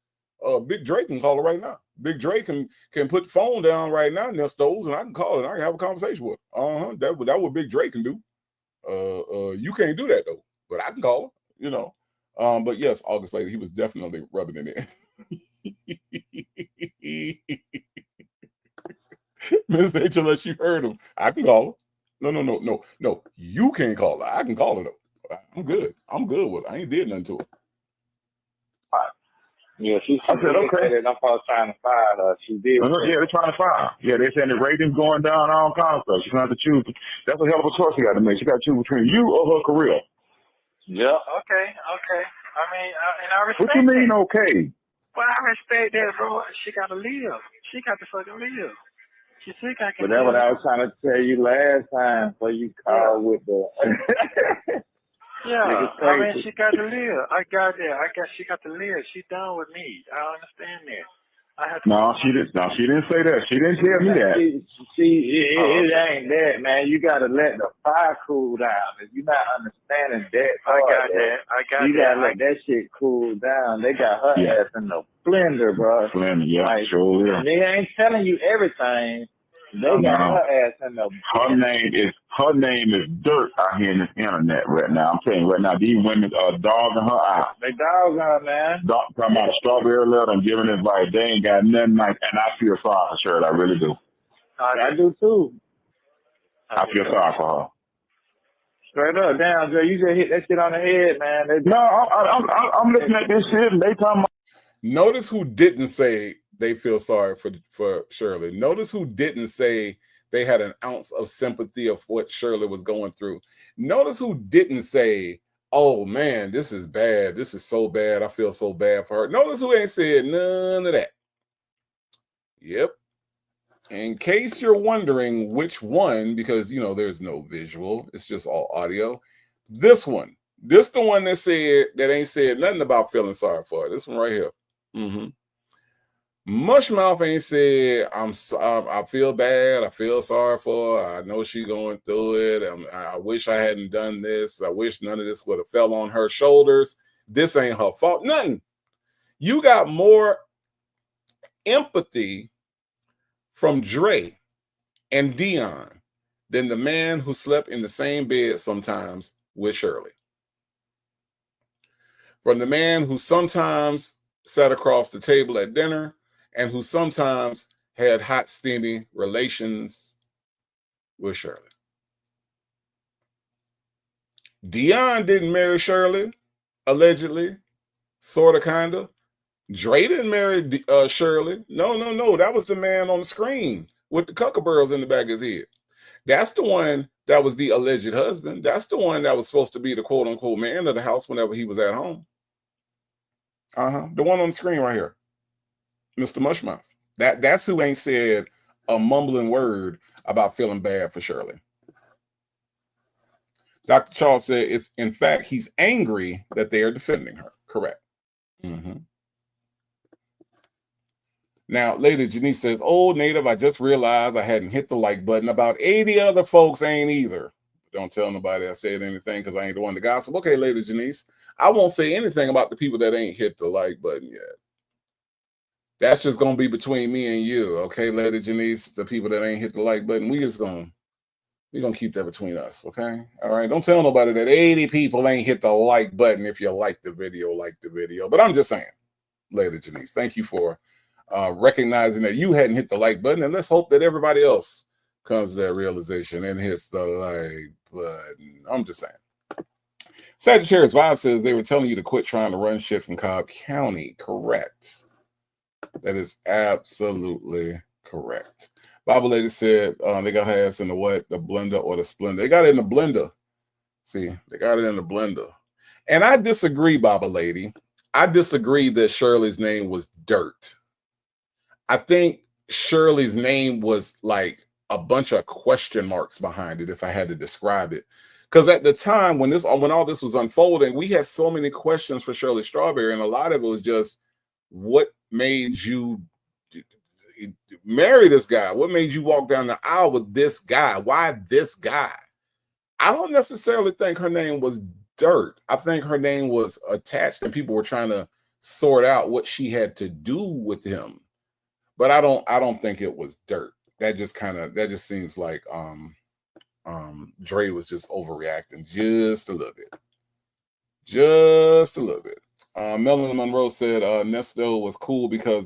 Big Drake can call her right now. Big Drake can put the phone down right now, Nestos, and I can call her and I can have a conversation with her. That what Big Drake can do. You can't do that though, but I can call her, But yes, August later, he was definitely rubbing it in. Miss H, unless you heard him, I can call her. No. You can't call her. I can call her though. I'm good. with her. I ain't did nothing to her. Yeah, she said, okay. I'm trying to fire her. She did. Yeah, they're trying to fire her. Yeah, they're saying the ratings going down, all kinds of stuff. She's going to have to choose. That's a hell of a choice she got to make. She got to choose between you or her career. Yeah. Okay. I mean, and I respect. What you mean, that. Okay? Well, I respect that, bro. She got to live. She got to fucking live. She think I can. But that's what I was trying to tell you last time. Before you called with the. Yeah, I mean, she got to live. I got that. She got to live. She done with me. I understand that. No, she didn't say that. She didn't tell me that. It ain't that, man. You got to let the fire cool down. If you're not understanding that, I got that. You got to let that shit cool down. They got her ass in the blender, bro. Blender, yeah, like, sure. Yeah. They ain't telling you everything. They got her ass in the blender. Her name is dirt out here in this internet right now. I'm telling you right now, these women are dogging her out. They dogging her, man. Talking about strawberry letter and giving advice. They ain't got nothing like, and I feel sorry for Shirley. I really do. I do too. I feel sorry for her. Straight up, damn, Joe, you just hit that shit on the head, man. No, I'm looking at this shit and they talking about. Notice who didn't say they feel sorry for Shirley. Notice who didn't say they had an ounce of sympathy of what Shirley was going through. Notice who didn't say, oh man, this is bad. This is so bad. I feel so bad for her. Notice who ain't said none of that. Yep. In case you're wondering which one, because there's no visual, it's just all audio. This the one that ain't said nothing about feeling sorry for her. This one right here. Mushmouth ain't said I feel bad. I feel sorry for her. I know she going through it. I wish I hadn't done this. I wish none of this would have fell on her shoulders. This ain't her fault. Nothing. You got more empathy from Dre and Dion than the man who slept in the same bed sometimes with Shirley. From the man who sometimes sat across the table at dinner and who sometimes had hot, steamy relations with Shirley. Dion didn't marry Shirley, allegedly, sort of, kind of. Dre didn't marry Shirley. No. That was the man on the screen with the cuckaburls in the back of his head. That's the one that was the alleged husband. That's the one that was supposed to be the quote-unquote man of the house whenever he was at home. The one on the screen right here. Mr. Mushmouth. That's who ain't said a mumbling word about feeling bad for Shirley. Dr. Charles said in fact, he's angry that they are defending her. Correct. Now, Lady Janice says, oh, Native, I just realized I hadn't hit the like button. About 80 other folks ain't either. Don't tell nobody I said anything because I ain't the one to gossip. Okay, Lady Janice, I won't say anything about the people that ain't hit the like button yet. That's just going to be between me and you. Okay, Lady Janice, the people that ain't hit the like button, we're going to keep that between us. Okay. All right. Don't tell nobody that 80 people ain't hit the like button. If you like the video, but I'm just saying, Lady Janice, thank you for recognizing that you hadn't hit the like button, and let's hope that everybody else comes to that realization and hits the like button. I'm just saying. Sagittarius Vibe says they were telling you to quit trying to run shit from Cobb County. Correct. That is absolutely correct. Bible Lady said they got her ass in the what? The blender or the splendor. They got it in the blender. See, they got it in the blender. And I disagree, Bible Lady. I disagree that Shirley's name was Dirt. I think Shirley's name was like a bunch of question marks behind it, if I had to describe it. Because at the time when all this was unfolding, we had so many questions for Shirley Strawberry, and a lot of it was just, what made you marry this guy? What made you walk down the aisle with this guy? Why this guy? I don't necessarily think her name was Dirt. I think her name was attached, and people were trying to sort out what she had to do with him. But I don't think it was Dirt. That just seems like Dre was just overreacting just a little bit. Just a little bit. Melanie Monroe said Ernesto was cool because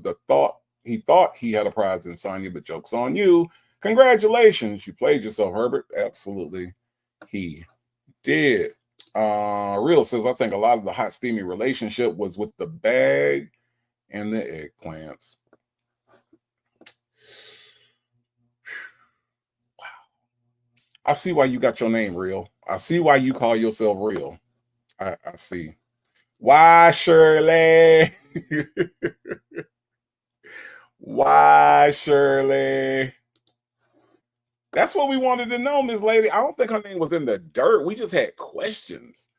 he thought he had a prize in Sonya, but joke's on you. Congratulations. You played yourself, Herbert. Absolutely. He did. Real says, I think a lot of the hot, steamy relationship was with the bag and the eggplants. Wow. I see why you got your name Real. I see why you call yourself Real. I see. Why, Shirley? Why, Shirley? That's what we wanted to know, Miss Lady. I don't think her name was in the dirt. We just had questions,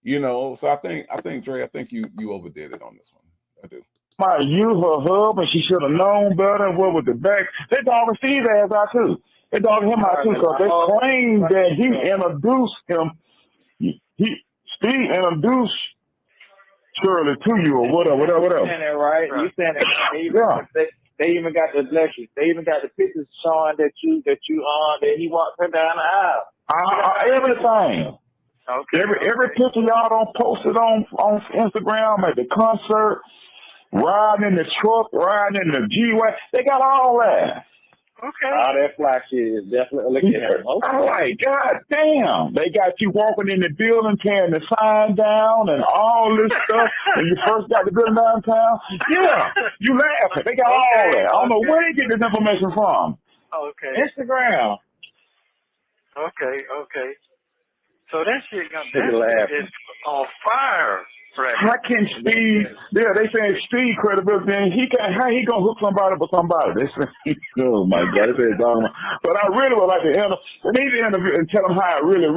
So I think Dre, I think you overdid it on this one. I do. Might use her hub, and she should have known better. What was the back? They dogged Steve's ass out too. They dogged him out too because they claimed that he introduced him. Steve introduced Shirley to you or whatever. You saying that right? You saying that? They even got the lectures. They even got the pictures showing that he walked her down the aisle. Everything. Okay. Every picture y'all don't post it on Instagram at the concert, riding in the truck, riding in the G-Way. They got all that. Okay. All that fly shit is definitely looking at him. Okay. I'm like, God damn. They got you walking in the building, tearing the sign down and all this stuff when you first got the building downtown. Yeah, you laughing. They got all that. I don't know where they get this information from. Okay. Instagram. Okay. So that shit is on fire. Right. How can Steve? Yeah, they saying Steve credibility. How he gonna hook somebody with somebody? They say, oh my God, they say but I really would like to interview and tell him how it really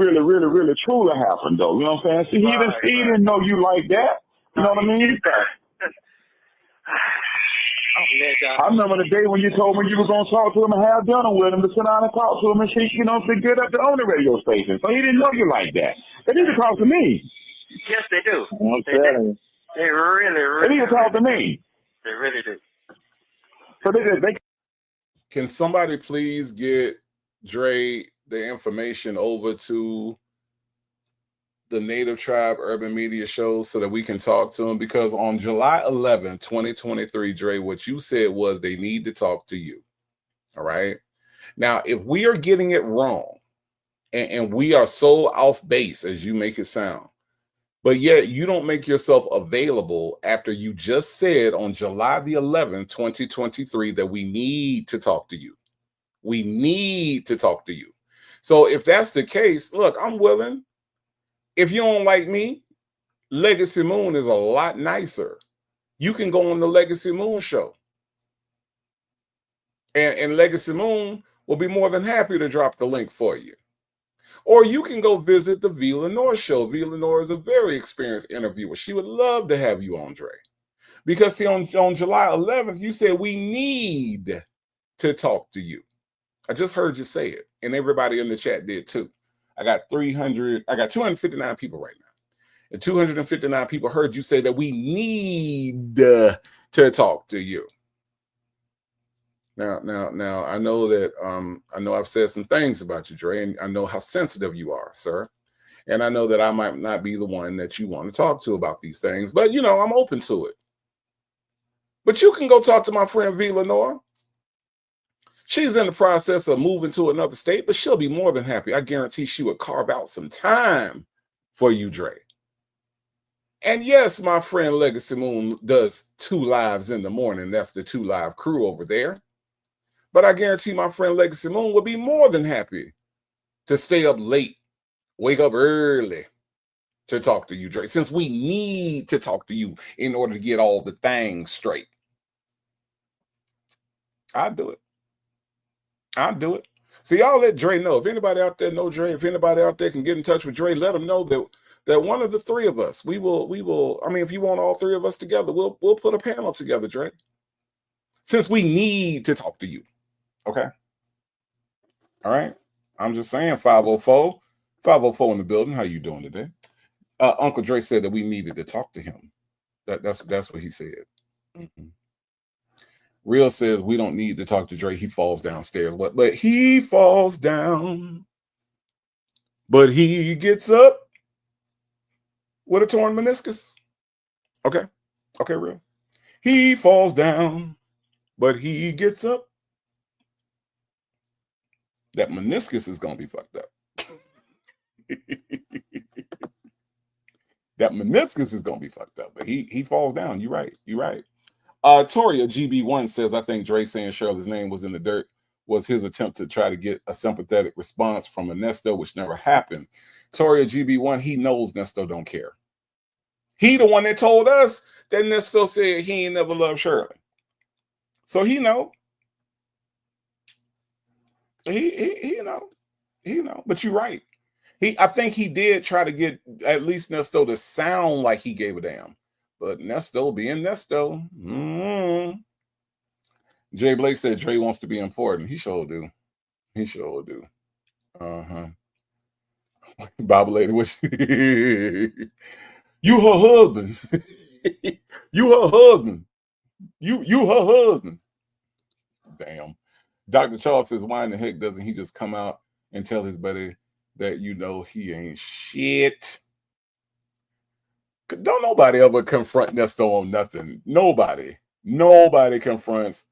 truly happened, though. You know what I'm saying? See, he didn't know you like that. You know what I mean? I remember the day when you told me you was gonna talk to him and have dinner with him to sit down and talk to him and she, to get up to own the radio station. So he didn't know you like that. They need to talk to me. Yes, they do. They really. They need to talk to me. They really do. So they Can somebody please get Dre the information over to the Native Tribe Urban Media Show so that we can talk to him? Because on July 11, 2023, Dre, what you said was they need to talk to you. All right. Now, if we are getting it wrong and we are so off base as you make it sound, but yet you don't make yourself available after you just said on July the 11th, 2023, that we need to talk to you. We need to talk to you. So if that's the case, look, I'm willing. If you don't like me, Legacy Moon is a lot nicer. You can go on the Legacy Moon show. And Legacy Moon will be more than happy to drop the link for you. Or you can go visit the V. Lenore show. V. Lenore is a very experienced interviewer. She would love to have you on, Dre. Because see, on July 11th, you said we need to talk to you. I just heard you say it. And everybody in the chat did too. I got 259 people right now. And 259 people heard you say that we need to talk to you. Now, I know that I know I've said some things about you, Dre, and I know how sensitive you are, sir. And I know that I might not be the one that you want to talk to about these things, but I'm open to it. But you can go talk to my friend V. Lenore. She's in the process of moving to another state, but she'll be more than happy. I guarantee she would carve out some time for you, Dre. And yes, my friend Legacy Moon does 2 lives in the morning. That's the 2 Live crew over there. But I guarantee my friend Legacy Moon will be more than happy to stay up late, wake up early to talk to you, Dre, since we need to talk to you in order to get all the things straight. I'll do it. I'll do it. So y'all let Dre know. If anybody out there know Dre, if anybody out there can get in touch with Dre, let him know that one of the 3 of us, we will, I mean, if you want all 3 of us together, we'll put a panel together, Dre. Since we need to talk to you. Okay. All right. I'm just saying, 504 in the building. How you doing today? Uncle Dre said that we needed to talk to him. That's what he said. Mm-hmm. Real says we don't need to talk to Dre. He falls downstairs. But he falls down. But he gets up with a torn meniscus. Okay. Okay, real. He falls down, but he gets up. That meniscus is going to be fucked up. That meniscus is going to be fucked up. But he falls down. You're right. You're right. Toria GB1 says, I think Dre saying Shirley's name was in the dirt was his attempt to try to get a sympathetic response from Ernesto, which never happened. Toria GB1, he knows Ernesto don't care. He the one that told us that Ernesto said he ain't never loved Shirley. So he know. He know. But you're right. I think he did try to get at least Ernesto to sound like he gave a damn. But Ernesto being Ernesto. Jay Blake said Dre wants to be important. He sure do. He sure do. Bible lady, what you her husband. You her husband. You her husband. Damn. Dr. Charles says, why in the heck doesn't he just come out and tell his buddy that he ain't shit? Don't nobody ever confront Nesto on nothing. Nobody confronts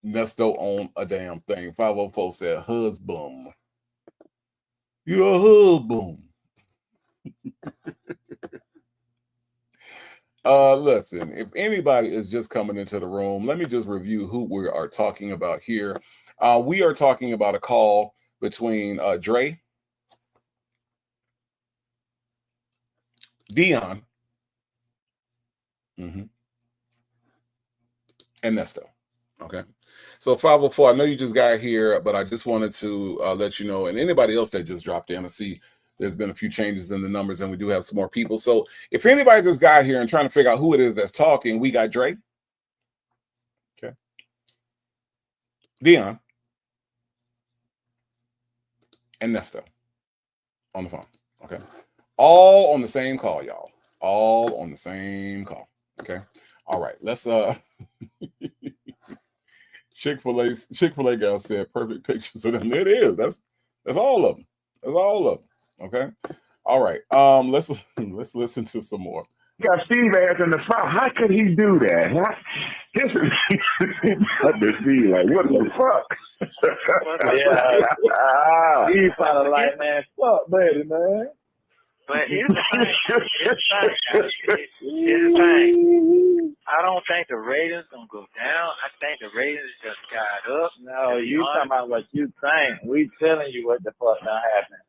Nesto on a damn thing. 504 said, husband. You're a husband. Listen, if anybody is just coming into the room, let me just review who we are talking about here. We are talking about a call between Dre, Dion, and Nesto. Okay. So 504, I know you just got here, but I just wanted to let you know, and anybody else that just dropped in, I see there's been a few changes in the numbers and we do have some more people. So if anybody just got here and trying to figure out who it is that's talking, we got Dre. Okay. Dion. And Nesto on the phone. Okay. All on the same call, y'all. All on the same call. Okay. All right. Let's Chick-fil-A gal said perfect pictures of them. It is. That's all of them. That's all of them. Okay. All right. Let's listen to some more. You got Steve ass in the front. How could he do that? This is Steve, like, what the fuck? He's probably like, man, fuck, baby, man. But here's the thing. I don't think the ratings gonna go down. I think the ratings just got up. No, you talking about what you think. We telling you what the fuck not happening.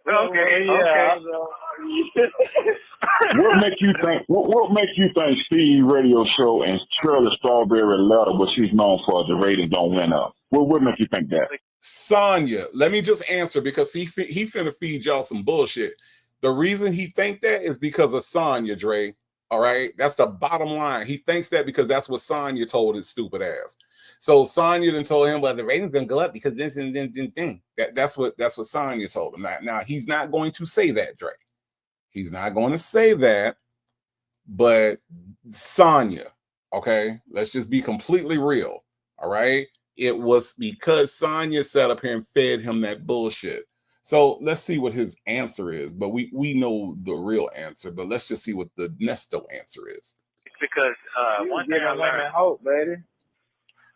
Okay. What make you think? What makes you think Steve Radio Show and Shirley Strawberry Letter, what she's known for, the ratings don't went up? What make you think that? Sonya, let me just answer because he finna feed y'all some bullshit. The reason he think that is because of Sonya, Dre. All right, that's the bottom line. He thinks that because that's what Sonya told his stupid ass. So Sonya then told him, well, the ratings gonna go up because this and then. That's what Sonya told him. Now he's not going to say that, Dre. He's not going to say that. But Sonya, okay, let's just be completely real. All right. It was because Sonya sat up here and fed him that bullshit. So let's see what his answer is. But we know the real answer. But let's just see what the Nesto answer is. Because one thing I learned, hope, baby.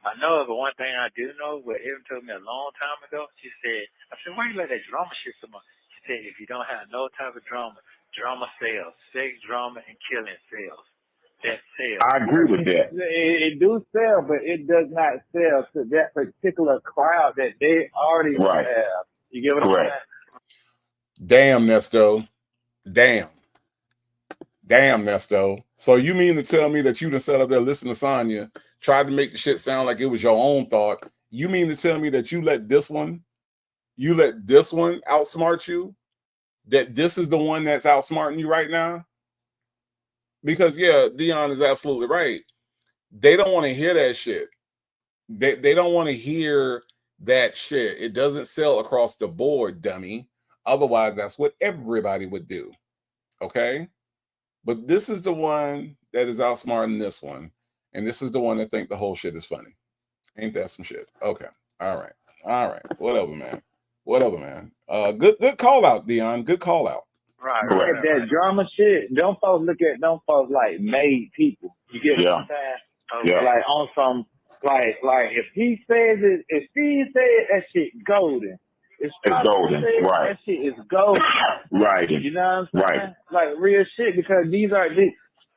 I know, but one thing I do know, what Evan told me a long time ago, she said, I said, why you let that drama shit come on? She said, if you don't have no type of drama, Drama sells. Sex, drama, and killing sells. That sells. I agree with that. It do sell, but it does not sell to that particular crowd that they already Right. have. You get what I'm Correct. saying? Damn, Nesto. Damn, Nesto. So you mean to tell me that you done sat up there listening to Sonya, tried to make the shit sound like it was your own thought? You mean to tell me that you let this one outsmart you? That this is the one that's outsmarting you right now? Because yeah, Dion is absolutely right. They don't want to hear that shit. They don't want to hear that shit. It doesn't sell across the board, dummy. Otherwise, that's what everybody would do. Okay? But this is the one that is outsmarting this one. And this is the one that think the whole shit is funny. Ain't that some shit? Okay. All right. Whatever, man. Good call out, Dion. Good call out. Right. That drama shit, don't folks look at them folks like made people. You get what I'm saying? Yeah. Like on some like if he says it, if Steve says that shit golden. It's golden, right. That shit is golden. Right. You know what I'm saying? Right. Like real shit, because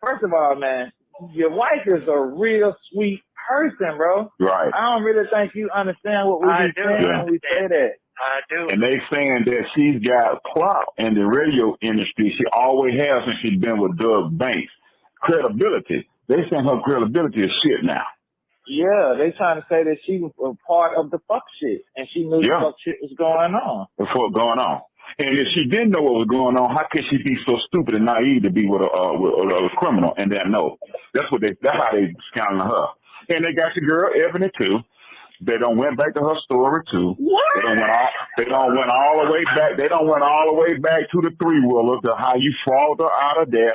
first of all, man, your wife is a real sweet person, bro. Right. I don't really think you understand what we be saying when we say that. I do. And they saying that she's got clout in the radio industry. She always has since she's been with Doug Banks. Credibility. They saying her credibility is shit now. Yeah, they trying to say that she was a part of the fuck shit, and she knew the fuck shit was going on. That's what's going on. And if she didn't know what was going on, how could she be so stupid and naive to be with a criminal and then know? That's how they scounding her. And they got the girl Ebony too. They don't went back to her story too. What? They don't went all the way back. They don't went all the way back to the three-wheeler, to how you fraud her out of there.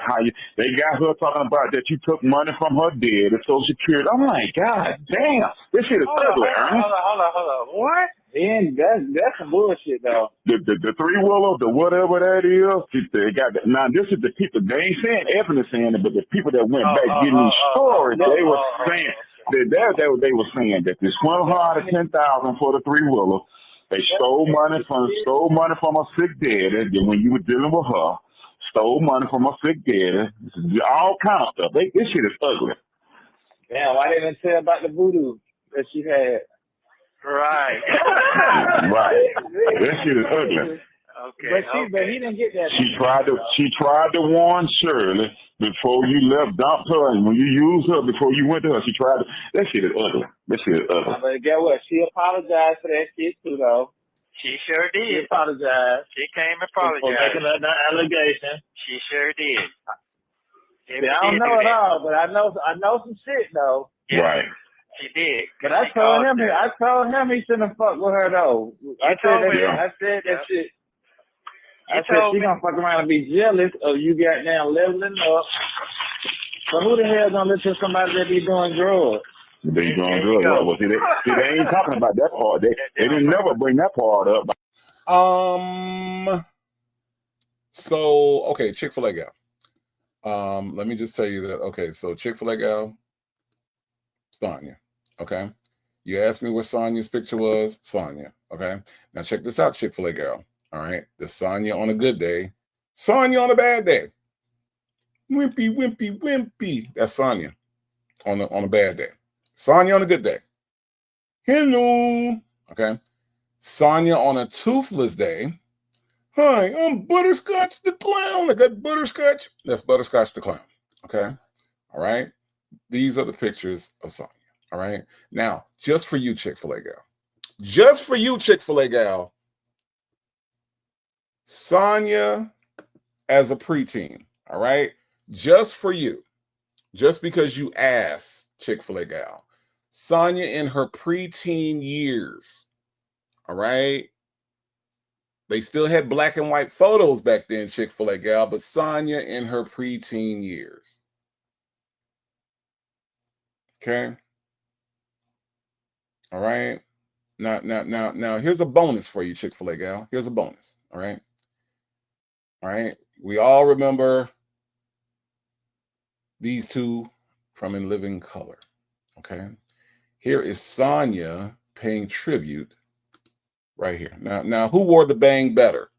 They got her talking about that you took money from her dead and Social Security. I'm like, God damn, this shit is ugly, Ernest. Hold on. What? And that's some bullshit though. The three-wheeler, the whatever that is, they got that. Now this is the people. They ain't saying Ebony saying it, but the people that went back getting these stories, they were saying. They were saying that they swung her out of 10,000 for the three-wheeler. They stole money from her sick daddy. Then when you were dealing with her, stole money from her sick daddy. All kind of stuff. This shit is ugly. Damn, why didn't they tell about the voodoo that she had? Right. Right. That shit is ugly. Okay. But he didn't get that. She tried to warn Shirley before you left, dumped her, and when you used her before you went to her, she tried to. That shit is ugly. That shit is ugly. But guess what? She apologized for that shit too, though. She sure did. She apologized. She came and apologized. For making that allegation. She sure did. See, I don't know it all, but I know some shit though. Yeah, right. She did. But I told him he shouldn't have fucked with her though. I said that shit. I said she gonna fuck around and be jealous of you goddamn leveling up. So who the hell gonna listen to somebody that be doing drugs? They doing drugs. Well, see, they ain't talking about that part. They didn't never bring that part up. So okay, Chick-fil-A gal. Let me just tell you that. Okay, so Chick-fil-A gal, Sonya. Okay, you asked me what Sonya's picture was. Sonya. Okay, now check this out, Chick-fil-A gal. All right, the Sonya on a good day, Sonya on a bad day. Wimpy. That's Sonya on a bad day. Sonya on a good day. Hello. Okay. Sonya on a toothless day. Hi, I'm Butterscotch the Clown. I got butterscotch. That's Butterscotch the Clown. Okay. All right. These are the pictures of Sonya. All right. Now, just for you, Chick-fil-A gal. Just for you, Chick-fil-A gal. Sonya as a preteen, all right? Just for you, just because you asked, Chick-fil-A gal. Sonya in her preteen years, all right? They still had black and white photos back then, Chick-fil-A gal, but Sonya in her preteen years. Okay? All right? Now, here's a bonus for you, Chick-fil-A gal. Here's a bonus, all right? All right, we all remember these two from In Living Color. Okay, here is Sonya paying tribute right here. Now, who wore the bang better?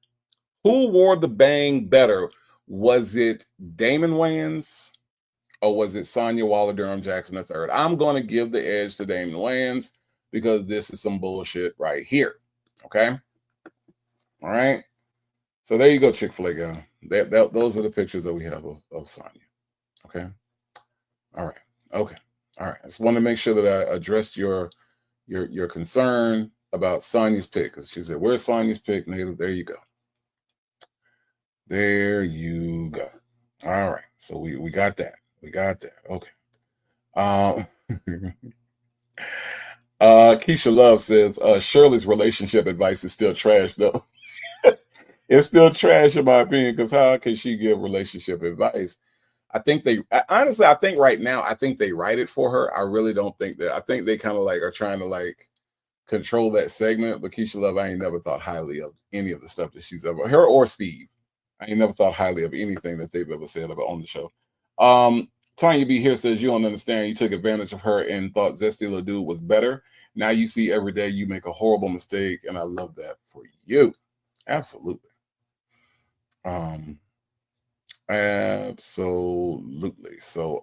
Who wore the bang better? Was it Damon Wayans or was it Sonya Waller Durham Jackson III? I'm going to give the edge to Damon Wayans because this is some bullshit right here. Okay. All right. So there you go, Chick-fil-A girl. Those are the pictures that we have of Sonya. Okay. All right. Okay. All right. I just want to make sure that I addressed your concern about Sonya's pick, because she said, "Where's Sonya's pick, Native?" There you go. There you go. All right. So we got that. We got that. Okay. Keisha Love says Shirley's relationship advice is still trash, though. It's still trash in my opinion, because how can she give relationship advice? I think honestly, I think right now, I think they write it for her. I really don't think that. I think they kind of like are trying to like control that segment. But Keisha Love, I ain't never thought highly of any of the stuff that she's ever, her or Steve. I ain't never thought highly of anything that they've ever said about on the show. Tanya B here says, you don't understand. You took advantage of her and thought Zesty LaDude was better. Now you see every day you make a horrible mistake, and I love that for you. Absolutely. Absolutely. So,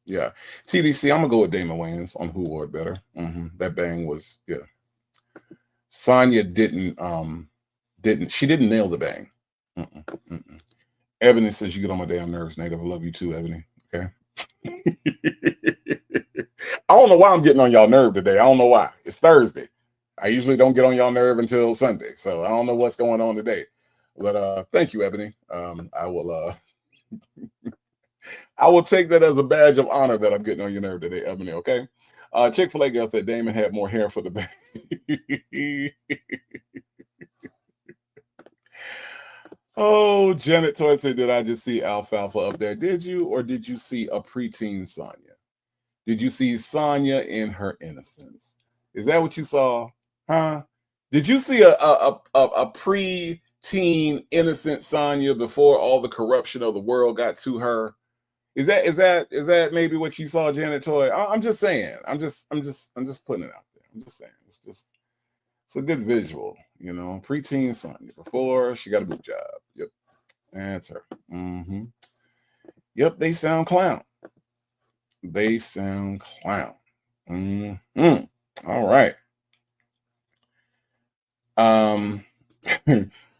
yeah. TDC, I'm gonna go with Damon Wayans on who wore it better. That bang was, yeah. Sonya didn't nail the bang. Ebony says, you get on my damn nerves, Native. I love you too, Ebony. Okay. I don't know why I'm getting on y'all nerve today. I don't know why. It's Thursday. I usually don't get on y'all nerve until Sunday. So I don't know what's going on today. But thank you, Ebony. I will take that as a badge of honor that I'm getting on your nerve today, Ebony, okay? Chick-fil-A girl said Damon had more hair for the bang. Oh, Janet Toy said, did I just see Alfalfa up there? Did you, or did you see a preteen Sonya? Did you see Sonya in her innocence? Is that what you saw? Huh? Did you see a preteen innocent Sonya before all the corruption of the world got to her? Is that maybe what you saw, Janet Toy? I'm just saying. I'm just putting it out there. I'm just saying. It's a good visual, you know. Preteen Sonya before she got a boob job. Yep, that's her. Yep, they sound clown. They sound clown. All right.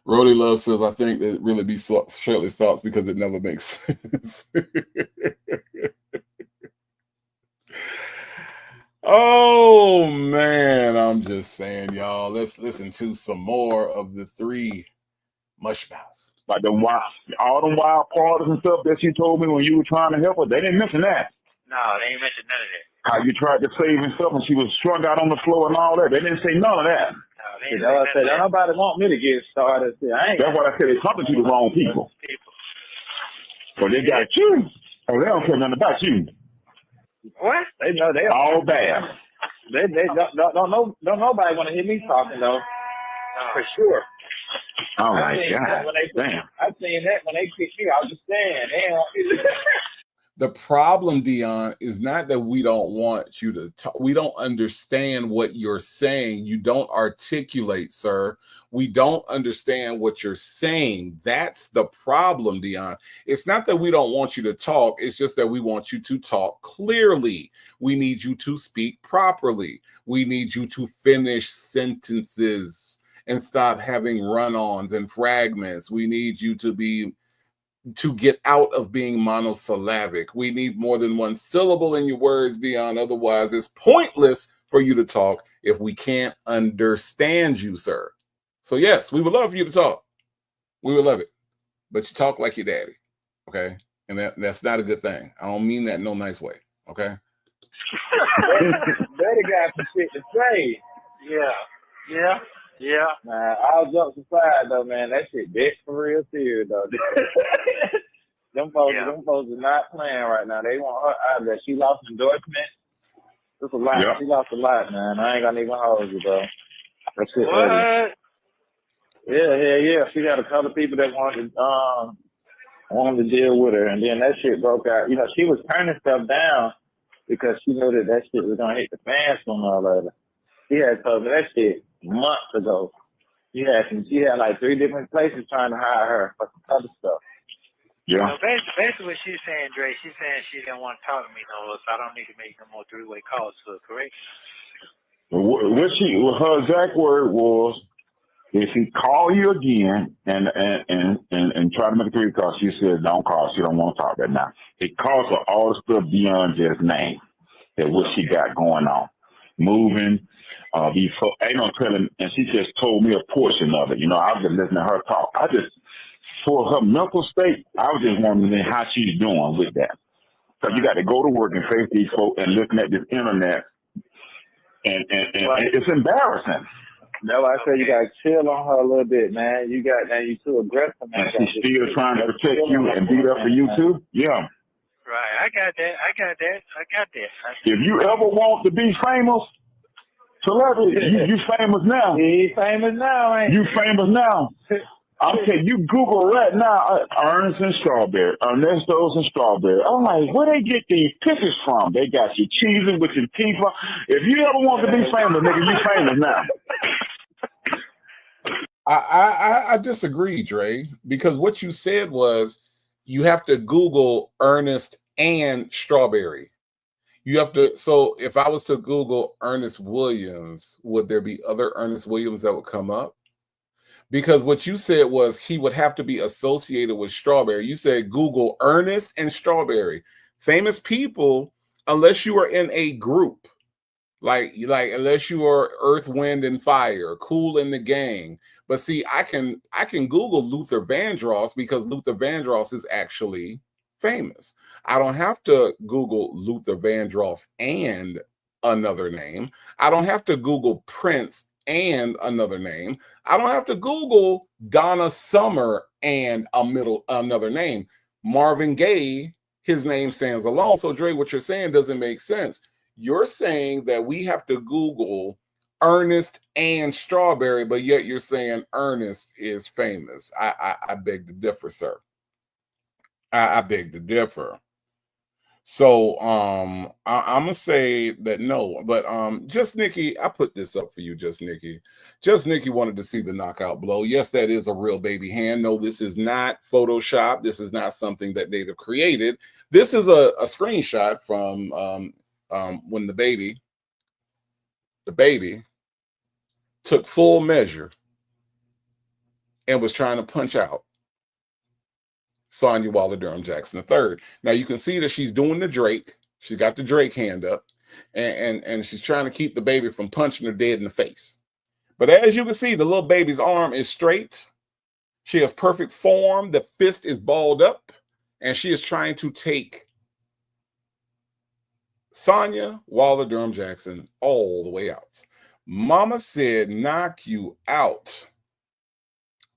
Rody Love says, I think it really be Shirley's thoughts because it never makes sense. Oh man, I'm just saying, y'all. Let's listen to some more of the three mushmouths. Like all them wild parties and stuff that she told me when you were trying to help her, they didn't mention that. No, they ain't mentioned none of that. How you tried to save and stuff and she was strung out on the floor and all that. They didn't say none of that. No, I said, nobody want me to get started. That's what I said. They're talking to the wrong people. So they got you. Oh, they don't care nothing about you. What? They know they all bad. They don't nobody want to hear me talking though. For sure. Oh my God! Damn. I seen that when they kicked me. I was just saying, damn. The problem, Dion, is not that we don't want you to talk. We don't understand what you're saying. You don't articulate, sir. We don't understand what you're saying. That's the problem, Dion. It's not that we don't want you to talk. It's just that we want you to talk clearly. We need you to speak properly. We need you to finish sentences and stop having run-ons and fragments. We need you to get out of being monosyllabic. We need more than one syllable in your words, Dion. Otherwise, it's pointless for you to talk if we can't understand you, sir. So yes, we would love for you to talk. We would love it. But you talk like your daddy, okay? And that's not a good thing. I don't mean that in no nice way, okay? Daddy got some shit to say. Yeah. Man, all jokes aside though, man, that shit big for real serious though. Them folks are not playing right now. They want her out of there. She lost endorsement. It's a lot. Yep. She lost a lot, man. I ain't gonna even hold you, bro. That shit. What? Yeah. She got a couple of people that wanted to deal with her, and then that shit broke out. You know, she was turning stuff down because she knew that shit was gonna hit the fans sooner or later. She had told me that shit months ago. She had like 3 different places trying to hire her for some other stuff. Yeah. So basically what she's saying, Dre, she's saying she didn't want to talk to me no more, so I don't need to make no more 3-way calls to her, correct? What her exact word was, if he call you again and try to make a 3 call, she said don't call. She don't want to talk right now. It calls for all the stuff beyond just name that what she got going on, moving. Ain't no telling, and she just told me a portion of it. You know, I was just listening to her talk. For her mental state, I was just wondering how she's doing with that. So you got to go to work and face these folks and looking at this internet, and it's embarrassing. That's why I said you got to chill on her a little bit, man. You too aggressive, man. And she's still trying to protect you and beat up for you too. Yeah. Right, I got that. If you ever want to be famous, celebrity, you famous now. He's famous now, ain't you? famous now. I'm saying you Google right now, Ernest and Strawberry, Ernesto's and Strawberry. I'm like, where they get these pictures from? They got you cheesing with your teeth. If you ever want to be famous, nigga, you famous now. I disagree, Dre, because what you said was you have to Google Ernest and Strawberry. You have to. So if I was to Google Ernest Williams, would there be other Ernest Williams that would come up? Because what you said was he would have to be associated with Strawberry. You said Google Ernest and Strawberry. Famous people, unless you are in a group, like unless you are Earth, Wind, and Fire, Kool and the Gang. But see, I can Google Luther Vandross because Luther Vandross is actually famous. I don't have to Google Luther Vandross and another name. I don't have to Google Prince and another name. I don't have to Google Donna Summer and another name. Marvin Gaye, his name stands alone. So Dre, what you're saying doesn't make sense. You're saying that we have to Google Ernest and Strawberry, but yet you're saying Ernest is famous. I beg to differ, sir. I beg to differ. So I'm gonna say that no, but Just Nikki, I put this up for you, Just Nikki. Just Nikki wanted to see the knockout blow. Yes, that is a real baby hand. No, this is not Photoshop. This is not something that Native created. This is a screenshot from when the baby took full measure and was trying to punch out Sonya Waller Durham Jackson III. Now you can see that she's doing the Drake. She's got the Drake hand up, and she's trying to keep the baby from punching her dead in the face. But as you can see, the little baby's arm is straight. She has perfect form. The fist is balled up, and she is trying to take Sonya Waller Durham Jackson all the way out. Mama said, knock you out.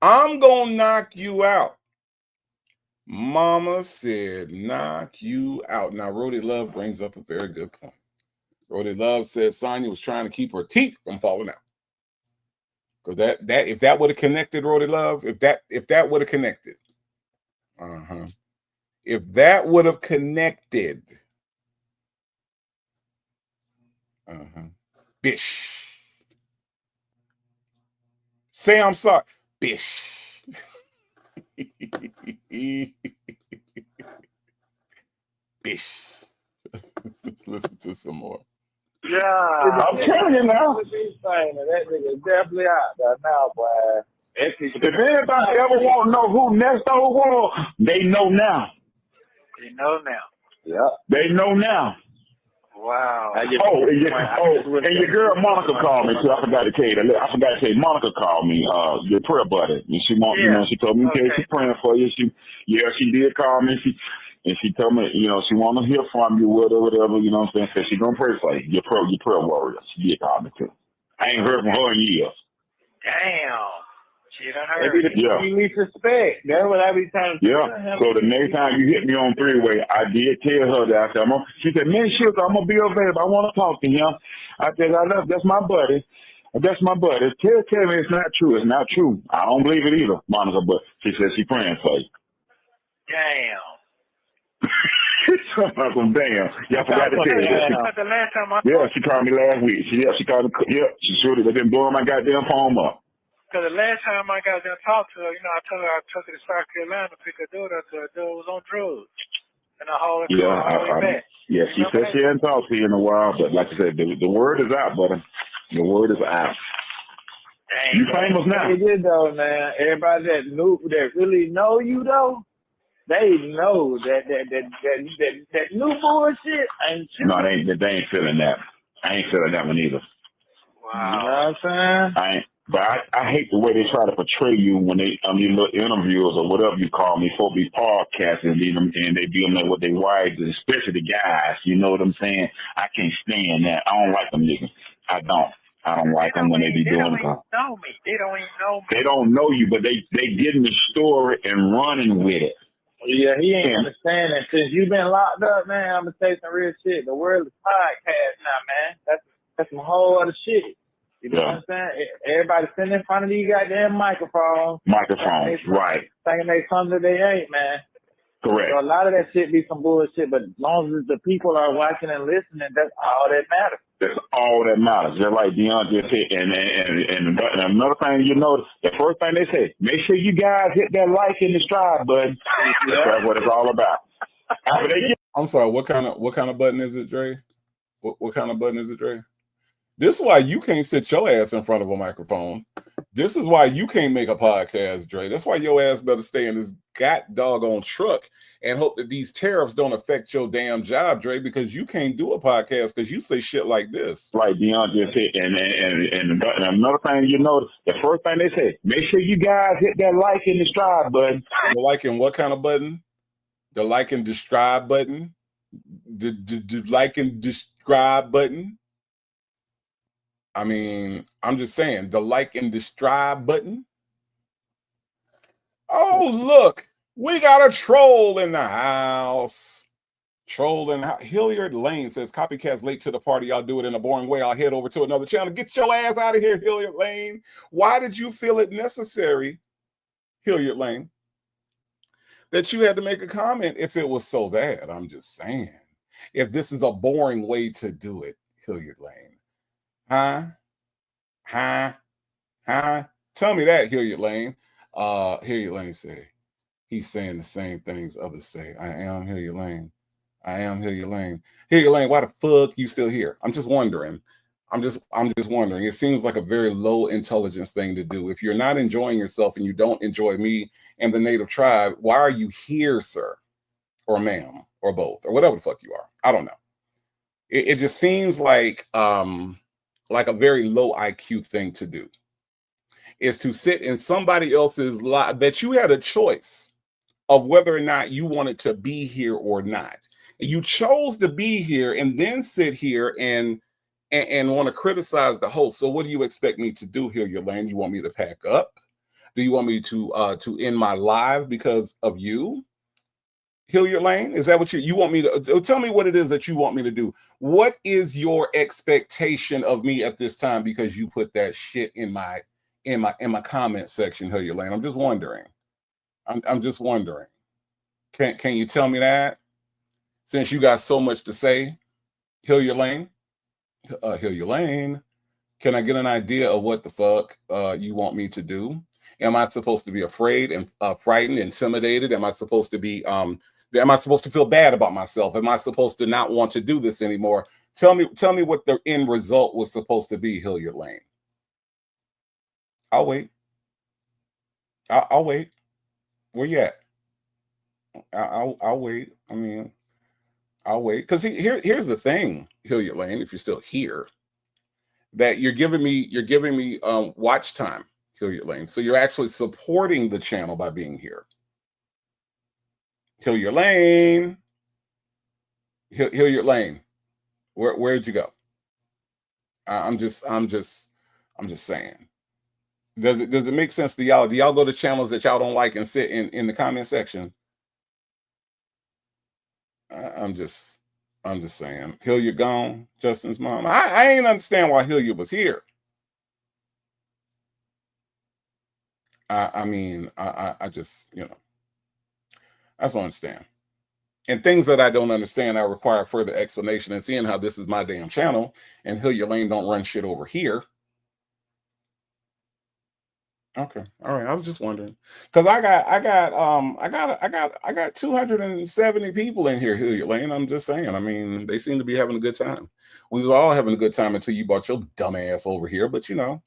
I'm gonna knock you out. Mama said, knock you out. Now, Rhodey Love brings up a very good point. Rhodey Love said Sonya was trying to keep her teeth from falling out. Because that if that would have connected, Rhodey Love, if that would have connected, if that would have connected, bish. Say I'm sorry, bish. Bish. Let's listen to some more. Yeah, I'm telling you now. That nigga definitely out there now, boy. If anybody ever want to know who Ernesto was, they know now. They know now. Yeah. They know now. Wow. And your girl Monica called me too. I forgot to tell you. Monica called me, your prayer buddy. And she she told me, okay, she's praying for you. She did call me. She told me, she want to hear from you, whatever, you know what I'm saying? So she's gonna pray for you. Your prayer warrior. She did call me too. I ain't heard from her in years. Damn. She done heard. You need respect. That's what I be trying to do. Yeah. So the next time you hit me on 3-way, I did tell her that. She said, man, shit, I'm gonna be available. I want to talk to him. I said, that's my buddy. That's my buddy. Tell Kevin it's not true. It's not true. I don't believe it either, Monica, but she said she's praying for you. Damn. Damn. Yeah, I forgot to tell you. Yeah, she called me last week. She called me. Yeah, she showed it. They've been blowing my goddamn phone up. Because the last time I got there and talked to her, you know, I told her I took her to South Carolina to pick her daughter up. The dude was on drugs. And I hauled her car all the way back. Yeah, she said she hadn't talked to you in a while, but like I said, the word is out, brother. The word is out. Dang, You famous now. It is though, man. Everybody that really know you though, they know that new bullshit ain't true. No, they ain't feeling that. I ain't feeling that one either. Wow. You know what I'm saying? But I hate the way they try to portray you when they these little interviewers or whatever you call me, folk be podcasting and they be them with their wives, especially the guys. You know what I'm saying? I can't stand that. I don't like them niggas. I don't like them when they be doing it. They don't even know me. They don't even know me. They don't know you, but they getting the story and running with it. Yeah, he ain't understanding. Since you've been locked up, man, I'm gonna tell you some real shit. The world is podcast now, man. That's some whole other shit. You know what I'm saying? Everybody sitting in front of these goddamn microphones. Right. Thinking they something that they ain't, man. Correct. So a lot of that shit be some bullshit, but as long as the people are watching and listening, that's all that matters. That's all that matters. Just like Dion just said. And another thing you notice, the first thing they say, make sure you guys hit that like and the subscribe button. That's what it's all about. I'm sorry, what kind of button is it, Dre? What kind of button is it, Dre? This is why you can't sit your ass in front of a microphone. This is why you can't make a podcast, Dre. That's why your ass better stay in this doggone truck and hope that these tariffs don't affect your damn job, Dre, because you can't do a podcast because you say shit like this. Like Dion just said, and another thing you notice, the first thing they say, make sure you guys hit that like and subscribe button. The like and what kind of button? The like and subscribe button? The like and subscribe button? I mean, I'm just saying, the like and subscribe button. Oh, look, we got a troll in the house. Hilliard Lane says, copycats late to the party. I'll do it in a boring way. I'll head over to another channel. Get your ass out of here, Hilliard Lane. Why did you feel it necessary, Hilliard Lane, that you had to make a comment if it was so bad? I'm just saying, if this is a boring way to do it, Hilliard Lane. Huh? Tell me that, Hilliard Lane. Hilliard Lane say, he's saying the same things others say. I am Hilliard Lane. Hilliard Lane, why the fuck you still here? I'm just wondering. I'm just wondering. It seems like a very low intelligence thing to do. If you're not enjoying yourself and you don't enjoy me and the native tribe, why are you here, sir? Or ma'am, or both, or whatever the fuck you are. I don't know. It just seems like a very low IQ thing to do, is to sit in somebody else's life that you had a choice of whether or not you wanted to be here or not. You chose to be here and then sit here and want to criticize the host. So what do you expect me to do, Hilliard Lane? You want me to pack up? Do you want me to end my live because of you, Hilliard Lane? Is that what you want me to tell me what it is that you want me to do? What is your expectation of me at this time because you put that shit in my comment section, Hilliard Lane? I'm just wondering. I'm just wondering. Can you tell me that? Since you got so much to say, Hilliard Lane? Hilliard Lane, can I get an idea of what the fuck you want me to do? Am I supposed to be afraid and frightened, intimidated? Am I supposed to be am I supposed to feel bad about myself? Am I supposed to not want to do this anymore? Tell me what the end result was supposed to be, Hilliard Lane. I'll wait. I'll wait. Where you at? I'll wait. I mean, I'll wait. Because here's the thing, Hilliard Lane, if you're still here, that you're giving me watch time, Hilliard Lane. So you're actually supporting the channel by being here. Hilliard Lane. Hilliard Lane. Where'd you go? I'm just saying. Does it make sense to y'all? Do y'all go to channels that y'all don't like and sit in the comment section? I'm just saying. Hilliard gone, Justin's mom. I ain't understand why Hilliard was here. I mean, I just, I just don't understand. And things that I don't understand, I require further explanation. And seeing how this is my damn channel and Hilliard Lane don't run shit over here. Okay. All right. I was just wondering because I got 270 people in here, Hilliard Lane. I'm just saying. I mean, they seem to be having a good time. We was all having a good time until you brought your dumb ass over here. But you know,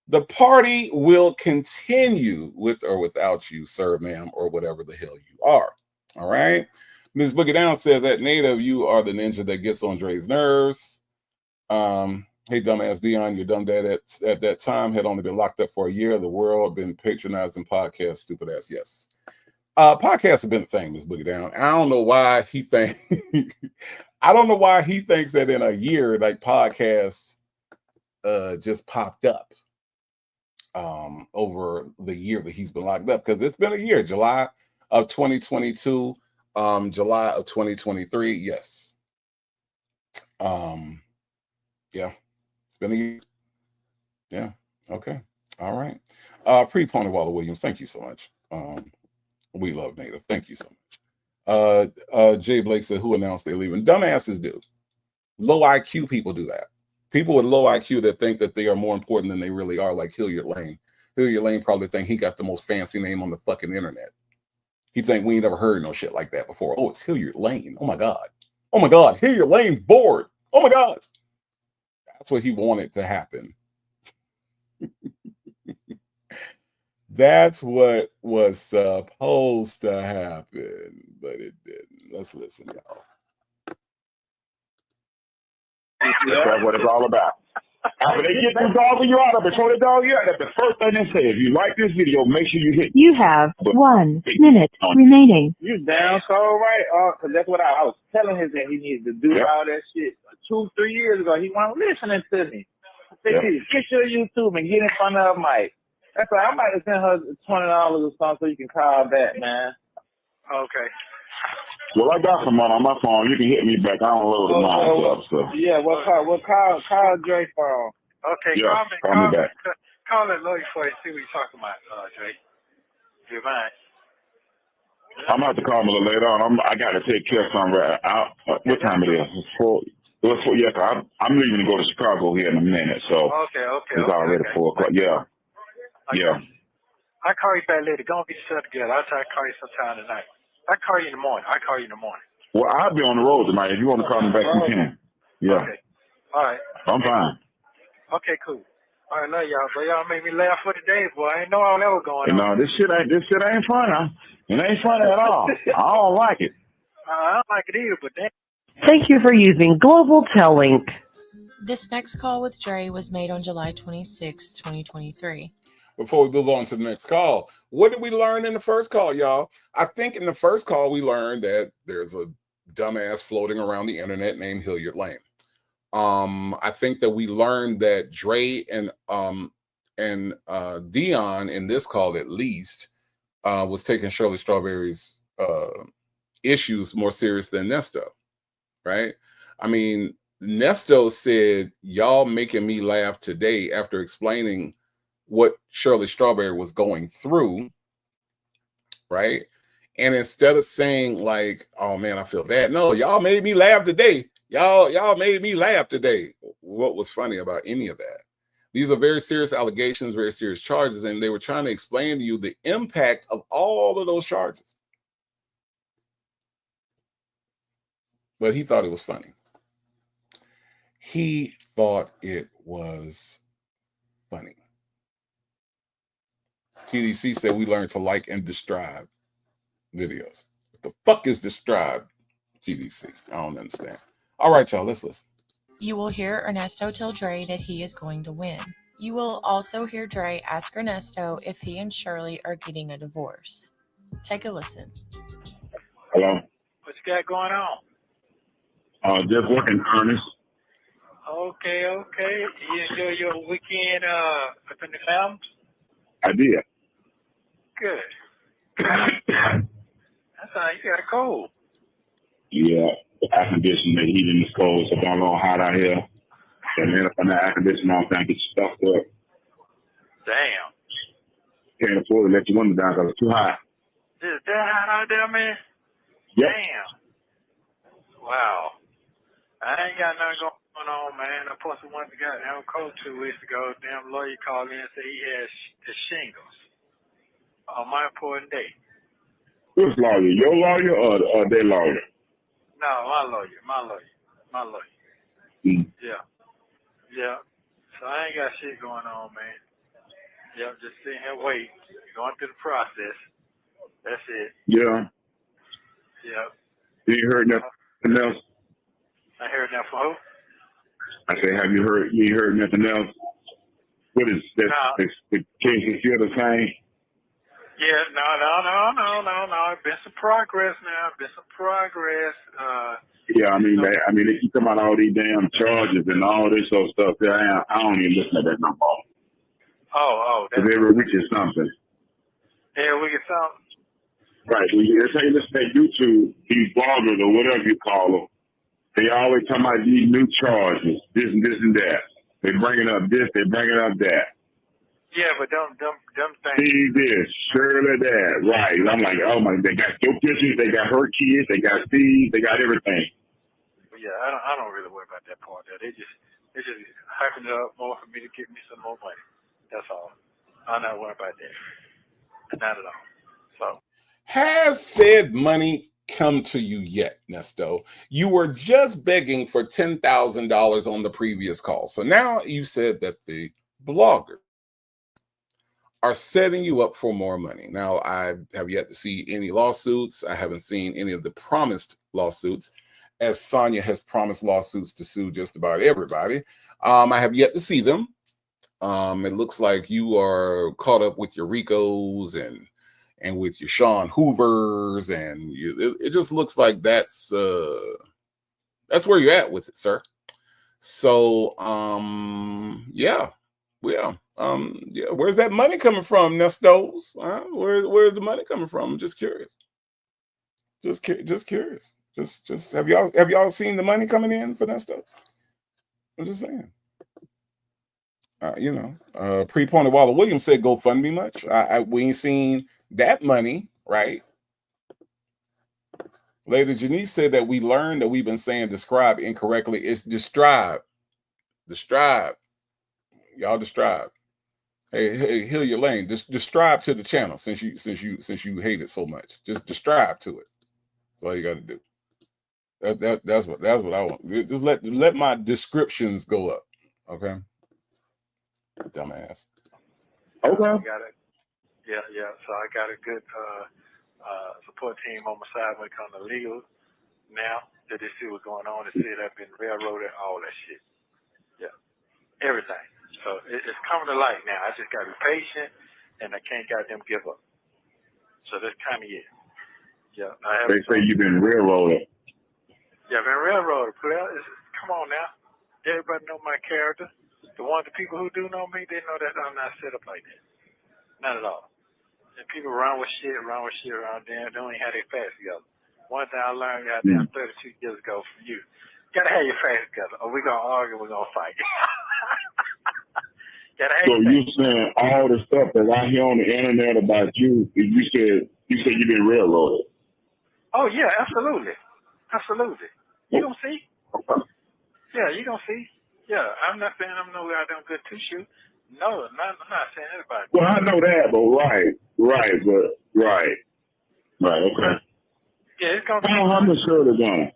the party will continue with or without you, sir, ma'am, or whatever the hell you are. All right. Ms. Boogie Down says that native, you are the ninja that gets on Dre's nerves. Hey, dumbass Dion, your dumb dad at that time had only been locked up for a year. The world been patronizing podcasts, stupid ass. Yes. Podcasts have been a thing, Ms. Boogie Down. I don't know why he think I don't know why he thinks that in a year, like podcasts just popped up over the year that he's been locked up, because it's been a year. July of 2022, July of 2023. Yes. Yeah. It's been a year. Yeah. Okay. All right. Pre-Pony Waller Williams, thank you so much. We love Native. Thank you so much. Jay Blake said, who announced they're leaving? Dumbasses do. Low IQ people do that. People with low IQ that think that they are more important than they really are, like Hilliard Lane. Hilliard Lane probably think he got the most fancy name on the fucking internet. He think we ain't never heard no shit like that before. Oh, it's Hilliard Lane. Oh my God. Oh my God. Hilliard Lane's bored. Oh my God. That's what he wanted to happen. That's what was supposed to happen, but it didn't. Let's listen, y'all. That's what it's all about. After they get the dog you out of, before the dog you out, that's the first thing they say. If you like this video, make sure you hit. You have 1 minute remaining. You damn so right. Because that's what I was telling him that he needs to do all that shit 2-3 years ago. He wasn't listening to me. I said, get your YouTube and get in front of Mike. That's why I might send her $20 or something so you can call back, man. Okay. Well, I got some money on my phone. You can hit me back. I don't load it myself. So. Yeah, call Dre phone. Okay, yeah, call me back. Call that lawyer for you. See what you're talking about, Dre. Do you mind? I'm about to call him a little later on. I got to take care of something right out. What time it is? It's 4. Yes, I'm leaving to go to Chicago here in a minute. So it's already 4 o'clock. Yeah. Yeah. I'll call you back later. Go and get yourself together. I'll try to call you sometime tonight. I'll call you in the morning. Well, I'll be on the road tonight. If you want to call me back, you can. Yeah. Okay. All right. I'm fine. Okay, cool. All right, love y'all. But y'all made me laugh for today, boy. I ain't know all that was going on. No, this shit ain't funny. It ain't funny at all. I don't like it. I don't like it either, but damn. Thank you for using Global Tel-Link. This next call with Dre was made on July 26, 2023. Before we move on to the next call, what did we learn in the first call, y'all? I think in the first call we learned that there's a dumbass floating around the internet named Hilliard Lane. I think that we learned that Dre and Dion in this call at least was taking Shirley Strawberry's issues more serious than Ernesto, right? I mean, Ernesto said, y'all making me laugh today after explaining what Shirley Strawberry was going through, right? And instead of saying like, oh man, I feel bad. No, y'all made me laugh today. Y'all made me laugh today. What was funny about any of that? These are very serious allegations, very serious charges, and they were trying to explain to you the impact of all of those charges. But he thought it was funny. He thought it was funny. TDC said we learned to like and describe videos. What the fuck is describe, TDC? I don't understand. All right, y'all, let's listen. You will hear Ernesto tell Dre that he is going to win. You will also hear Dre ask Ernesto if he and Shirley are getting a divorce. Take a listen. Hello? What you got going on? Just working, Ernest. Okay. You enjoy your weekend up in the mountains? I did. Good. That's how you got a cold. Yeah, the air conditioning, the heating is cold, so don't know hot out here. And then from the air conditioning, I think it's stuffed up. Damn. Can't afford to let your window down because it's too high. Is that hot out there, man? Yep. Damn. Wow. I ain't got nothing going going on, man? I posted one goddamn code 2 weeks ago. Damn lawyer called in and said he had the shingles on my important day. Which lawyer? Your lawyer or their lawyer? No, my lawyer. Mm. Yeah. So I ain't got shit going on, man. Yep, just sitting here waiting, going through the process. That's it. Yeah. Yep. You heard nothing else? I heard that from who? I said, have you heard? You heard nothing else? What is that? No. The case is still the same. Yeah, no. Been some progress now. Yeah, I mean, they keep coming out all these damn charges and all this sort of stuff. I don't even listen to that no more. Oh, that's because every week is something. Yeah, we get something. Right. When you say listen to YouTube, these bloggers or whatever you call them, they always talking about these new charges, this and that. They bringing up this, they bringing up that. Yeah, but them things. See this, surely that, right? I'm like, oh my, they got your pictures, they got her kids, they got Steve, they got everything. Yeah, I don't really worry about that part there. They just hyping it up more for me to get me some more money. That's all. I'm not worried about that. Not at all. So. Has said money come to you yet, Ernesto? You were just begging for $10,000 on the previous call. So now you said that the bloggers are setting you up for more money. Now, I have yet to see any lawsuits. I haven't seen any of the promised lawsuits, as Sonia has promised lawsuits to sue just about everybody. I have yet to see them. It looks like you are caught up with your Ricos and with your Sean Hoovers, and it just looks like that's where you're at with it, sir. So, yeah. Where's that money coming from, Nestos? Where's the money coming from? I'm just curious. Just curious. Just have y'all seen the money coming in for Nestos? I'm just saying. Pre-pointed Waller Williams said, "Go fund me much." We ain't seen that money, right? Lady Janice said that we learned that we've been saying describe incorrectly. It's describe. Y'all describe. Hey, heal your lane. Just describe to the channel since you hate it so much. Just describe to it. That's all you got to do. That's what I want. Just let my descriptions go up. Okay. Dumbass. Okay. Yeah. So I got a good support team on my side when it comes to legal now that they see what's going on. They see that I've been railroaded, all that shit. Yeah. Everything. So it's coming to light now. I just got to be patient, and I can't goddamn give up. So that's kind of it. Yeah. They say you've been railroaded. Yeah, I've been railroaded. Come on now. Everybody know my character. The people who do know me, they know that I'm not set up like that. Not at all. And people run with shit around there. They don't even have their facts together. One thing I learned goddamn 32 years ago from you. Gotta have your facts together, or we're gonna argue, we're gonna fight. So you saying all the stuff that I hear on the internet about you, you said you've been railroaded. Oh yeah, absolutely. You gonna see? Yeah, you gonna see. Yeah, I'm not saying I'm no goddamn good to shoot. No, I'm not saying anybody. Well, I know that, but right, okay. Yeah, it's gonna be. How much Shirley done?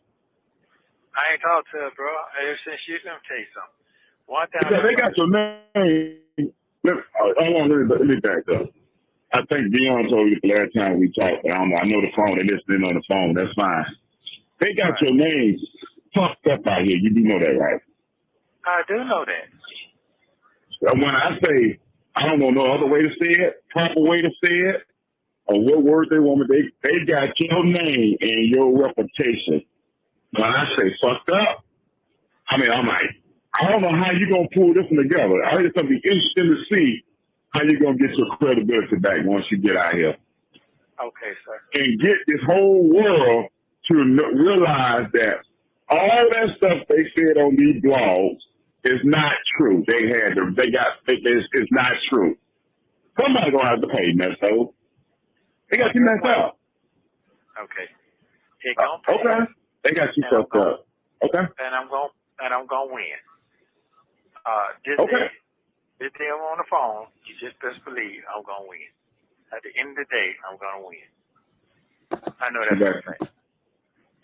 I ain't talked to her, bro. Ever since let me tell you something. One time They got your name. Let me back up. I think Dion told you the last time we talked. I don't know. I know the phone. They're listening on the phone. That's fine. They got your name fucked up out here. You do know that, right? I do know that. When I say, I don't know no other way to say it, proper way to say it, or what words they want me, they got your name and your reputation. When I say fucked up, I mean, I'm like, I don't know how you're going to pull this one together. I think it's going to be interesting to see how you're going to get your credibility back once you get out here. Okay, sir. And get this whole world to realize that all that stuff they said on these blogs is not true. It's not true. Somebody's going to have to pay, Ernesto. They got you messed up. Okay. It gonna pay. Okay. They got you fucked up. Okay. And I'm going and I'm gonna win. This day I'm on the phone. You just best believe I'm gonna win. At the end of the day, I'm gonna win. I know that's a fact.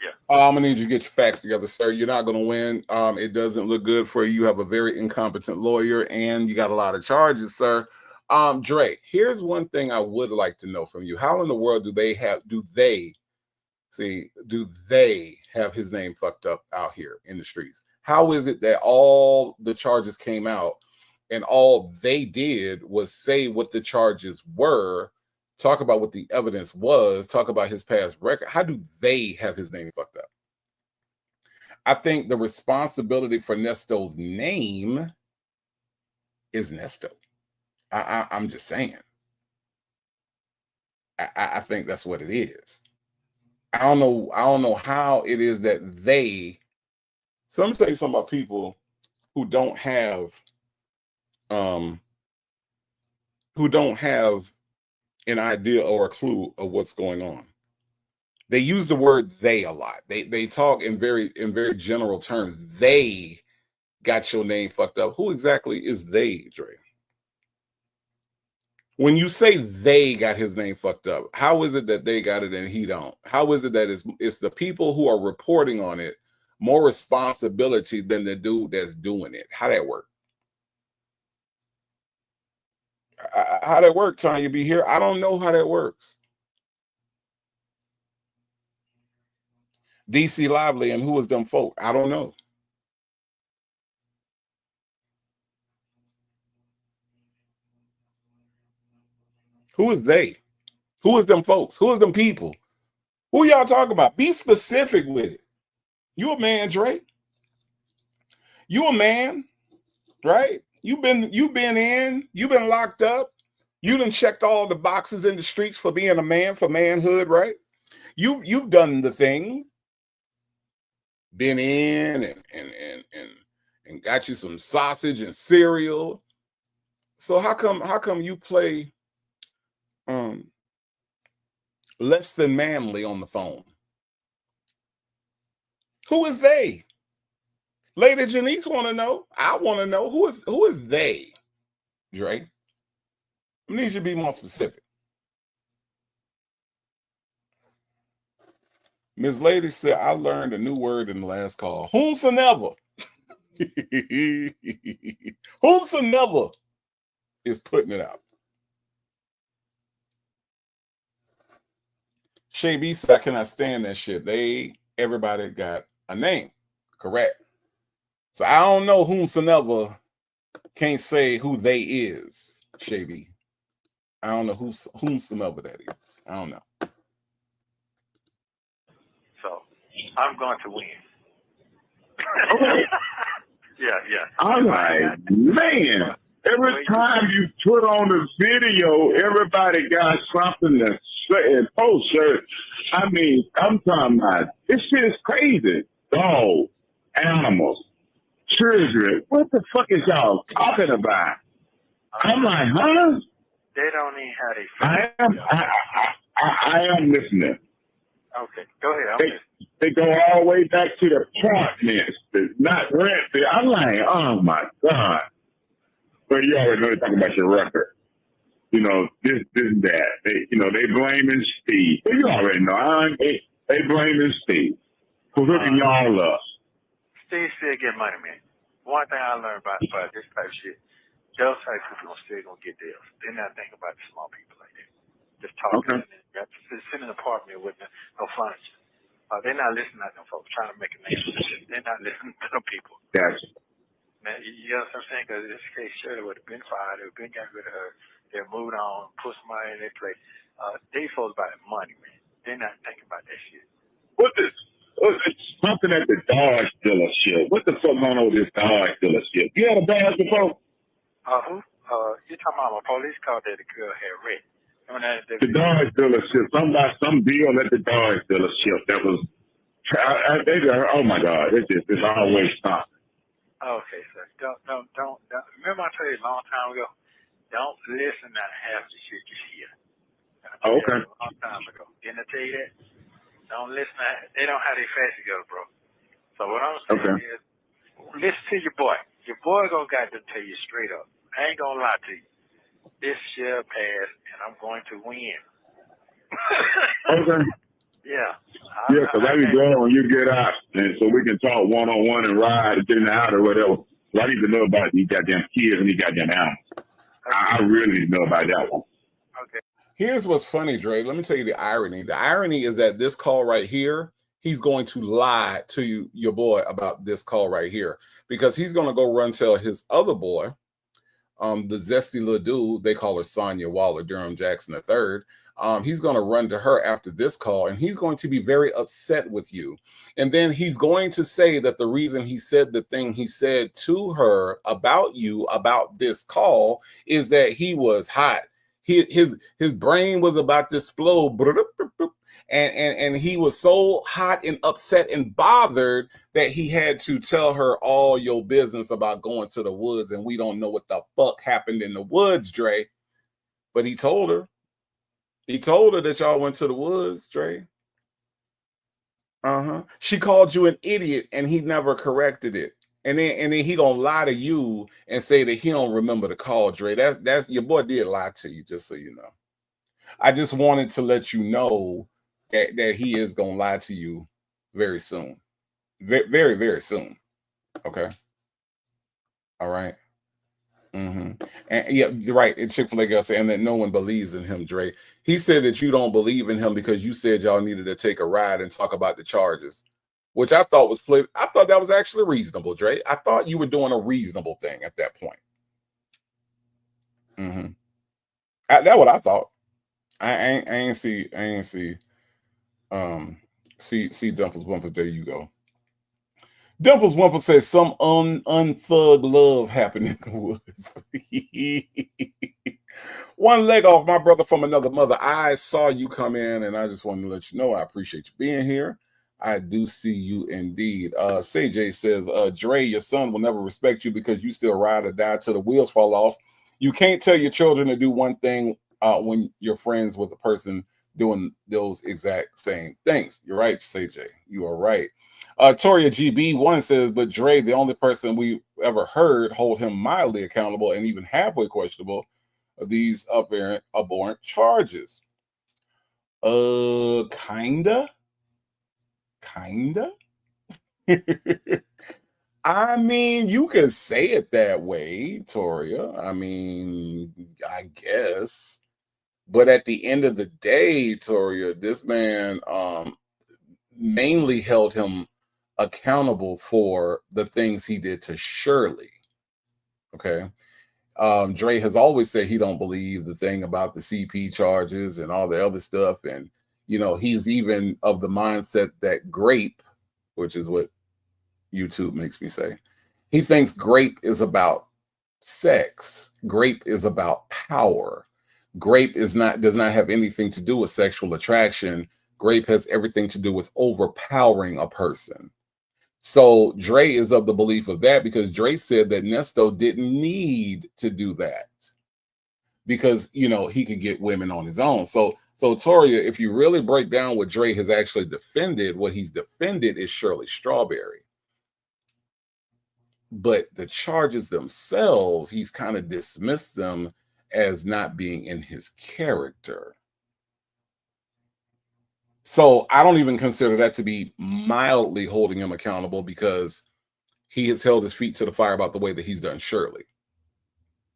Yeah. I'm gonna need you to get your facts together, sir. You're not gonna win. It doesn't look good for you. You have a very incompetent lawyer, and you got a lot of charges, sir. Dre, here's one thing I would like to know from you. How in the world do they have his name fucked up out here in the streets? How is it that all the charges came out and all they did was say what the charges were, talk about what the evidence was, talk about his past record? How do they have his name fucked up? I think the responsibility for Nesto's name is Nesto. I'm just saying. I think that's what it is. I don't know how it is that they. So let me tell you something about people who don't have an idea or a clue of what's going on. They use the word "they" a lot. They talk in very general terms. They got your name fucked up. Who exactly is they, Dre? When you say they got his name fucked up, how is it that they got it and he don't? How is it that it's the people who are reporting on it more responsibility than the dude that's doing it? How that work? How that work, Tanya? Be here? I don't know how that works. DC Lively and who is them folk? I don't know. Who is they? Who is them folks? Who is them people? Who y'all talking about? Be specific with it. You a man, Drake. You a man, right? You've been locked up. You done checked all the boxes in the streets for being a man, for manhood, right? You've done the thing. Been in and got you some sausage and cereal. So how come you play less than manly on the phone? Who is they? Lady Janice want to know. I want to know who is they, Dre? I need you to be more specific. Ms. Lady said, I learned a new word in the last call. Whomsoever. Whomsoever is putting it out. Shay B said, I cannot stand that shit. Everybody got a name. Correct. So I don't know whomsoever can't say who they is, Shay B. I don't know whomsoever that is. I don't know. So I'm going to win. Yeah. I'm like, man, every time you put on the video, everybody got something to say and post shirt. I mean, I'm talking about this shit is crazy. Dogs, animals, children. What the fuck is y'all talking about? I'm like, huh? They don't even have I am listening. Okay, go ahead. They go all the way back to the apartments, not rent. I'm like, oh my God. But you already know they're talking about your record. You know, this, that. They blaming Steve. But you already know. They blaming Steve for hooking y'all up. Steve still get money, man. One thing I learned about this type of shit, those type of people still gonna get deals. They're not thinking about the small people like that. Just talking. Okay. Just sit in an apartment with no furniture. They're not listening to them folks trying to make a name for shit. They're not listening to them people. Gotcha. Man, you know what I'm saying? Because this case, Shirley would have been fired. They would have been got rid of her. They're moved on, put somebody in their place. They folks about money, man. They're not thinking about that shit. It's something at the Dodge dealership. What the fuck going on with this Dodge dealership? You had a Dodge before? Who? You talking about my police car that the girl had wrecked? The Dodge dealership. Some deal at the Dodge dealership that was. Oh my God! It's always something. Okay, sir. Don't. Remember I told you a long time ago. Don't listen to half the shit you hear. Okay. A long time ago. Didn't I tell you that? Don't listen to. They don't have their facts together, bro. So what I'm saying is, listen to your boy. Your boy gonna got to tell you straight up. I ain't gonna lie to you. This shall pass, and I'm going to win. Okay. Yeah. Yeah, because I be glad when you get out, and so we can talk one-on-one and ride and get in the house or whatever. So I need to know about these goddamn kids and these goddamn animals. I really need to know about that one. Okay. Here's what's funny, Dre. Let me tell you the irony. The irony is that this call right here, he's going to lie to you, your boy, about this call right here, because he's going to go run tell his other boy, the zesty little dude, they call her Sonia Waller Durham Jackson III. He's going to run to her after this call, and he's going to be very upset with you. And then he's going to say that the reason he said the thing he said to her about you, about this call, is that he was hot. His brain was about to explode. And he was so hot and upset and bothered that he had to tell her all your business about going to the woods, and we don't know what the fuck happened in the woods, Dre. But he told her. He told her that y'all went to the woods, Dre. She called you an idiot, and he never corrected it. And then he gonna lie to you and say that he don't remember the call, Dre. That's your boy did lie to you, just so you know. I just wanted to let you know that he is gonna lie to you very soon. Very, very soon. Okay. All right. And yeah, you're right. And Chick-fil-A girl saying that no one believes in him, Dre. He said that you don't believe in him because you said y'all needed to take a ride and talk about the charges, which I thought was I thought that was actually reasonable, Dre. I thought you were doing a reasonable thing at that point. That's what I thought. I ain't see. See Dimples Wumpers. There you go. Dimples Wumpers says some unthug love happened in the woods. One leg off, my brother from another mother. I saw you come in, and I just wanted to let you know I appreciate you being here. I do see you indeed. CJ says, Dre, your son will never respect you because you still ride or die till the wheels fall off. You can't tell your children to do one thing when you're friends with a person doing those exact same things. You're right, CJ. You are right. Toria GB1 says, but Dre, the only person we ever heard hold him mildly accountable and even halfway questionable of these abhorrent charges. Kinda. I mean, you can say it that way, Toria. I mean, I guess. But at the end of the day, Toria, this man mainly held him accountable for the things he did to Shirley. Okay. Dre has always said he don't believe the thing about the CP charges and all the other stuff. And, you know, he's even of the mindset that grape, which is what YouTube makes me say, he thinks grape is about sex. Grape is about power. Grape does not have anything to do with sexual attraction. Grape has everything to do with overpowering a person. So Dre is of the belief of that because Dre said that Nesto didn't need to do that because, you know, he could get women on his own. So Toria, if you really break down what Dre has actually defended, what he's defended is Shirley Strawberry. But the charges themselves, he's kind of dismissed them as not being in his character. So I don't even consider that to be mildly holding him accountable because he has held his feet to the fire about the way that he's done Shirley,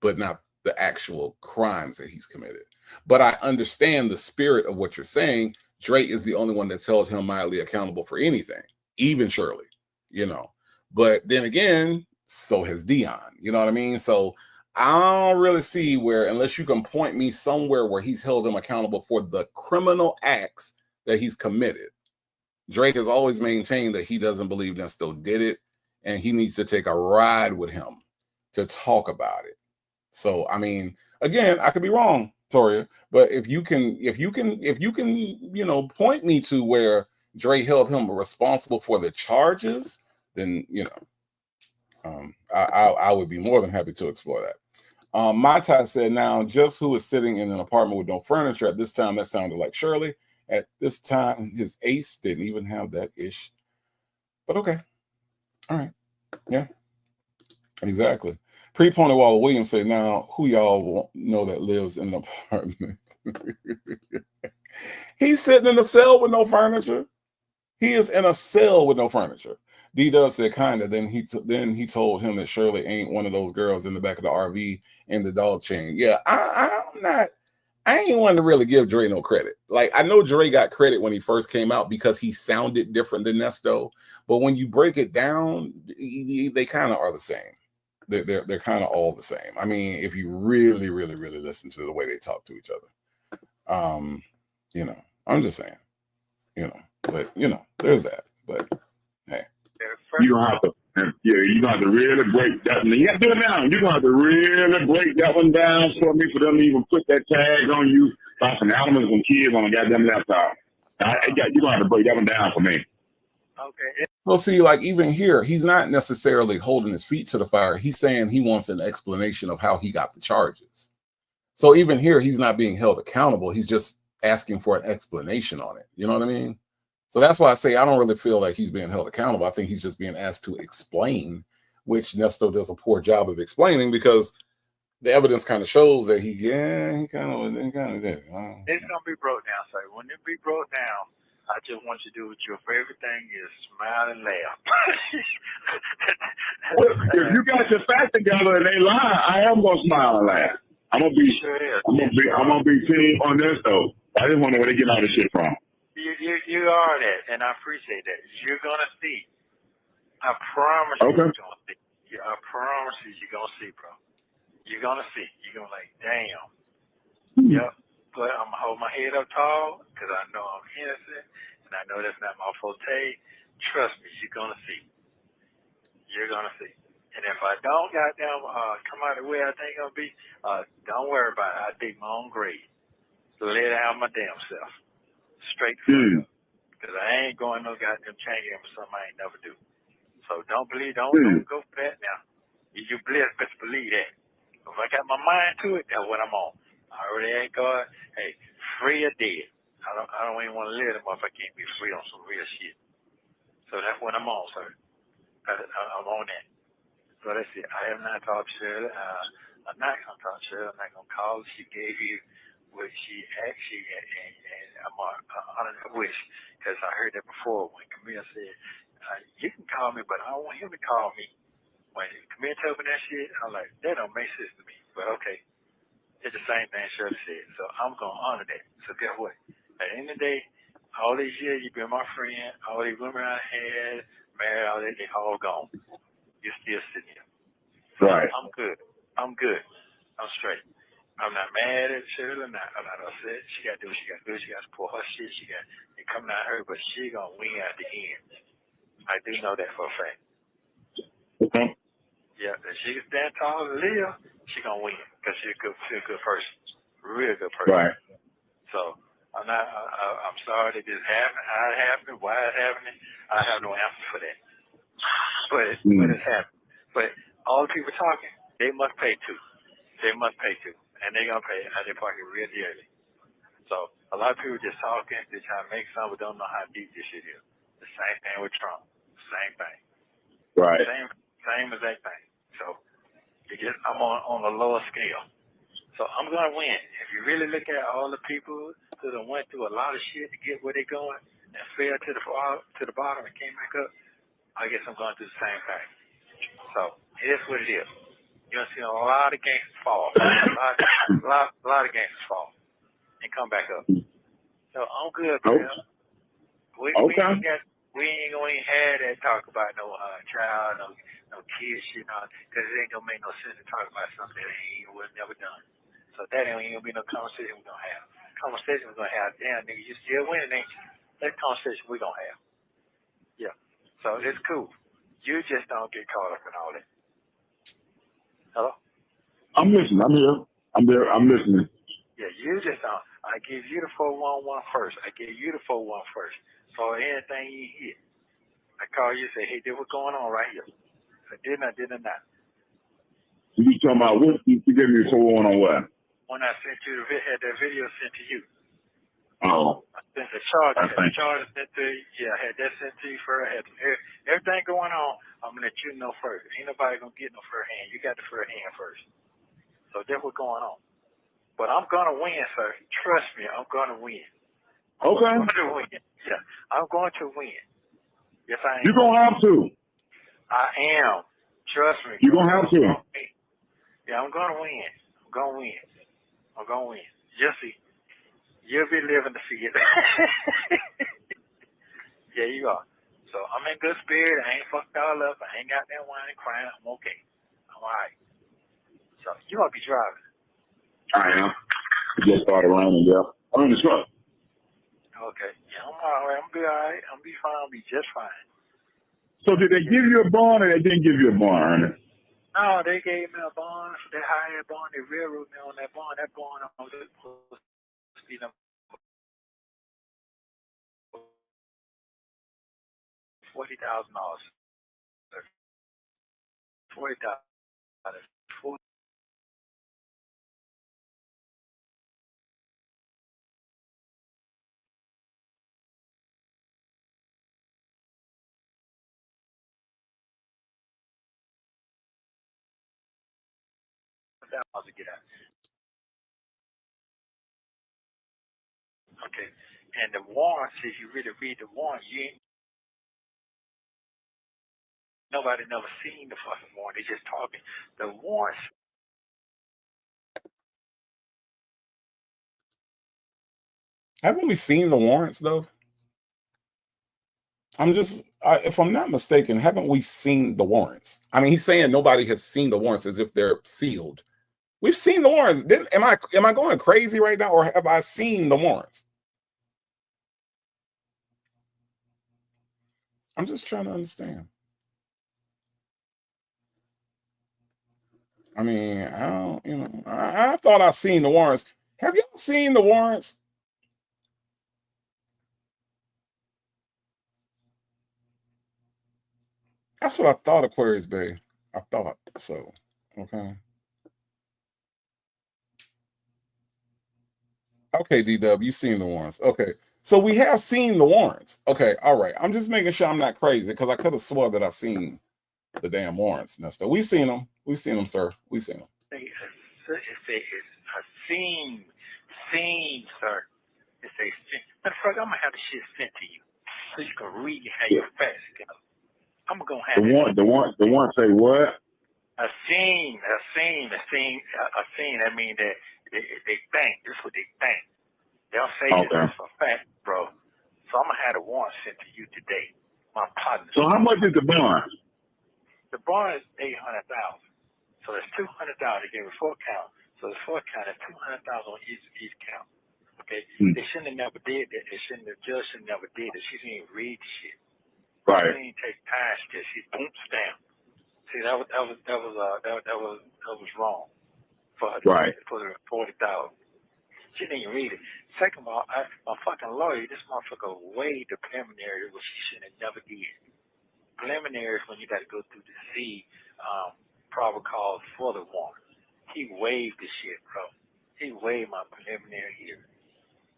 but not the actual crimes that he's committed. But I understand the spirit of what you're saying. Dre is the only one that's held him mildly accountable for anything, even Shirley, you know. But then again, so has Dion, you know what I mean? So I don't really see where, unless you can point me somewhere where he's held him accountable for the criminal acts that he's committed. Drake has always maintained that he doesn't believe Nesto did it, and he needs to take a ride with him to talk about it. So, I mean, again, I could be wrong, Toria, but if you can, you know, point me to where Dre held him responsible for the charges, then, you know, I would be more than happy to explore that. Mata said, now, just who is sitting in an apartment with no furniture at this time, that sounded like Shirley. At this time, his ace didn't even have that ish. But okay. All right. Yeah, exactly. Pre-pointed Waller Williams said, now, who y'all know that lives in an apartment? He's sitting in a cell with no furniture. He is in a cell with no furniture. D-Dub said, kinda. Then he told him that Shirley ain't one of those girls in the back of the RV in the dog chain. Yeah, I ain't one to really give Dre no credit. Like, I know Dre got credit when he first came out because he sounded different than Nesto. But when you break it down, they kind of are the same. They're kind of all the same. I mean, if you really, really, really listen to the way they talk to each other, you know, I'm just saying, you know, but you know, there's that. But hey, you don't have to. Yeah, you gonna have to really break that one. Yeah, do it now. You're gonna have to really break that one down for me for them to even put that tag on you by some animals and kids on a goddamn laptop. You're gonna have to break that one down for me. Okay. Well, see, like even here, he's not necessarily holding his feet to the fire. He's saying he wants an explanation of how he got the charges. So even here, he's not being held accountable. He's just asking for an explanation on it. You know what I mean? So that's why I say I don't really feel like he's being held accountable. I think he's just being asked to explain, which Nesto does a poor job of explaining because the evidence kind of shows that he kind of did. It's gonna be broke down, sir. When it be broke down, I just want you to do what your favorite thing is: smile and laugh. If you got your facts together and they lie, I am gonna smile and laugh. I'm gonna be team on this though. I just wonder where they get all this shit from. You are that, and I appreciate that. You're gonna see. I promise you, you're gonna see. I promise you're gonna see, bro. You're gonna see. You're gonna like, damn. Yep. But I'm gonna hold my head up tall because I know I'm innocent, and I know that's not my forte. Trust me, you're gonna see. You're gonna see. And if I don't come out the way I think I'm gonna be, don't worry about it. I dig my own grave. Lay down my damn self. Straight the fuck up. Because I ain't going no goddamn chain game for something I ain't never do. So don't go for that now. You blessed, but believe that. If I got my mind to it, that's what I'm on. I already ain't God. Hey, free or dead. I don't even want to live if I can't be free on some real shit. So that's what I'm on, sir. I'm on that. So that's it. I have not talked to Shirley. I'm not gonna talk to Shirley. I'm not gonna call her. She gave you what she actually, and I'm honoring her wish because I heard that before when Camille said, "You can call me, but I don't want him to call me." When Camille told me that shit, I'm like, that don't make sense to me. But okay, it's the same thing Shirley said. So I'm gonna honor that. So guess what? At the end of the day, all these years you've been my friend, all these women I had, married, all that, they all gone. You're still sitting here. So right. I'm good. I'm good. I'm straight. I'm not mad at Shirley. I'm not upset. She got to do what she got to do. She got to support her shit. She got it coming out of her, but she gonna win at the end. I do know that for a fact. Okay. Yeah, if she can stand tall and live, she gonna win because she's a good person, real good person. Right. So I'm not. I'm sorry that this happened. How it happened? Why it happening? I have no answer for that. But it's happened. But all the people talking, they must pay too. They must pay too. And they're going to pay out of their pocket real dearly. So a lot of people just talking, they trying to make something, but don't know how deep this shit is. The same thing with Trump. Same thing. Right. Same exact thing. So I'm on a lower scale. So I'm going to win. If you really look at all the people who done went through a lot of shit to get where they're going and fell to the bottom and came back up, I guess I'm going to do the same thing. So it is what it is. You're going to see a lot of gangsters fall. A lot of gangsters fall and come back up. So I'm good, man. We ain't going to have that talk about no child, no kids shit, because it ain't going to make no sense to talk about something that was never done. So that ain't going to be no conversation we're going to have. Conversation we're going to have, damn, nigga, you still winning, ain't you? That's conversation we're going to have. Yeah. So it's cool. You just don't get caught up in all that. Hello? I'm listening. I'm here. I'm there. I'm listening. Yeah, you just don't. I give you the 411 first. I give you the 411 first. So anything you hit, I call you and say, hey, what's going on right here? I did not. You talking about what? You gave me the 411 on what? When I sent you had that video sent to you. Oh. I sent the charge. I had the charge sent to you. Yeah, I had that sent to you first. I had everything going on. I'm gonna let you know first. Ain't nobody gonna get no first hand. You got the first hand first. So that's what's going on. But I'm gonna win, sir. Trust me, I'm gonna win. Okay. I'm gonna win. Yeah, I'm going to win. Yes, I am. You're gonna have to. I am. Trust me. You're gonna have to. Yeah, I'm gonna win. I'm gonna win. I'm gonna win. You'll see. You'll be living to see it. Yeah, you are. So I'm in good spirit. I ain't fucked all up. I ain't got that wine and crying. I'm okay. I'm all right. So you gonna be driving. I am. It just started raining, yeah. I'm in the truck. Okay. Yeah, I'm all right. I'm be all right. I'm be fine. I'll be just fine. So did they give you a bond or they didn't give you a bond, Ernest? No, they gave me a bond. They hired a bond. They railroaded me on that bond. That bond was supposed to be $40,000. $40,000. To get out. Okay. And the warrants, if you really read the warrant, nobody never seen the fucking warrant. They just talking. The warrants. Haven't we seen the warrants though? If I'm not mistaken, haven't we seen the warrants? I mean, he's saying nobody has seen the warrants as if they're sealed. We've seen the warrants. Am I going crazy right now, or have I seen the warrants? I'm just trying to understand. I mean, I don't, I thought I seen the warrants. Have y'all seen the warrants? That's what I thought, Aquarius Bay. I thought so. Okay. Okay, DW, you seen the warrants. Okay. So we have seen the warrants. Okay, all right. I'm just making sure I'm not crazy because I could have swore that I've seen the damn warrants, Nestor. We've seen them. We've seen them, sir. We've seen them. It's a scene, sir. It's a scene. Matter of fact, I'm gonna have the shit sent to you so you can read how your facts go. I'm gonna have the warrant say what? A scene. That means that they think. This is what they think. They'll say this for a fact, bro. So I'm gonna have the warrant sent to you today. My partner. So how much is the bond? The bond is $800,000. So that's $200,000. They gave it 4 counts. So the 4 count is $200,000 on each count. Okay. They shouldn't have never did that. The judge shouldn't have never did it. She didn't even read the shit. Right. She didn't take time. She boom stamp. See, that was wrong for her. Right. For the 40,000. She didn't even read it. Second of all, my fucking lawyer, this motherfucker waived the preliminary, which she should have never did. Preliminary is when you got to go through the probable cause for the warrant. He waived the shit, bro. He waived my preliminary hearing.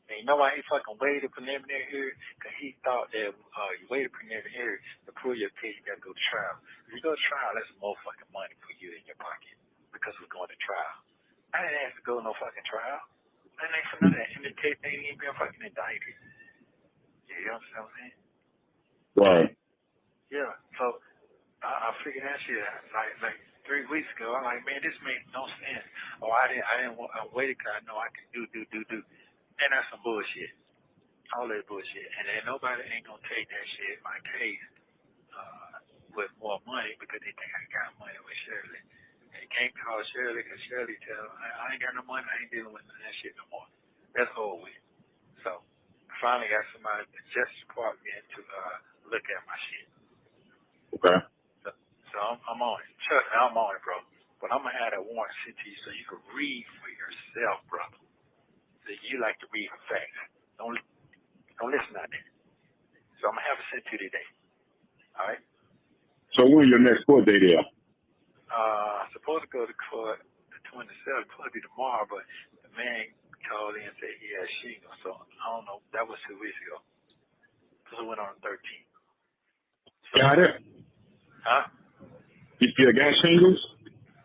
And you know why he fucking waived the preliminary hearing? Because he thought that you waived the preliminary hearing to prove your case, you got to go to trial. If you go to trial, that's more fucking money for you in your pocket because we're going to trial. I didn't have to go to no fucking trial. I didn't ask for none of that. And the case ain't even been fucking indicted. Yeah, you understand what I'm saying? Right. Yeah, so I figured that shit out like 3 weeks ago. I'm like, man, this makes no sense. Oh, I didn't want. I waited because I know I can do. And that's some bullshit. All that bullshit. And then nobody ain't gonna take that shit, my case, with more money because they think I got money with Shirley. And you can't call Shirley because Shirley tell I ain't got no money. I ain't dealing with that shit no more. That's over with. So I finally got somebody at the Justice Department to look at my shit. Okay. So I'm on it. Trust me, I'm on it, bro. But I'm gonna have that warrant sent to you so you can read for yourself, brother. So you like to read for facts. Don't listen out there. So I'm gonna have it sent to you today. All right. So when your next court date is? Supposed to go to court the 27th. Supposed to be tomorrow, but the man called in and said he had shingles. So I don't know. That was 2 weeks ago. So it went on the 13th. So, Got it. huh? You still got shingles?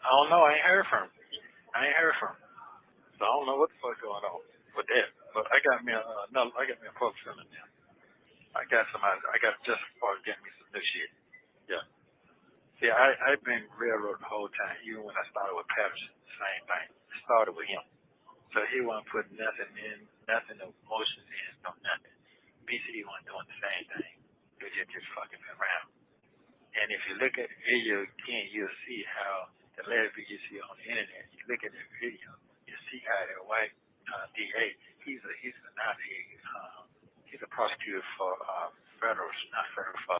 I don't know. I ain't heard from him. So I don't know what the fuck going on with that. But I got me a post filling now. I got just for getting me some new shit. Yeah. See, I've been railroad the whole time, even when I started with Patterson, same thing. It started with him. So he wasn't putting nothing of emotions in, no nothing. BCD wasn't doing the same thing. He was just fucking around. And if you look at the video again, you'll see how the last video you see on the internet, you look at the video, you see how that white DA, he's a prosecutor for not federal for.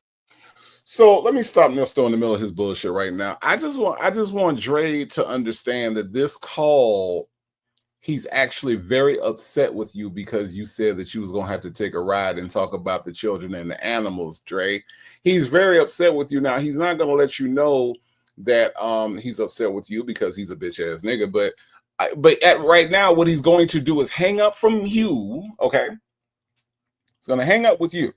So let me stop Ernesto in the middle of his bullshit right now. I just want Dre to understand that this call, he's actually very upset with you because you said that you was going to have to take a ride and talk about the children and the animals, Dre. He's very upset with you now. He's not going to let you know that he's upset with you because he's a bitch ass nigga. But right now, what he's going to do is hang up from you, okay? He's going to hang up with you.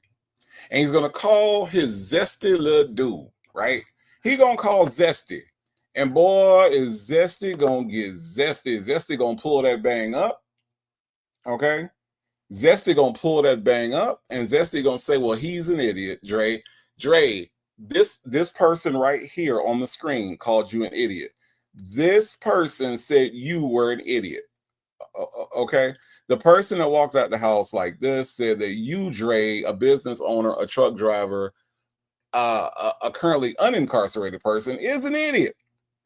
And he's going to call his zesty little dude, right? He going to call Zesty. And boy, is Zesty going to get zesty. Zesty going to pull that bang up. Okay? Zesty going to pull that bang up. And Zesty going to say, well, he's an idiot, Dre. Dre, this person right here on the screen called you an idiot. This person said you were an idiot. Okay? The person that walked out the house like this said that you, Dre, a business owner, a truck driver, a currently unincarcerated person, is an idiot.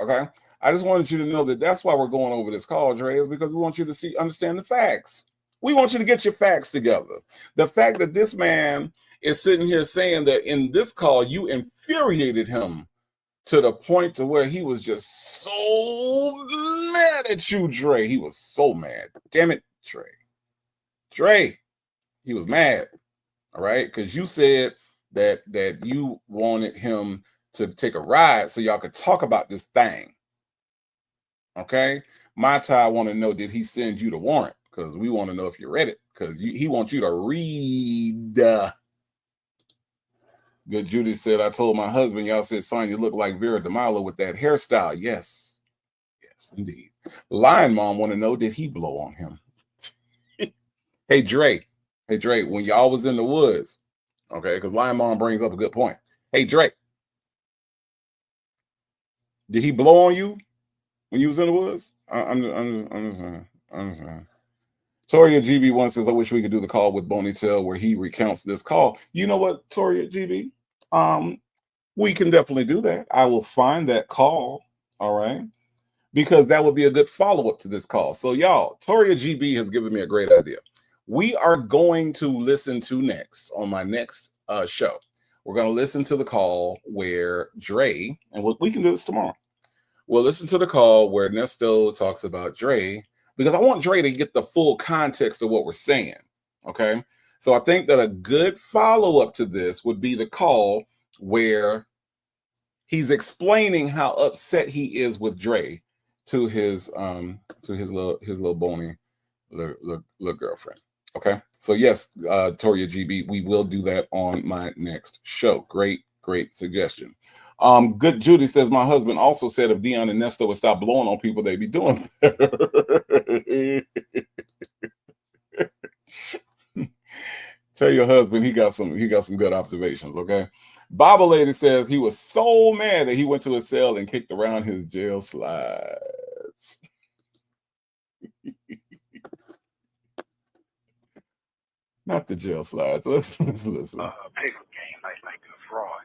Okay, I just wanted you to know that that's why we're going over this call, Dre, is because we want you to understand the facts. We want you to get your facts together. The fact that this man is sitting here saying that in this call you infuriated him to the point to where he was just so mad at you, Dre. He was so mad. Damn it, Dre. Dre, he was mad. All right, because you said that you wanted him to take a ride so y'all could talk about this thing. Okay, my Ty want to know, did he send you the warrant? Because we want to know if you read it. Because he wants you to read. Good Judy said, I told my husband, y'all said, son, you look like Vera DeMilo with that hairstyle. Yes, indeed. Lion Mom want to know, did he blow on him? Hey, Dre, when y'all was in the woods, okay, because Lion Mom brings up a good point. Hey, Drake, did he blow on you when you was in the woods? I'm just saying. Toria GB1 says, I wish we could do the call with Boney Tail where he recounts this call. You know what, Toria GB? We can definitely do that. I will find that call, all right? Because that would be a good follow-up to this call. So, y'all, Toria GB has given me a great idea. We are going to listen to next on my next show. We're going to listen to the call where Dre, and we can do this tomorrow. We'll listen to the call where Ernesto talks about Dre, because I want Dre to get the full context of what we're saying, okay? So I think that a good follow-up to this would be the call where he's explaining how upset he is with Dre to his little bony little girlfriend. Okay, so yes, Toria GB, we will do that on my next show. Great suggestion. Good Judy says, my husband also said if Dion and Ernesto would stop blowing on people, they'd be doing better. Tell your husband he got some good observations, okay? Baba Lady says he was so mad that he went to his cell and kicked around his jail slides. Not the jail slides. Let's listen. Paper game like a fraud.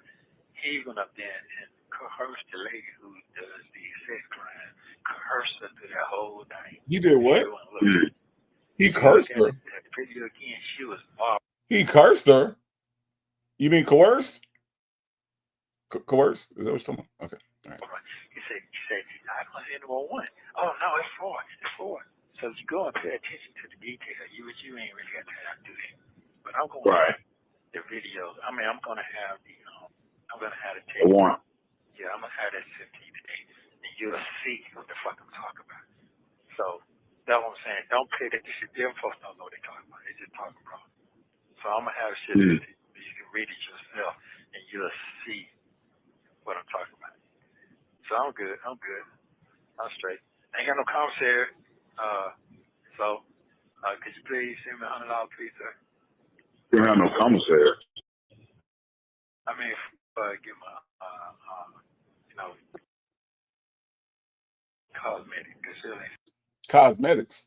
He went up there and coerced the lady who does the sex crime, coerced her through that whole thing. He did what? He cursed her. That video again, she was marvelous. He cursed her. You mean coerced? Coerced? Is that what you're talking about? Okay. All right. He said, I want to say number one. Oh no, it's four. So you go and pay attention to the details. You ain't really got time to do that. But I'm going to have the video. I mean, I'm going to have the tape. Warrant. Yeah, I'm going to have that sent to you today. And you'll see what the fuck I'm talking about. So that's what I'm saying. Don't pay that shit. Them folks don't know what they're talking about. They're just talking about. So I'm going to have shit that you can read it yourself and you'll see what I'm talking about. good. I'm straight. I ain't got no commissary. So could you please send me $100, please, sir? You don't have no commissary. I mean, get my Cosmetics.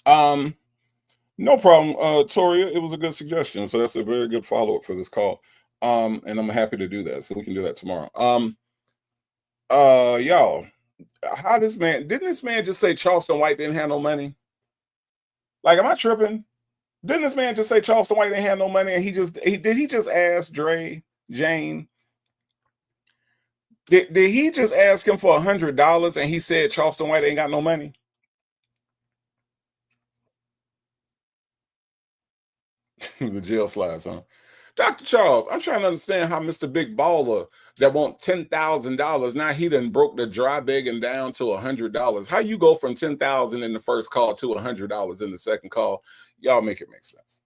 No problem, Toria. It was a good suggestion. So that's a very good follow-up for this call. And I'm happy to do that. So we can do that tomorrow. Y'all, how didn't this man just say Charleston White didn't have no money? Like, am I tripping? Didn't this man just say Charleston White didn't have no money? And did he just ask Jane? Did he just ask him for $100 and he said Charleston White ain't got no money? The jail slides, huh? Dr. Charles, I'm trying to understand how Mr. Big Baller that want $10,000, now he done broke the dry begging down to $100. How you go from $10,000 in the first call to $100 in the second call? Y'all make it make sense.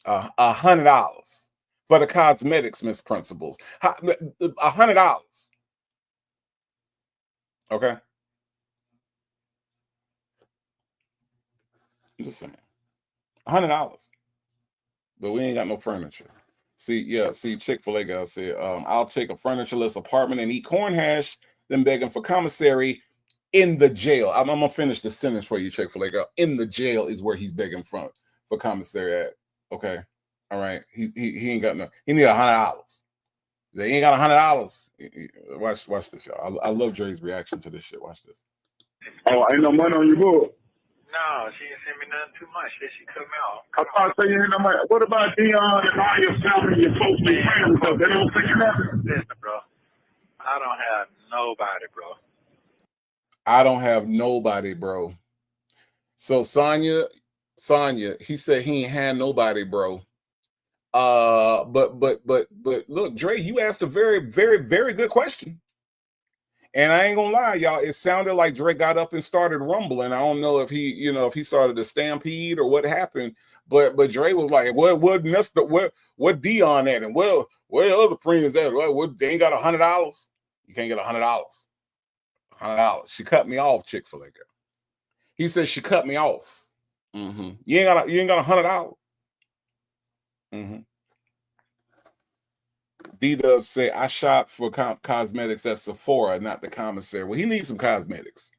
$100 for the cosmetics misprinciples. $100. Okay. I'm just saying. $100. But we ain't got no furniture. See, Chick-fil-A guy said, I'll take a furnitureless apartment and eat corn hash, then begging for commissary in the jail. I'm gonna finish the sentence for you, Chick-fil-A guy. In the jail is where he's begging for commissary at. Okay. All right. He ain't got no, he need $100. They ain't got $100. Watch this, y'all. I love Dre's reaction to this shit. Watch this. Oh, ain't no money on your book. No, she didn't send me nothing too much. She cut me off. I thought you ain't no money. What about Dion and all your family, your folks, and friends? They don't think nothing. Listen, bro. I don't have nobody, bro. I don't have nobody, bro. So Sonya, he said he ain't had nobody, bro. But look, Dre, you asked a very, very, very good question. And I ain't gonna lie, y'all, it sounded like Dre got up and started rumbling. I don't know if he started a stampede or what happened, but Dre was like, what Dion at? And where other friends at? What, they ain't got $100? You can't get $100. $100. She cut me off, Chick-fil-A girl. He said she cut me off. Mm-hmm. You ain't got $100. Mm-hmm. D-Dub say, I shop for cosmetics at Sephora, not the commissary. Well, he needs some cosmetics.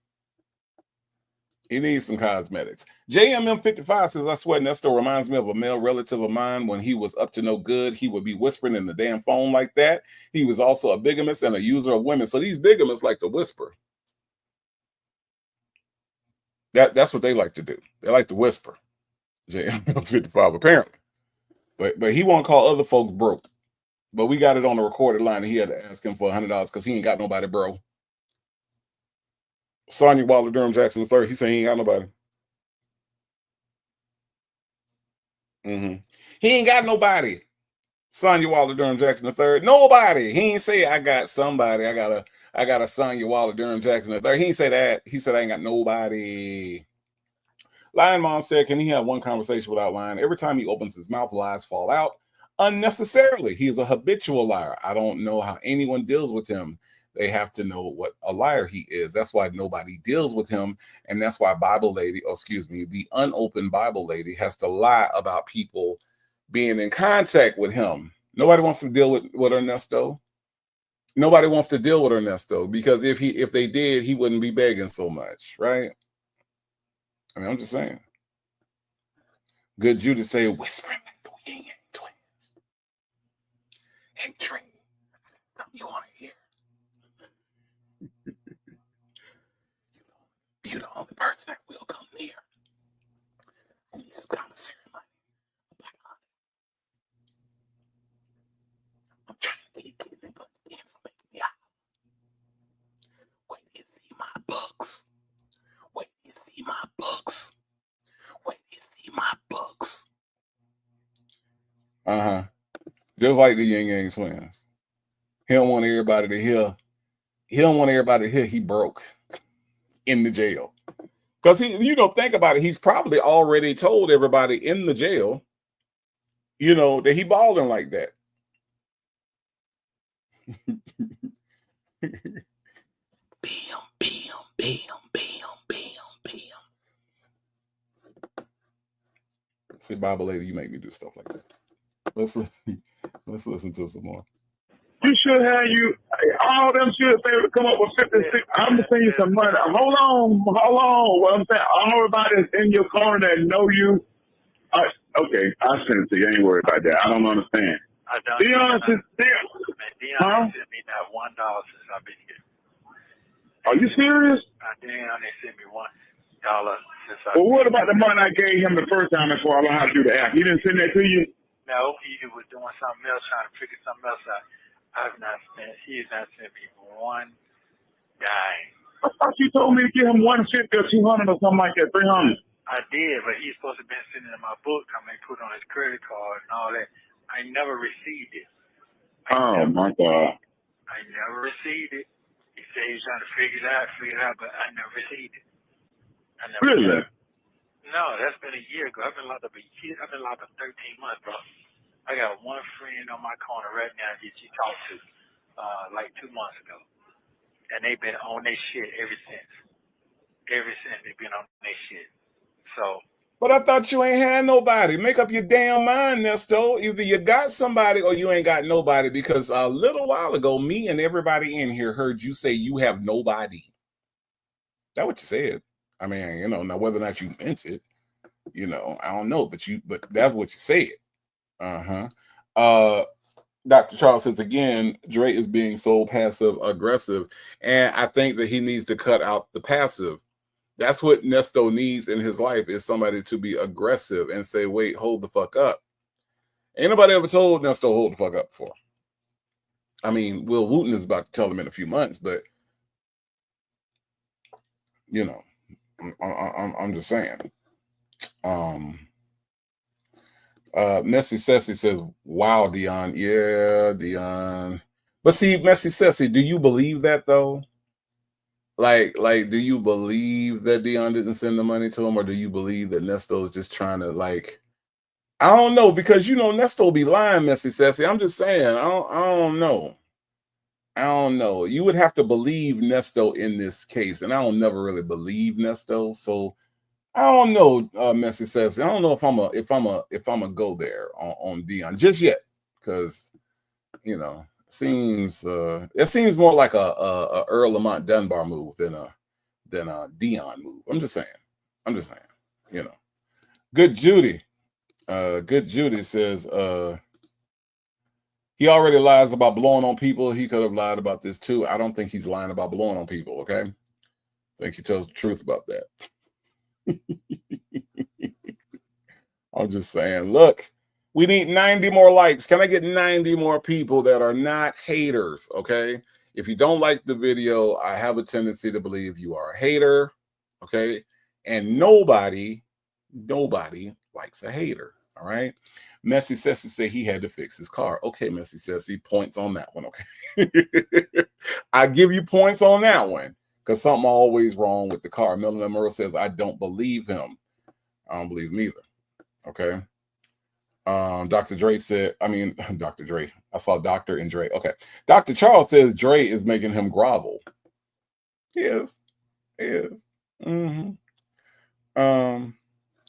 JMM55 says, I swear Ernesto reminds me of a male relative of mine. When he was up to no good, he would be whispering in the damn phone like that. He was also a bigamist and a user of women. So these bigamists like to whisper. That's what they like to do. They like to whisper. JMM55, apparently. But he won't call other folks broke. But we got it on the recorded line, and he had to ask him for $100 because he ain't got nobody, bro. Sonya Waller Durham Jackson III, he said he ain't got nobody. Mm-hmm. He ain't got nobody. Sonya Waller Durham Jackson III, nobody. He ain't say I got somebody. I got a Sonya Waller Durham Jackson III. He ain't say that. He said I ain't got nobody. Lion Mom said, can he have one conversation without lying? Every time he opens his mouth, lies fall out unnecessarily. He's a habitual liar. I don't know how anyone deals with him. They have to know what a liar he is. That's why nobody deals with him. And that's why the unopened Bible lady has to lie about people being in contact with him. Nobody wants to deal with Ernesto. Nobody wants to deal with Ernesto because if they did, he wouldn't be begging so much, right? I mean, I'm just saying. Good Judy say, whispering like the Yin Yang Twins. Hey, Trey, you want to hear? You're the only person that will come near. I need some commissary money. I'm trying to get it, but the information me out. Wait till you see my books. Wait till you see my books. Wait till you see my books. Uh-huh. Just like the Yin Yang Twins. He don't want everybody to hear. He don't want everybody to hear he broke in the jail. Because think about it, he's probably already told everybody in the jail, that he balling like that. bam, bam, bam, bam. See, Bible lady, you make me do stuff like that. Let's listen to some more. You should have all them should be able to come up with 56. I'm gonna send you some money. Hold on. What I'm saying, everybody that's in your corner that know you. Okay, I'll send it to you. Ain't worried about that. I don't understand. Dion sent me that $1 since I've been here. Are you serious? Dion, they sent me $1 since I've been here. Well, what about the money I gave him the first time before I learned how to do the app? He didn't send that to you? No, he was doing something else, trying to figure something else out. He has not sent me one dime. I thought you told me to give him 150 or 200 or something like that, 300. I did, but he's supposed to have been sending in my book. I mean, put on his credit card and all that. I never received it. My God. I never received it. He said he was trying to figure it out, but I never received it. Really? No, that's been a year ago. I've been locked up 13 months, bro. I got one friend on my corner right now that you talked to like 2 months ago. And they've been on their shit ever since. Ever since they've been on their shit. So. But I thought you ain't had nobody. Make up your damn mind, Nesto. Either you got somebody or you ain't got nobody, because a little while ago, me and everybody in here heard you say you have nobody. That's what you said. I mean, now whether or not you meant it, I don't know, but that's what you said. Dr. Charles says again, Dre is being so passive aggressive, and I think that he needs to cut out the passive. That's what Nesto needs in his life, is somebody to be aggressive and say, wait, hold the fuck up. Ain't nobody ever told Nesto hold the fuck up before. I mean, Will Wooten is about to tell him in a few months, but I'm just saying. Messy Sassy says, wow, Dion. Yeah, Dion. But see, Messy Sassy, do you believe that though? Like, do you believe that Dion didn't send the money to him, or do you believe that Nesto is just trying to, like, I don't know, because Nesto will be lying, Messy Sassy. I'm just saying, I don't know. I don't know. You would have to believe Nesto in this case, and I don't never really believe Nesto, so I don't know, Messy Sassy. I don't know if I'm a go there on Dion just yet, because it seems more like a Earl Lamont Dunbar move than a Dion move. I'm just saying. Good Judy says he already lies about blowing on people. He could have lied about this too. I don't think he's lying about blowing on people. Okay, I think he tells the truth about that. I'm just saying, look, we need 90 more likes. Can I get 90 more people that are not haters? Okay. If you don't like the video, I have a tendency to believe you are a hater. Okay. And nobody likes a hater. All right. Messy Sassy said he had to fix his car. Okay, Messy Sassy, points on that one. Okay. I give you points on that one, because something always wrong with the car. Melanie Monroe says, I don't believe him. I don't believe him either. Okay. Dr. Dre said, Dr. Dre. I saw Dr. and Dre. Okay. Dr. Charles says Dre is making him grovel. He is. Mm-hmm.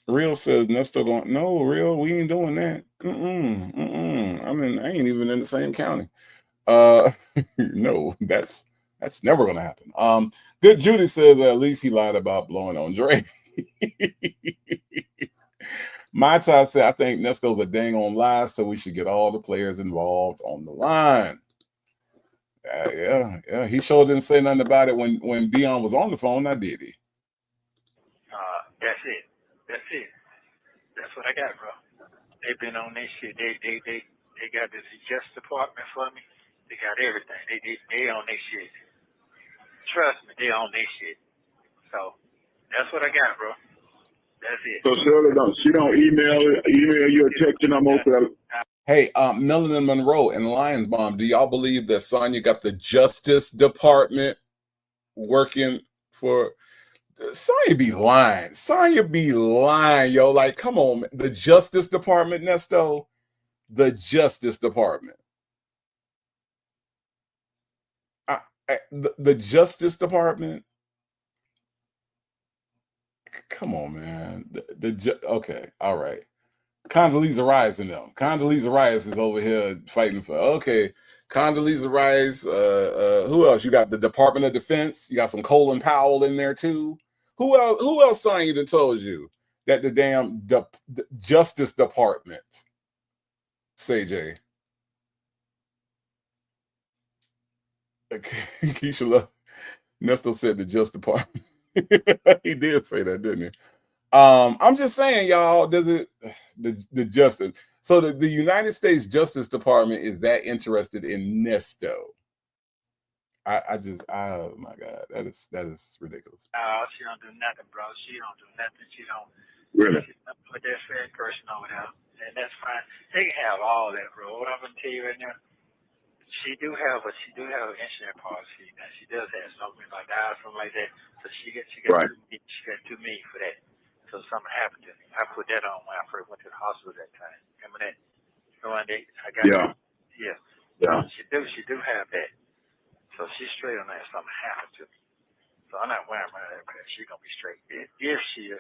Real says Nesto going, no, Real, we ain't doing that. I ain't even in the same county. No, that's never gonna happen. Good Judy says at least he lied about blowing on Dre. My child said, I think Nesto's a dang on lie, so we should get all the players involved on the line. Yeah. He sure didn't say nothing about it when Dion was on the phone, now did he? That's it. That's what I got, bro. They've been on their shit. They got this justice department for me. They got everything. They on their shit. Trust me, they on their shit. So that's what I got, bro. That's it. So Shirley don't email you or text you no more. Hey, Melanie Monroe and Lions Bomb, do y'all believe that Sonya got the Justice Department working for? Sonya be lying. Yo. Like, come on, the Justice Department, Nesto. The Justice Department. The Justice Department. Come on, man. Okay, all right. Condoleezza Rice and them. Condoleezza Rice is over here fighting for. Okay, Condoleezza Rice. Who else? You got the Department of Defense. You got some Colin Powell in there too. Who else? Who else signed you and told you that the damn Justice Department? Say Jay. Okay. Keisha Ernesto said the Justice Department. He did say that, didn't he? I'm just saying, y'all, does it the justice? So the United States Justice Department is that interested in Nesto? Oh my God, that is ridiculous. She don't do nothing, bro. She don't do nothing. She don't Really? put that fat person over there, and that's fine. They can have all that, bro. What I'm gonna tell you right now, she do have an insurance policy. Now she does have something like that, something like that. So she got Right. $2 million for that. So something happened to me. I put that on when I first went to the hospital that time. Remember that? So one day I got Yeah. She do have that. So she's straight on that. Something happened to me. So I'm not worrying about that, but she's gonna be straight. If she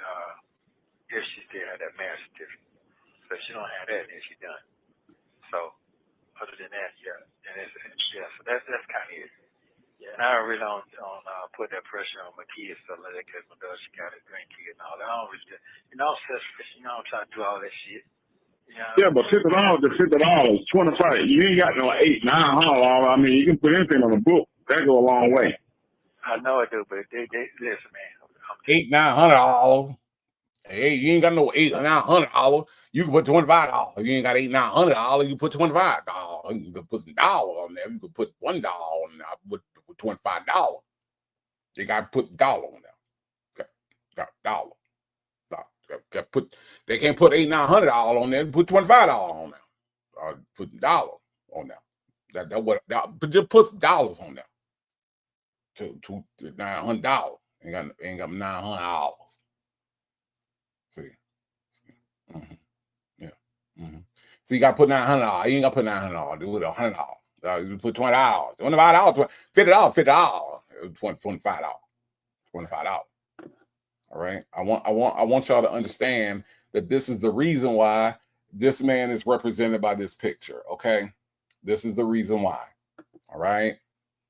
still had that marriage certificate. So if she don't have that, then she done. So other than that, yeah. So that's kind of it. Yeah, and I really don't put that pressure on my kids so like that because my daughter, she got a grandkid and all that. I don't really, selfish, I'm trying to do all that shit. Yeah, but $50 to $50, 25. You ain't got no $800, $900. I mean, you can put anything on the book. That go a long way. I know I do, but they listen, man. $800-900. Hey, you ain't got no $800-900. You can put $25. You ain't got $800-900. You put $25. You can put some dollars on there. You can put $1 on there with $25. You got to put $1 on there. Got $1. They can't put $800-900 on there. Put $25 on there. Or put $1 on there. Just put some dollars on there. To $900. Ain't got $900. See. Mm-hmm. Yeah. Mm-hmm. So you got to put $900. You ain't got to put $900. Do it $100. You put $20, $25, $50, $25. $25. All right. I want y'all to understand that this is the reason why this man is represented by this picture. Okay. This is the reason why. All right.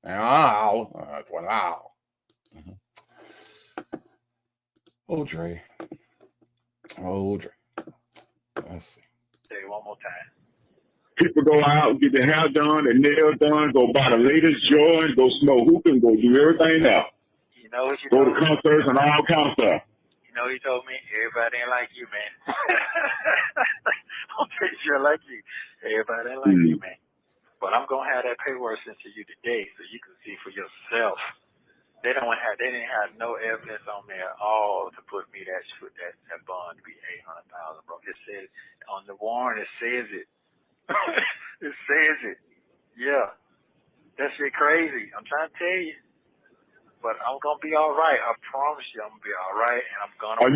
Now, $20. Mm-hmm. Oh, Dre. Let's see. Say it one more time. People go out, get their hair done, their nails done, go buy the latest Jordan, go smoke hookah, go do everything else. You know what you go told to concerts and all kind of stuff. You know what he told me? Everybody ain't like you, man. I'm pretty sure like you. Everybody ain't like you, man. But I'm gonna have that paperwork sent to you today so you can see for yourself. They didn't have no evidence on there at all to put me that bond to be $800,000, bro. It says on the warrant. It says it. It says it. Yeah, that shit crazy. I'm trying to tell you, but I'm gonna be all right. I promise you, I'm gonna be all right, and I'm gonna. Are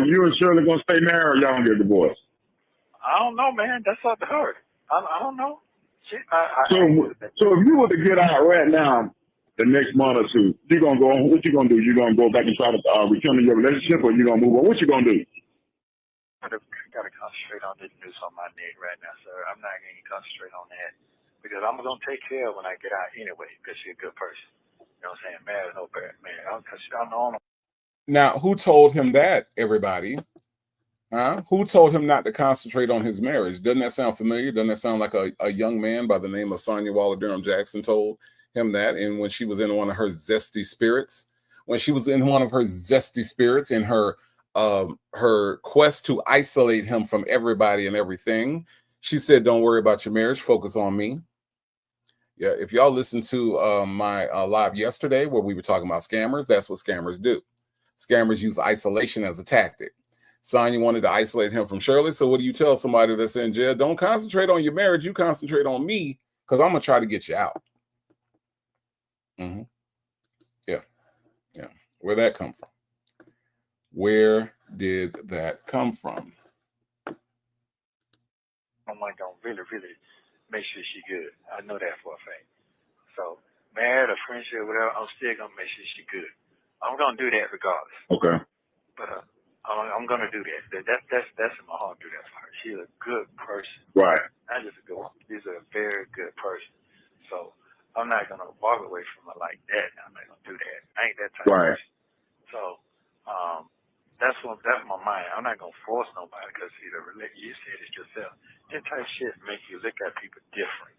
you and Shirley gonna stay married, or y'all gonna get divorced? I don't know, man. That's up to her. I don't know. Shit, so if you were to get out right now, the next month or two, you gonna go on? What you gonna do? You gonna go back and try to return to your relationship, or you gonna move on? What you gonna do? I gotta concentrate on this news on my neck right now, sir. I'm not gonna concentrate on that because I'm gonna take care of when I get out anyway. Because she's a good person. You know what I'm saying? Man, no bad man. I'm on. Now, who told him that? Everybody. Huh? Who told him not to concentrate on his marriage? Doesn't that sound familiar? Doesn't that sound like a young man by the name of Sonya Waller Durham Jackson told him that? And when she was in one of her zesty spirits, in her quest to isolate him from everybody and everything, she said, "Don't worry about your marriage. Focus on me." Yeah, if y'all listened to my live yesterday where we were talking about scammers, that's what scammers do. Scammers use isolation as a tactic. Sonya wanted to isolate him from Shirley. So what do you tell somebody that's in jail? Don't concentrate on your marriage. You concentrate on me because I'm going to try to get you out. Mm-hmm. Yeah. Where'd that come from? Where did that come from? I'm like, don't really make sure she's good. I know that for a fact. So, married or friendship, whatever, I'm still going to make sure she's good. I'm going to do that regardless. Okay. But I'm gonna do that. That's in my heart to do that for her. She's a good person. Right. Not just a good one. She's a very good person. So I'm not gonna walk away from her like that. I'm not gonna do that. I ain't that type of person. So that's my mind. I'm not gonna force nobody because you said it yourself. That type of shit make you look at people different.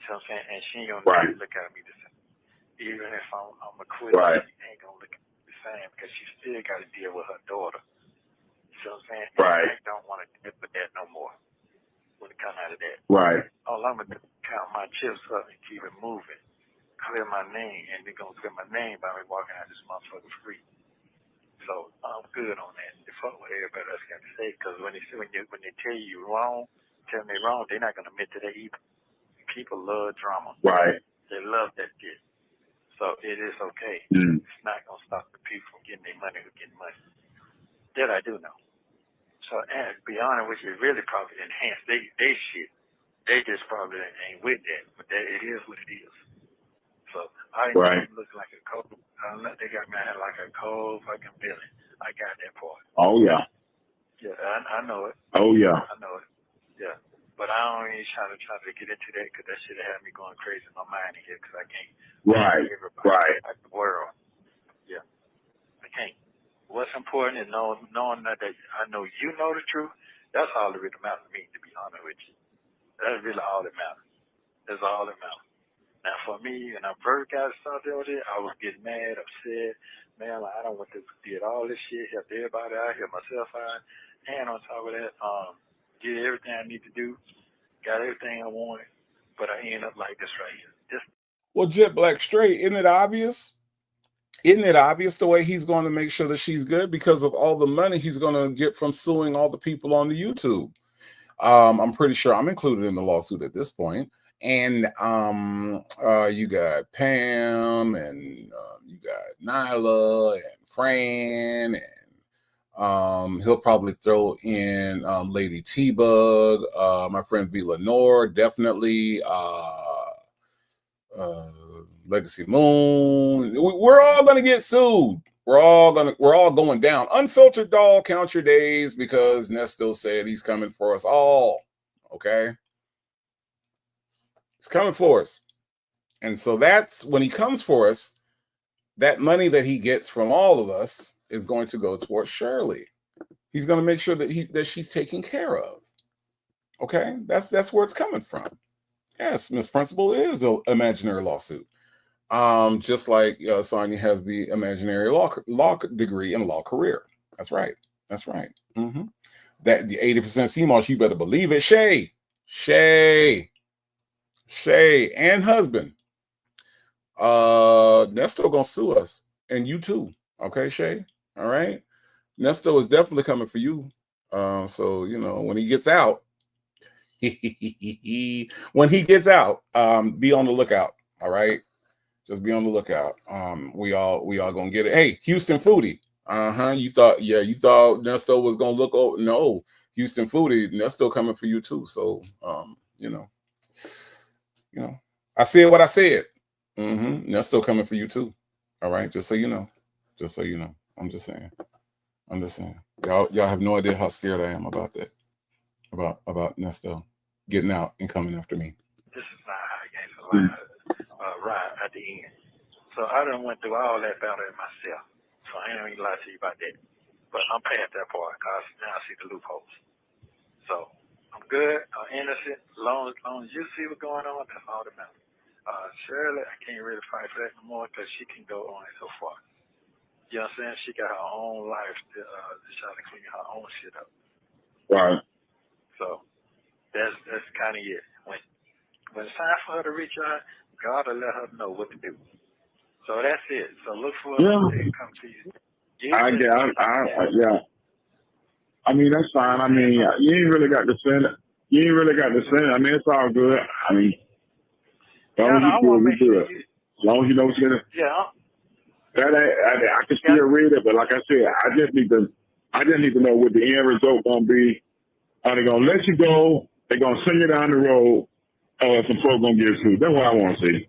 You know what I'm saying? And she ain't gonna look at me the same. Even if I'm a quitter, she ain't gonna look at me the same because she still got to deal with her daughter. You know what I'm saying? And I don't want to deal with that no more when it comes out of that. Right. All I'm gonna do is count my chips up and keep it moving, clear my name, and they're gonna clear my name by me walking out this motherfucker free. So I'm good on that. The fuck what everybody else got to say, because when they tell you wrong, tell me wrong, they're not gonna admit to that either. People love drama. Right. They love that shit. So it is okay. Mm. It's not gonna stop the people from getting their money or getting money. That I do know. So and to be honest with you, it really probably enhance they shit. They just probably ain't with that, but it is what it is. So I look like a cold. They got me out like a cold fucking villain. I got that part. Oh yeah. Yeah, I know it. Oh yeah. I know it. Yeah, but I don't even try to get into that because that shit have me going crazy in my mind in here because I can't. Everybody like the world. Yeah, I can't. What's important is knowing that I know you know the truth. That's all that really matters to me, to be honest with you. That's really all that matters. That's all that matters. Now, for me, when I first got started over there, I was getting mad, upset. Man, like, I don't want to did all this shit, helped everybody out, helped myself out. And on top of that, did everything I need to do, got everything I wanted, but I ended up like this right here. Well, Jet Black Straight, isn't it obvious? Isn't it obvious the way he's going to make sure that she's good because of all the money he's going to get from suing all the people on the YouTube? I'm pretty sure I'm included in the lawsuit at this point. And you got Pam, and you got Nyla and Fran, and he'll probably throw in Lady T-Bug, my friend V. Lenore, definitely, Legacy Moon. We're all gonna get sued. We're all going down. Unfiltered Doll, count your days, because Nesto said he's coming for us all. Okay. He's coming for us. And so that's when he comes for us, that money that he gets from all of us is going to go towards Shirley. He's going to make sure that she's taken care of. Okay? That's where it's coming from. Yes, Miss Principal is an imaginary lawsuit. Just like Sonia has the imaginary law degree and law career. That's right. That's right. Mm-hmm. That the 80% CMOS, you better believe it. Shay and husband. Nesto gonna sue us, and you too. Okay, Shay. All right. Nesto is definitely coming for you. So when he gets out, be on the lookout. All right. Just be on the lookout. We all gonna get it. Hey, Houston Foodie. You thought Nesto was gonna look over. No, Houston Foodie, Nesto coming for you too. So I said what I said. Nesto coming for you too. All right, just so you know. I'm just saying. Y'all have no idea how scared I am about that. About Nesto getting out and coming after me. This is not how I gave a ride at the end. So I done went through all that battle myself. So I ain't even lie to you about that. But I'm past that part because now I see the loopholes. So I'm good. I'm innocent. As long as you see what's going on, that's all that matters. Shirley, I can't really fight for that no more because she can go on it so far. You know what I'm saying? She got her own life to try to clean her own shit up. Right. So that's kind of it. When it's time for her to reach out, God will let her know what to do. So that's it. So look for her to come to you. Yeah. I mean, that's fine. I mean, you ain't really got to send it. I mean, it's all good. I mean, as long as you do it. As long as you know what's in it. Yeah. I can still read it, but like I said, I just need to know what the end result gonna be. Are they gonna let you go? They're gonna send you down the road, or some folks gonna get sued. That's what I want to see.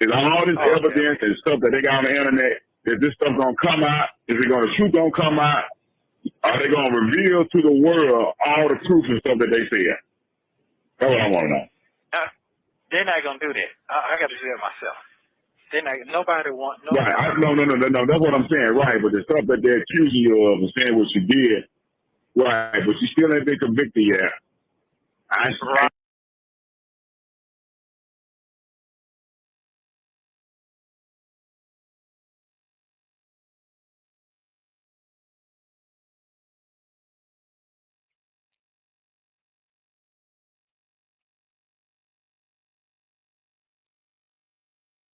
Is all this evidence and stuff that they got on the internet, is this stuff gonna come out? Is the truth gonna come out? Are they going to reveal to the world all the proof and stuff that they said? That's what I want to know. They're not gonna do that. I got to do that myself. They're not. Nobody want. No. Right. No. That's what I'm saying. Right. But the stuff that they're accusing you of and saying what you did, right. But you still ain't been convicted yet. Right.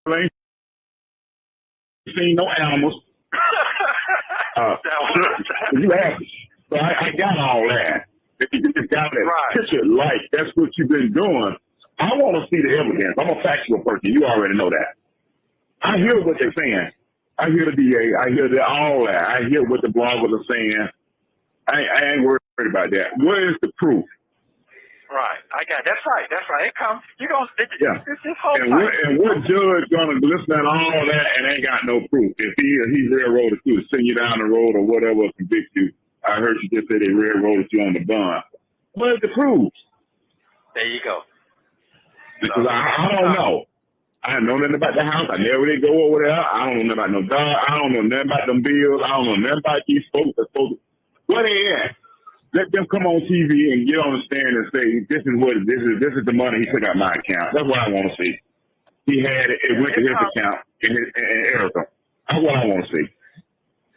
Ain't seen no animals. You have. So I got all that. If you just got that picture like that's what you've been doing, I want to see the evidence. I'm a factual person. You already know that. I hear what they're saying. I hear the DA. I hear all that. I hear what the bloggers are saying. I ain't worried about that. What is the proof? Right. I got. That's right. That's right. It comes. You gonna. Yeah. This whole And what judge gonna listen to all that and ain't got no proof? If he railroaded you, send you down the road or whatever, convict you. I heard you just say they railroaded you on the bond. What is the proof? There you go. Because I don't know. I don't know nothing about the house. I never did go over there. I don't know nothing about no dog. I don't know nothing about them bills. I don't know nothing about these folks that's supposed to. Where they at? Let them come on TV and get on the stand and say, this is the money he took out my account. That's what I want to see. He had it, it went to his account and everything. That's what I want to see.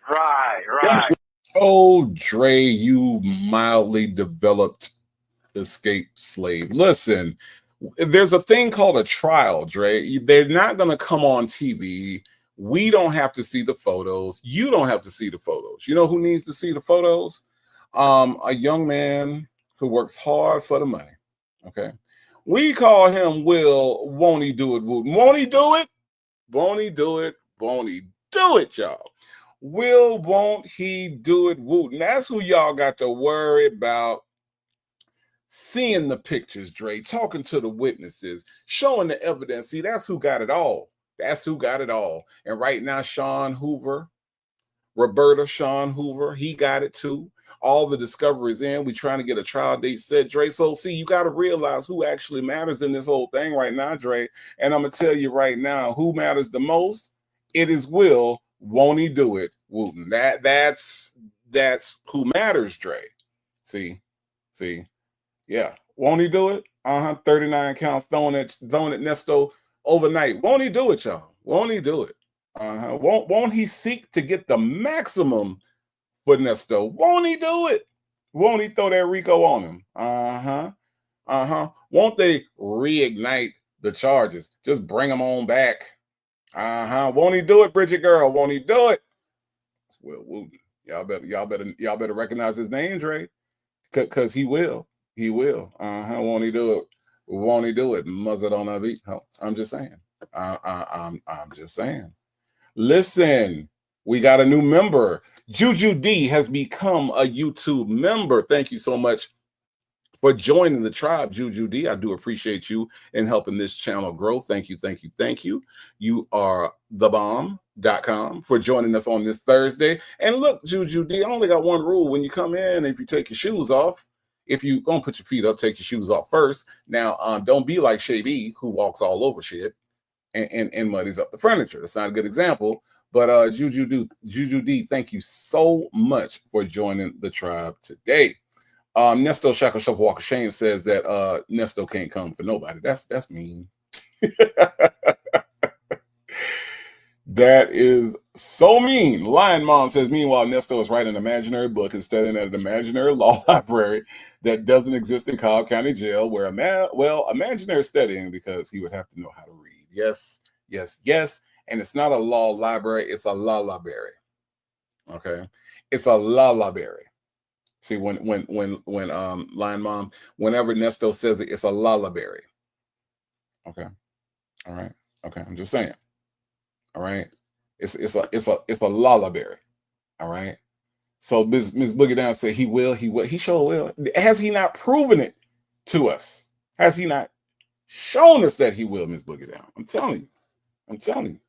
Right. Oh, Dre, you mildly developed escaped slave. Listen, there's a thing called a trial, Dre. They're not going to come on TV. We don't have to see the photos. You don't have to see the photos. You know who needs to see the photos? A young man who works hard for the money. Okay. We call him Will. Won't he do it? Won't he do it? Won't he do it? Won't he do it, y'all? Will, won't he do it? Wooten. That's who y'all got to worry about. Seeing the pictures, Dre, talking to the witnesses, showing the evidence. See, that's who got it all. That's who got it all. And right now, Sean Hoover, he got it too. All the discoveries in. We trying to get a trial date set, Dre. So see, you got to realize who actually matters in this whole thing right now, Dre. And I'm gonna tell you right now, who matters the most? It is Will. Won't he do it, Wooten? That's who matters, Dre. See, yeah. Won't he do it? 39 counts thrown at Ernesto overnight. Won't he do it, y'all? Won't he do it? Won't he seek to get the maximum for Ernesto? Won't he do it? Won't he throw that Rico on him? Won't they reignite the charges? Just bring them on back. Won't he do it, Bridget girl? Won't he do it? Well, y'all better recognize his name, Dre, because he will. He will. Won't he do it? Won't he do it? Muzzle on a beat. I'm just saying. I'm just saying. Listen, we got a new member. Juju D has become a YouTube member. Thank you so much for joining the tribe, Juju D. I do appreciate you in helping this channel grow. Thank you. You are thebomb.com for joining us on this Thursday. And look, Juju D, I only got one rule when you come in. If you take your shoes off, if you gonna put your feet up, take your shoes off first. Now, don't be like Shay B, who walks all over shit and muddies up the furniture. That's not a good example. But Juju D, thank you so much for joining the tribe today. Nesto Shackle Shuffle Walk of Shame says that Nesto can't come for nobody. That's mean. That is so mean. Lion Mom says, meanwhile, Nesto is writing an imaginary book and studying at an imaginary law library that doesn't exist in Cobb County Jail, where imaginary studying, because he would have to know how to read. Yes. And it's not a law library, it's a law library. Okay. It's a law library. See, when Lion Mom, whenever Nesto says it, it's a lullaby. Okay. All right. Okay. I'm just saying. All right. It's a lullaby. All right. So Miss Boogie Down said he will. He sure will. Has he not proven it to us? Has he not shown us that he will, Miss Boogie Down? I'm telling you.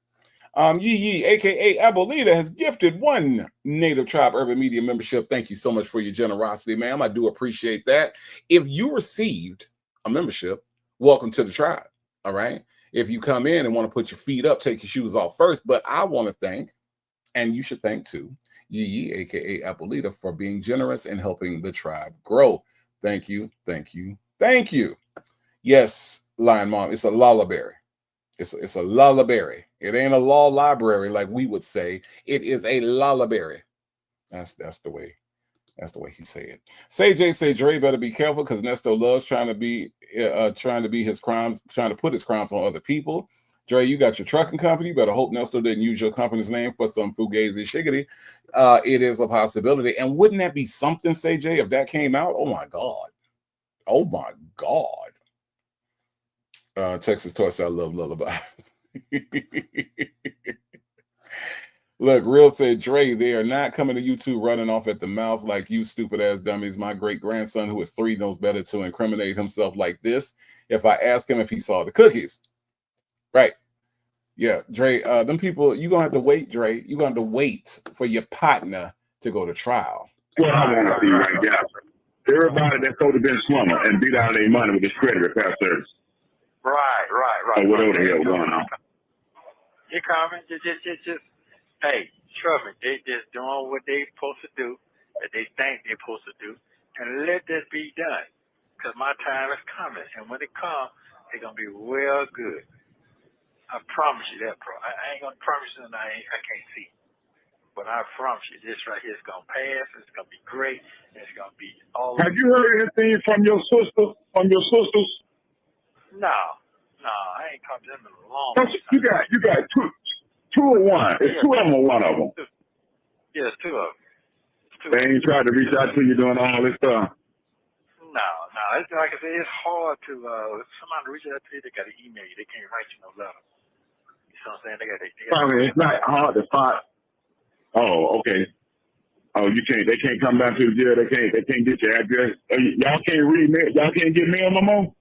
Yee, aka Abolita, has gifted 1 Native Tribe Urban Media membership. Thank you so much for your generosity, ma'am. I do appreciate that. If you received a membership, welcome to the tribe. All right. If you come in and want to put your feet up, take your shoes off first. But I want to thank, and you should thank too, Yee, aka Abolita, for being generous and helping the tribe grow. Thank you, thank you, thank you. Yes, Lion Mom, it's a lullaberry. It's a lullaberry. It ain't a law library like we would say. It is a lullaberry. That's the way he say it. Say Jay say Dre better be careful because Ernesto loves trying to be his crimes, trying to put his crimes on other people. Dre, you got your trucking company. Better hope Ernesto didn't use your company's name for some fugazi shiggity. It is a possibility. And wouldn't that be something, say Jay, if that came out? Oh my God. Oh my God. Texas Toy said I love lullaby. Look, Real said, Dre, they are not coming to YouTube running off at the mouth like you stupid ass dummies. My great grandson, who is 3, knows better to incriminate himself like this. If I ask him if he saw the cookies. Right. Yeah, Dre, them people, you're going to have to wait, Dre. You're going to have to wait for your partner to go to trial. What I want to see right now, everybody that's supposed to been slumber and beat out their money with this credit repair service. Right. Or whatever the hell going on. You coming? Just, hey, trust me, they just doing what they supposed to do, that they think they're supposed to do, and let this be done. Because my time is coming, and when it comes, it's going to be real good. I promise you that, bro. I ain't going to promise you, and I can't see. But I promise you, this right here is going to pass, it's going to be great, and it's going to be all. Have you heard anything from your sister, from your sisters? No, I ain't come to them in a long time. You got two or one. It's 2 of them or 1 of them. Yeah, it's 2 of them. They ain't tried to reach out to you doing all this stuff. No. It's like I said, it's hard to somebody reach out to you. They got to email you. They can't write you no letter. You know what I'm saying? They got it's not hard to find. Oh, okay. Oh, you can't. They can't come down to the jail. They can't get your address. Y'all can't read mail. Y'all can't get mail no more.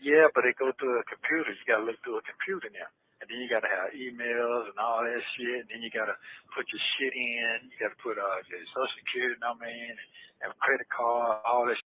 Yeah, but they go through a computer. You got to look through a computer now. And then you got to have emails and all that shit. And then you got to put your shit in. You got to put your social security number in and a credit card, all that shit.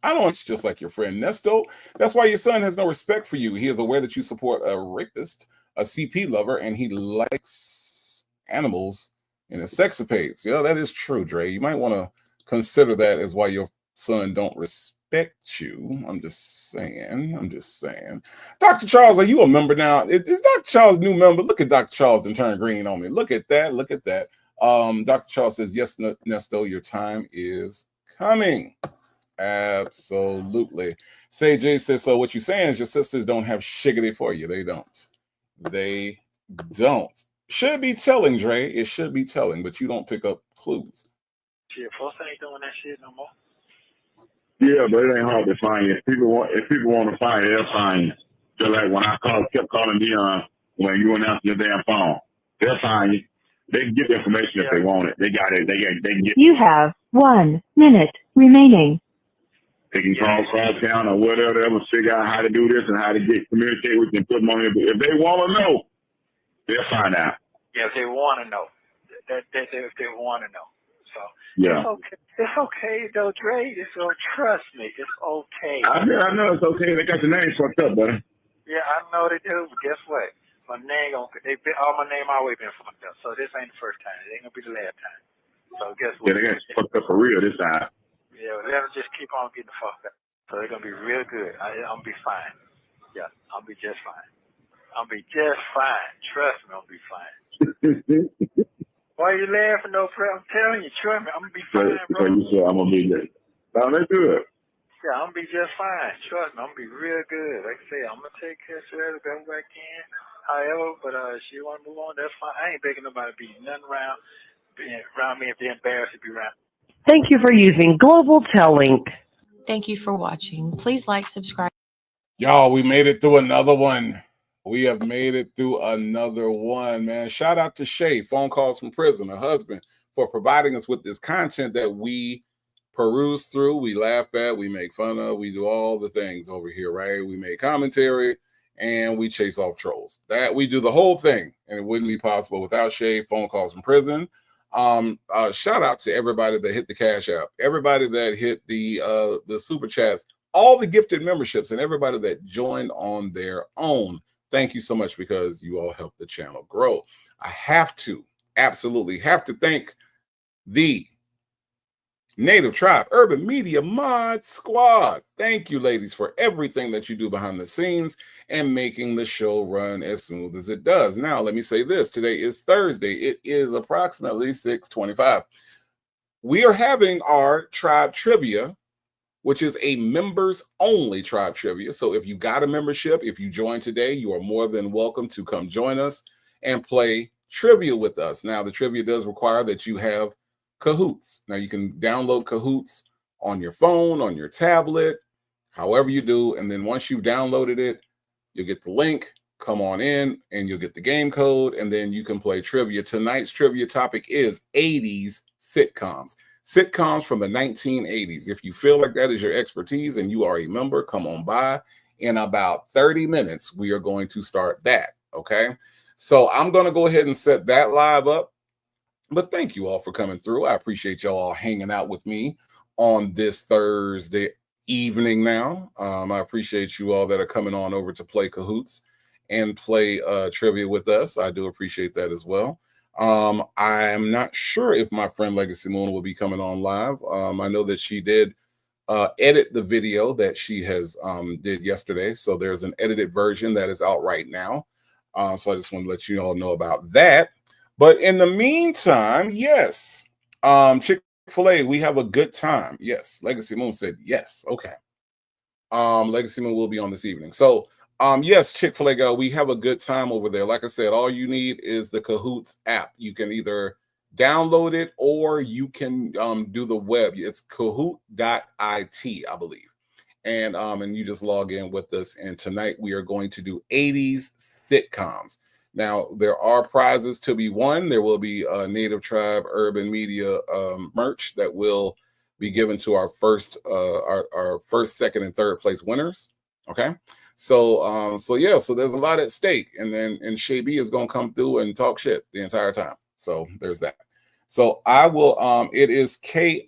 I don't. It's just like your friend Ernesto. That's why your son has no respect for you. He is aware that you support a rapist, a CP lover, and he likes animals and is sexapades. Yeah, that is true, Dre. You might want to consider that as why your son don't respect you. I'm just saying. Dr. Charles, are you a member now? Is Dr. Charles a new member? Look at Dr. Charles and turn green on me. Look at that. Dr. Charles says, yes, Ernesto, your time is coming. Absolutely. Say Jay says, so what you're saying is your sisters don't have shiggity for you. They don't. Should be telling, Dre. It should be telling, but you don't pick up clues. Shit, folks ain't doing that shit no more. Yeah, but it ain't hard to find you. If people want to find you, they'll find you. Just like when I kept calling Dion when you announced your damn phone. They'll find you. They can get the information if they want it. They got it. They can get. You have 1 minute remaining. They can call Crosstown or whatever, they'll figure out how to do this and how to communicate with you and put them on here. If they want to know, they'll find out. Yeah, if they want to know. If they want to know. So yeah. It's okay though, Dre. Trust me, it's okay. I know it's okay. They got the name fucked up, buddy. Yeah, I know they do, but guess what? My name always been fucked up. So this ain't the first time. It ain't gonna be the last time. So guess what? Yeah, they got fucked up for real this time. Yeah, let them just keep on getting fucked up. So they're gonna be real good. I'm gonna be fine. Yeah, I'll be just fine. I'll be just fine. Trust me, I'll be fine. Why are you laughing though, bro? I'm telling you, trust me, I'm gonna be fine, bro. So you said I'm gonna be good. No, that's good. Yeah, I'm gonna be just fine. Trust me, I'm gonna be real good. Like I say, I'm gonna take care of her the best way I can. However, but if she wanna move on, that's fine. I ain't begging nobody to be nothing around me if they're embarrassed to be around. Thank you for using Global Link. Thank you for watching. Please like, subscribe. Y'all, we made it through another one. We have made it through another one, man. Shout out to Shay, phone calls from prison, her husband, for providing us with this content that we peruse through, we laugh at, we make fun of, we do all the things over here, right? We make commentary and we chase off trolls. That we do the whole thing, and it wouldn't be possible without Shay, phone calls from prison. Shout out to everybody that hit the cash app, everybody that hit the super chats, all the gifted memberships, and everybody that joined on their own. Thank you so much, because you all help the channel grow. I have to, absolutely have to thank the Native Tribe Urban Media Mod Squad. Thank you, ladies, for everything that you do behind the scenes and making the show run as smooth as it does. Now, let me say this. Today is Thursday. It is approximately 6:25. We are having our tribe trivia, which is a members-only tribe trivia. So if you got a membership, if you join today, you are more than welcome to come join us and play trivia with us. Now, the trivia does require that you have Cahoots. Now, you can download Cahoots on your phone, on your tablet, however you do. And then once you've downloaded it, you'll get the link, come on in, and you'll get the game code, and then you can play trivia. Tonight's trivia topic is 80s sitcoms. Sitcoms from the 1980s. If you feel like that is your expertise and you are a member, come on by. In about 30 minutes, we are going to start that, okay? So I'm going to go ahead and set that live up. But thank you all for coming through. I appreciate y'all all hanging out with me on this Thursday evening now. I appreciate you all that are coming on over to play Cahoots and play trivia with us. I do appreciate that as well. I'm not sure if my friend Legacy Moon will be coming on live. I know that she did edit the video that she has did yesterday. So there's an edited version that is out right now. So I just want to let you all know about that. But in the meantime, yes, Chick-fil-A, we have a good time. Yes, Legacy Moon said yes. Okay. Legacy Moon will be on this evening. So yes, Chick-fil-A girl, we have a good time over there. Like I said, all you need is the Cahoots app. You can either download it or you can do the web. It's kahoot.it, I believe. And you just log in with us. And tonight we are going to do 80s sitcoms. Now, there are prizes to be won. There will be Native Tribe Urban Media merch that will be given to our first, second, and third place winners. Okay. So yeah, so there's a lot at stake, and Shay B is gonna come through and talk shit the entire time. So there's that. So I will. It is KO.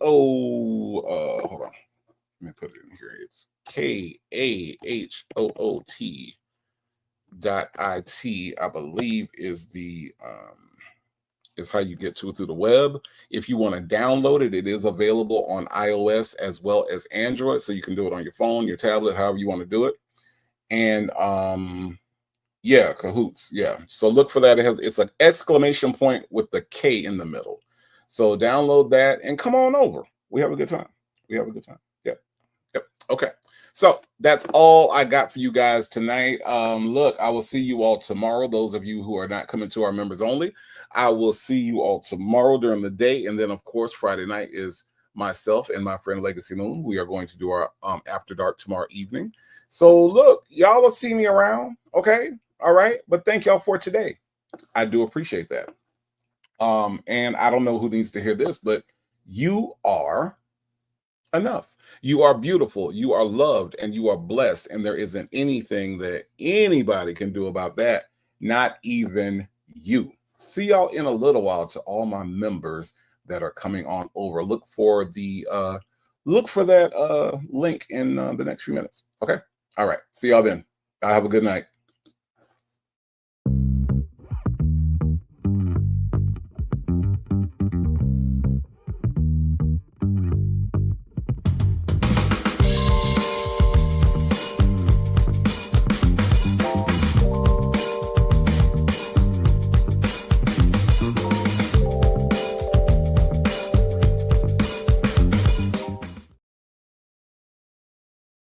Hold on, let me put it in here. It's KAHOOT.IT. I believe is the is how you get to it through the web. If you want to download it, it is available on iOS as well as Android, so you can do it on your phone, your tablet, however you want to do it. And yeah, Cahoots, yeah. So look for that. It's an exclamation point with the K in the middle. So download that and come on over. We have a good time. We have a good time. Yep. Okay. So that's all I got for you guys tonight. Look, I will see you all tomorrow. Those of you who are not coming to our members only, I will see you all tomorrow during the day. And then, of course, Friday night is myself and my friend Legacy Moon. We are going to do our After Dark tomorrow evening. So look, y'all will see me around. Okay. All right. But thank y'all for today. I do appreciate that. And I don't know who needs to hear this, but you are enough. You are beautiful, you are loved, and you are blessed, and there isn't anything that anybody can do about that, not even you. See y'all in a little while. To all my members that are coming on over, look for that link in the next few minutes. Okay. All right, see y'all then. Have a good night.